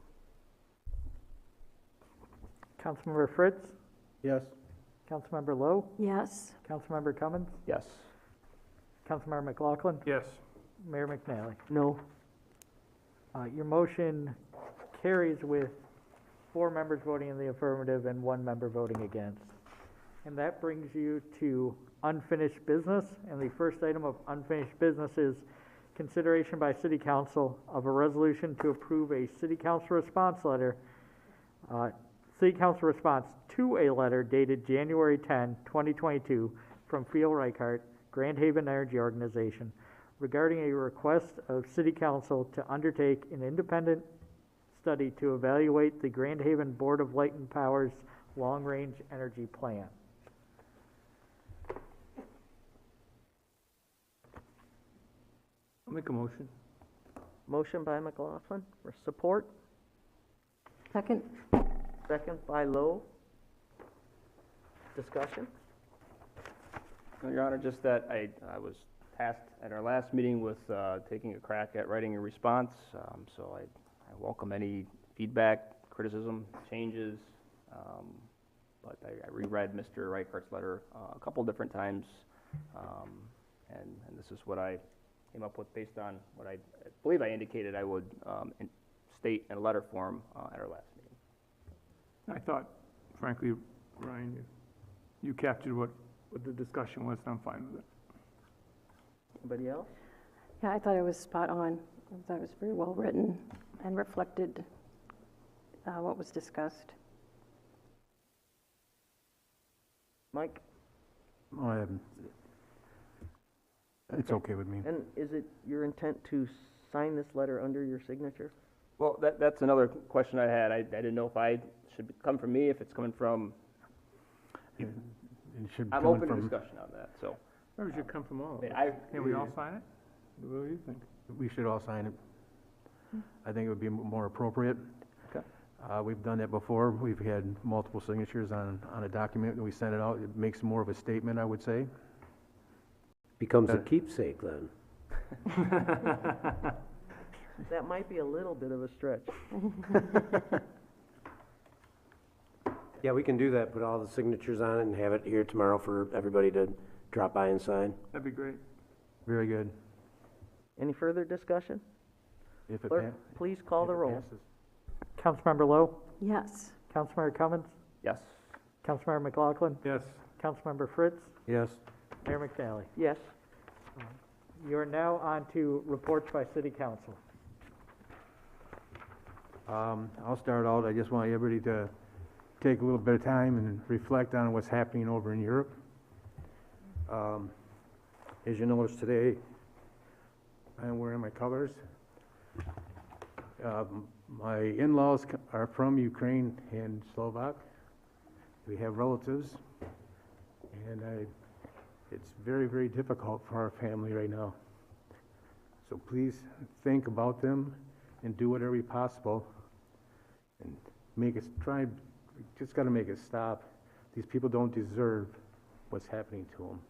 Councilmember Fritz? Yes. Councilmember Lowe? Yes. Councilmember Cummins? Yes. Councilmember McLaughlin? Yes. Mayor McNally? No. Your motion carries with 4 members voting in the affirmative and 1 member voting against. And that brings you to unfinished business, and the first item of unfinished business is consideration by City Council of a resolution to approve a City Council response letter, City Council response to a letter dated January 10, 2022, from Phil Reichart, Grand Haven Energy Organization, regarding a request of City Council to undertake an independent study to evaluate the Grand Haven Board of Light and Power's long-range energy plan. I'll make a motion. Motion by McLaughlin, for support, Second? second by Lowe. Discussion? Your Honor, just that I was tasked at our last meeting with taking a crack at writing a response, so I welcome any feedback, criticism, changes, but I reread Mr. Reichart's letter a couple different times, and this is what I came up with based on what I believe I indicated I would state in a letter form at our last meeting. I thought, frankly, Ryan, you captured what the discussion was, and I'm fine with it. Anybody else? Yeah, I thought it was spot on. I thought it was very well written and reflected what was discussed. Mike? It's okay with me. And is it your intent to sign this letter under your signature? Well, that's another question I had. I didn't know if I should come from me, if it's coming from. It should I'm come open to from- discussion on that. So. Or it should come from all of us. I- Can we all sign it? What do you think? We should all sign it. I think it would be more appropriate. Okay. We've done that before. We've had multiple signatures on a document, and we send it out. It makes more of a statement, I would say. Becomes a keepsake then. That might be a little bit of a stretch. Yeah, we can do that, put all the signatures on it and have it here tomorrow for everybody to drop by and sign. That'd be great. Very good. Any further discussion? If it Clerk, pa- please call the if it roll. passes. Councilmember Lowe? Yes. Councilmember Cummins? Yes. Councilmember McLaughlin? Yes. Councilmember Fritz? Yes. Mayor McNally? Yes. You are now on to reports by City Council. I'll start out. I just want everybody to take a little bit of time and reflect on what's happening over in Europe. As you notice today, I'm wearing my colors. My in-laws are from Ukraine and Slovak. We have relatives, and it's very, very difficult for our family right now. So please think about them and do whatever is possible and just got to make it stop. These people don't deserve what's happening to them.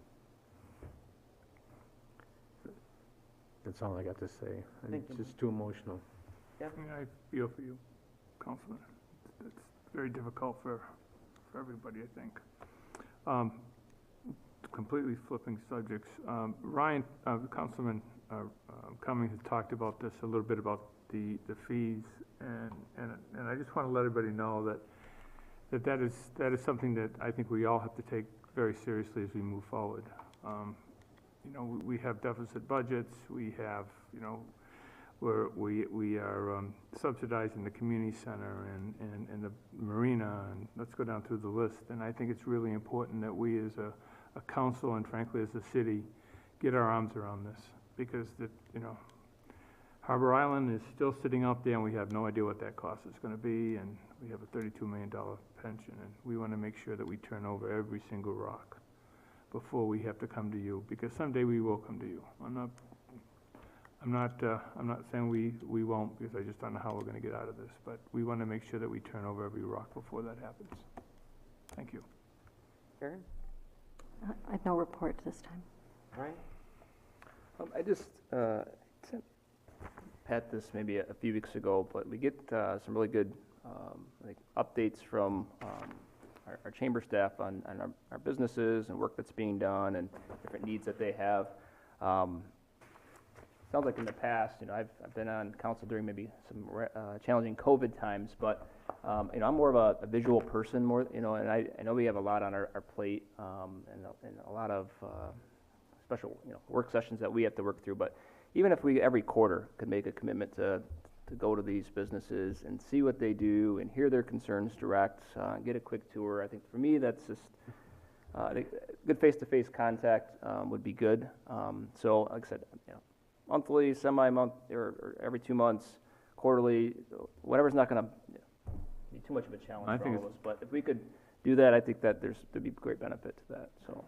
That's all I got to say. Thank It's you. just too emotional. I feel for you, Councilman. It's very difficult for everybody, I think. Completely flipping subjects. Ryan, Councilman Cummings has talked about this a little bit about the fees, and I just want to let everybody know that is something that I think we all have to take very seriously as we move forward. You know, we have deficit budgets. We have, you know, we are subsidizing the community center and the marina, and let's go down through the list. And I think it's really important that we as a council and frankly as a city get our arms around this, because you know, Harbor Island is still sitting out there and we have no idea what that cost is going to be, and we have a $32 million pension, and we want to make sure that we turn over every single rock before we have to come to you, because someday we will come to you. I'm not saying we won't, because I just don't know how we're going to get out of this, but we want to make sure that we turn over every rock before that happens. Thank you. Karen? I have no report this time. Ryan? I just sent Pat this maybe a few weeks ago, but we get some really good updates from our chamber staff on our businesses and work that's being done and different needs that they have. sounds like in the past, I've been on council during maybe some challenging COVID times, but, I'm more of a visual person more, and I know we have a lot on our plate, and a lot of special, work sessions that we have to work through, but even if we every quarter could make a commitment to go to these businesses and see what they do and hear their concerns direct, get a quick tour, I think for me that's just, I think good face-to-face contact would be good. So like I said, monthly, semi-month, or every 2 months, quarterly, whatever's not going to be too much of a challenge for all of us. But if we could do that, I think that there'd be great benefit to that. So.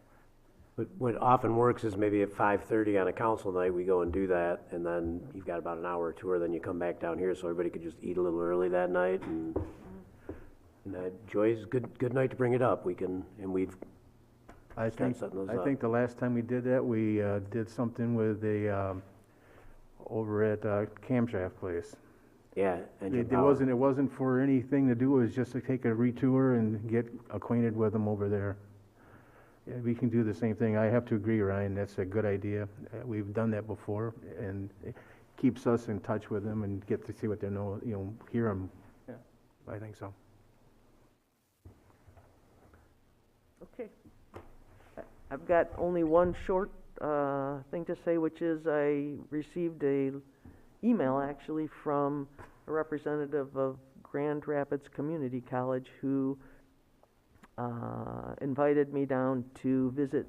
But what often works is maybe at 5:30 on a council night, we go and do that, and then you've got about an hour tour, then you come back down here, so everybody could just eat a little early that night, and Joy's good night to bring it up. We can, and we've I think the last time we did that, we did something with over at Camshaft Place. Yeah, and it wasn't for anything to do. It was just to take a retour and get acquainted with them over there. Yeah, we can do the same thing. I have to agree, Ryan. That's a good idea. We've done that before, and it keeps us in touch with them and get to see what they know. Hear them. Yeah, I think so. Okay. I've got only one short thing to say, which is I received a email actually from a representative of Grand Rapids Community College who invited me down to visit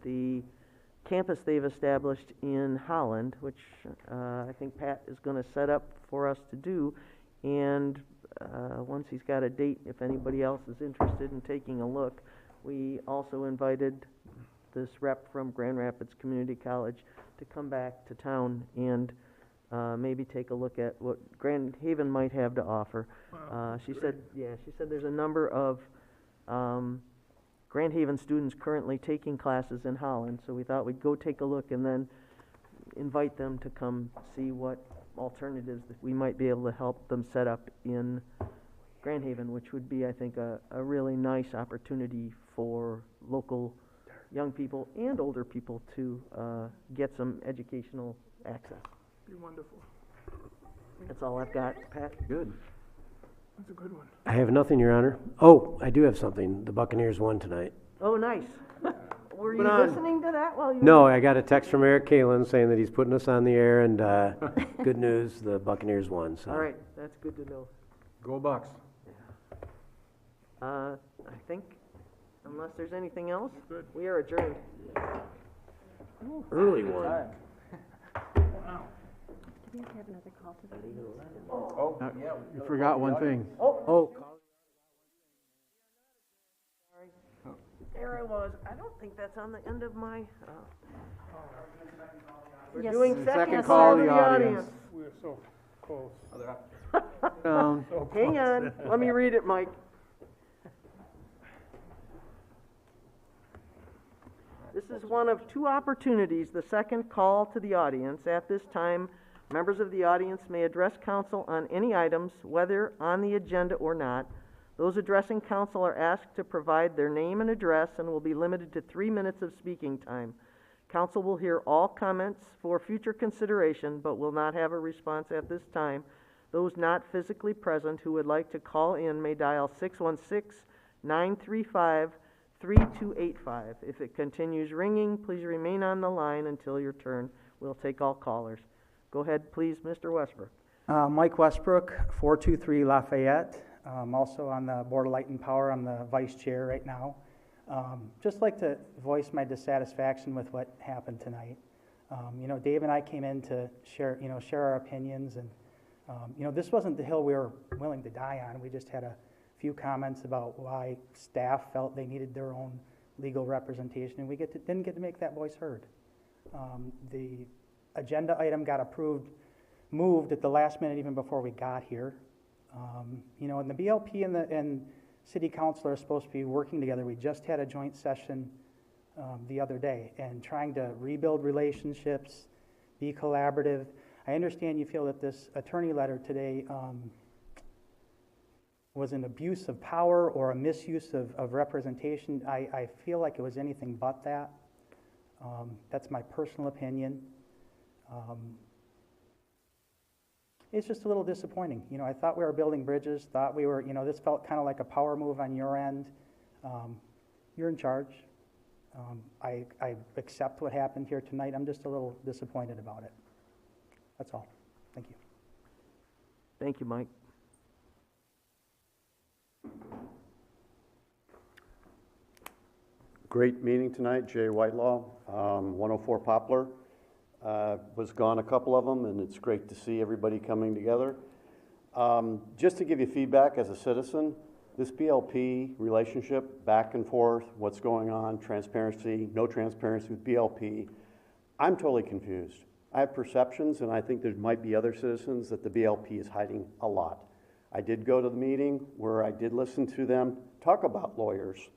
the campus they've established in Holland, which I think Pat is going to set up for us to do. And once he's got a date, if anybody else is interested in taking a look, we also invited this rep from Grand Rapids Community College to come back to town and maybe take a look at what Grand Haven might have to offer. She said there's a number of Grand Haven students currently taking classes in Holland, so we thought we'd go take a look and then invite them to come see what alternatives that we might be able to help them set up in Grand Haven, which would be, I think, a really nice opportunity for local young people and older people to get some educational access. Be wonderful. That's all I've got, Pat. Good. That's a good one. I have nothing, Your Honor. Oh, I do have something. The Buccaneers won tonight. Oh, nice. Were you listening to that while you were... No, I got a text from Eric Kalin saying that he's putting us on the air, and good news, the Buccaneers won. So. All right, that's good to know. Go Bucks. I think, unless there's anything else, we are adjourned. Early one. Do we have to have another call to the meeting? You forgot one thing. There I was. I don't think that's on the end of my... We're Yes. doing second call call to to the the audience. audience. We're so close. Hang on. Let me read it, Mike. This is one of two opportunities, the second call to the audience. At this time, members of the audience may address council on any items, whether on the agenda or not. Those addressing council are asked to provide their name and address and will be limited to 3 minutes of speaking time. Council will hear all comments for future consideration, but will not have a response at this time. Those not physically present who would like to call in may dial 616-935-3285. If it continues ringing, please remain on the line until your turn. We'll take all callers. Go ahead, please, Mr. Westbrook. Mike Westbrook, 423 Lafayette. I'm also on the Board of Light and Power. I'm the vice chair right now. Just like to voice my dissatisfaction with what happened tonight. Dave and I came in to share our opinions, and this wasn't the hill we were willing to die on. We just had a few comments about why staff felt they needed their own legal representation, and we didn't get to make that voice heard. The agenda item got moved at the last minute even before we got here. And the BLP and City Council are supposed to be working together. We just had a joint session the other day and trying to rebuild relationships, be collaborative. I understand you feel that this attorney letter today was an abuse of power or a misuse of representation. I feel like it was anything but that. That's my personal opinion. It's just a little disappointing. You know, I thought we were building bridges, thought we were, you know, this felt kind of like a power move on your end. You're in charge. I accept what happened here tonight. I'm just a little disappointed about it. That's all. Thank you. Thank you, Mike. Great meeting tonight, Jay Whitelaw, 104 Poplar. Was gone a couple of them, and it's great to see everybody coming together. Just to give you feedback as a citizen, this BLP relationship, back and forth, what's going on, transparency, no transparency with BLP, I'm totally confused. I have perceptions, and I think there might be other citizens that the BLP is hiding a lot. I did go to the meeting where I did listen to them talk about lawyers,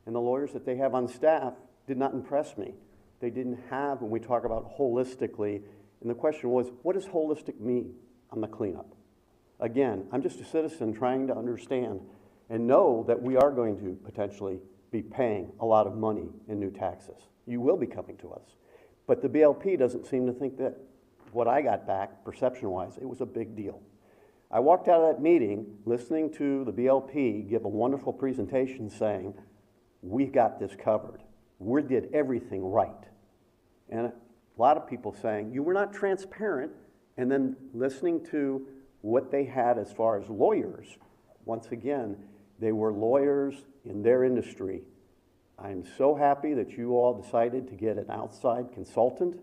and the lawyers that they have on staff did not impress me. They didn't have, when we talk about holistically, and the question was, what does holistic mean on the cleanup? Again, I'm just a citizen trying to understand and know that we are going to potentially be paying a lot of money in new taxes. You will be coming to us. But the BLP doesn't seem to think that what I got back, perception-wise, it was a big deal. I walked out of that meeting listening to the BLP give a wonderful presentation saying, we got this covered. We did everything right. And a lot of people saying, you were not transparent, and then listening to what they had as far as lawyers. Once again, they were lawyers in their industry. I'm so happy that you all decided to get an outside consultant.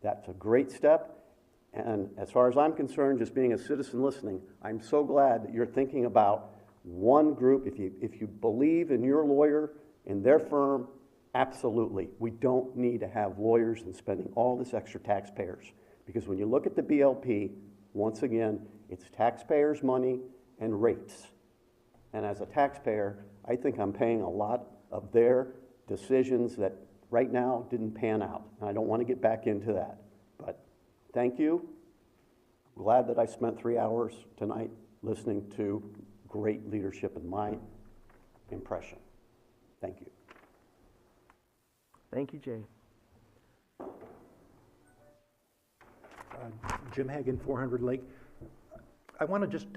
That's a great step. And as far as I'm concerned, just being a citizen listening, I'm so glad that you're thinking about one group. If you believe in your lawyer, in their firm, absolutely. We don't need to have lawyers and spending all this extra taxpayers. Because when you look at the BLP, once again, it's taxpayers' money and rates. And as a taxpayer, I think I'm paying a lot of their decisions that right now didn't pan out. And I don't want to get back into that. But thank you. I'm glad that I spent 3 hours tonight listening to great leadership in my impression. Thank you. Thank you, Jay. Jim Hagan, 400 Lake. I want to just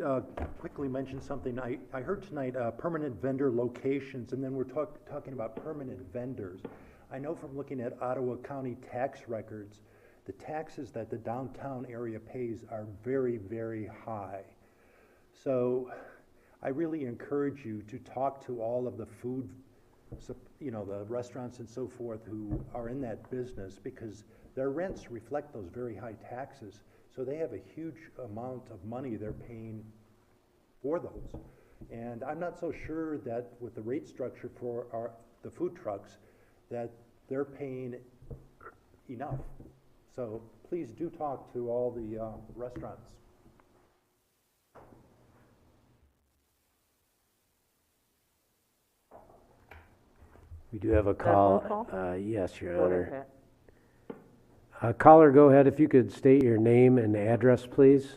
quickly mention something. I heard tonight permanent vendor locations, and then we're talking about permanent vendors. I know from looking at Ottawa County tax records, the taxes that the downtown area pays are very, very high. So I really encourage you to talk to all of the food, you know, the restaurants and so forth who are in that business, because their rents reflect those very high taxes. So they have a huge amount of money they're paying for those. And I'm not so sure that with the rate structure for the food trucks that they're paying enough. So please do talk to all the restaurants. We do have a call. Yes, Your Go Honor. ahead, Caller, go ahead. If you could state your name and address, please.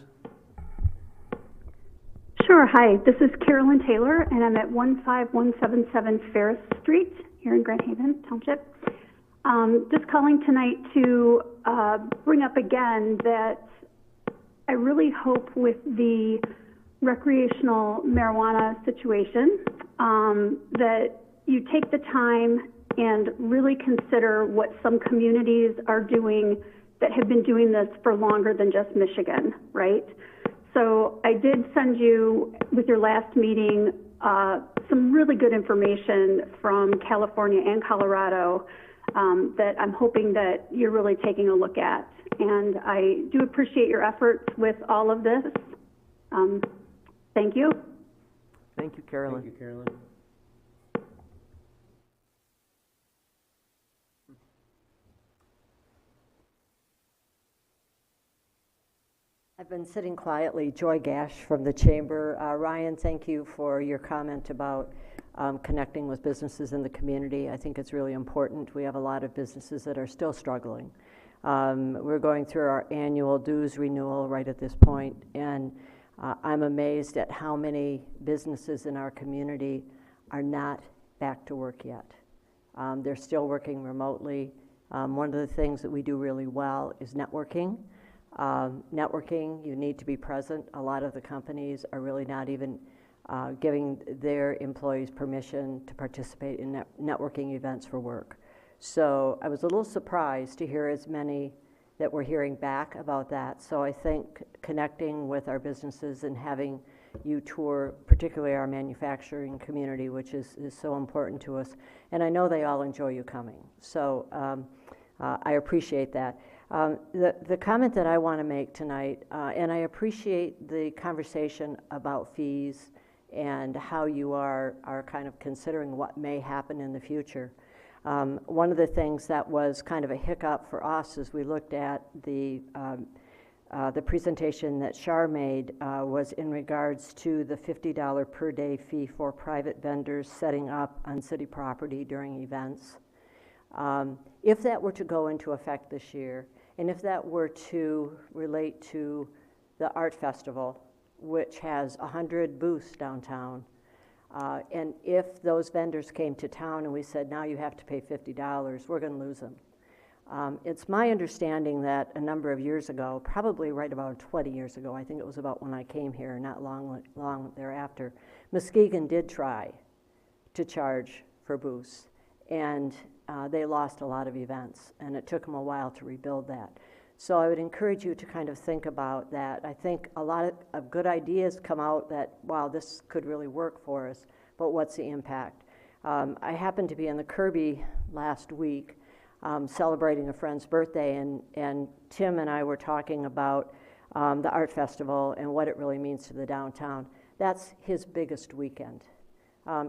Sure. Hi, this is Carolyn Taylor, and I'm at 15177 Ferris Street here in Grand Haven Township. Just calling tonight to bring up again that I really hope with the recreational marijuana situation that you take the time and really consider what some communities are doing that have been doing this for longer than just Michigan, right? So I did send you, with your last meeting, some really good information from California and Colorado that I'm hoping that you're really taking a look at. And I do appreciate your efforts with all of this. Thank you. Thank you, Carolyn. Thank you, Carolyn. I've been sitting quietly. Joy Gash from the Chamber. Ryan, thank you for your comment about connecting with businesses in the community. I think it's really important. We have a lot of businesses that are still struggling. We're going through our annual dues renewal right at this point, and I'm amazed at how many businesses in our community are not back to work yet. They're still working remotely. One of the things that we do really well is networking. Networking, you need to be present. A lot of the companies are really not even giving their employees permission to participate in networking events for work. So I was a little surprised to hear as many that we're hearing back about that. So I think connecting with our businesses and having you tour, particularly our manufacturing community, which is so important to us. And I know they all enjoy you coming. So I appreciate that. The comment that I want to make tonight, and I appreciate the conversation about fees and how you are kind of considering what may happen in the future. One of the things that was kind of a hiccup for us as we looked at the presentation that Shar made was in regards to the $50 per day fee for private vendors setting up on city property during events. If that were to go into effect this year, and if that were to relate to the art festival, which has 100 booths downtown, and if those vendors came to town and we said, now you have to pay $50, we're going to lose them. It's my understanding that a number of years ago, probably right about 20 years ago, I think it was about when I came here, not long thereafter, Muskegon did try to charge for booths, and they lost a lot of events, and it took them a while to rebuild that. So I would encourage you to kind of think about that. I think a lot of good ideas come out that, wow, this could really work for us, but what's the impact? I happened to be in the Kirby last week celebrating a friend's birthday, and Tim and I were talking about the art festival and what it really means to the downtown. That's his biggest weekend.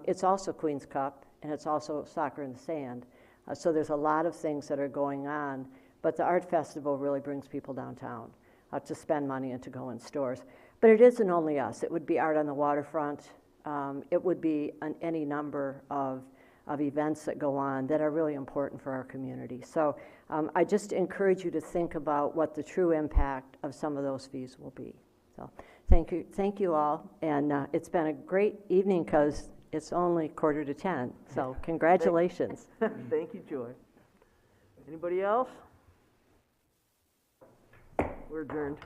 It's also Queen's Cup, and it's also soccer in the sand. So there's a lot of things that are going on, but the art festival really brings people downtown to spend money and to go in stores. But it isn't only us. It would be art on the waterfront. It would be any number of events that go on that are really important for our community. So I just encourage you to think about what the true impact of some of those fees will be. So thank you all, and it's been a great evening because it's only 9:45, so congratulations. Thank you, Joy. Anybody else? We're adjourned.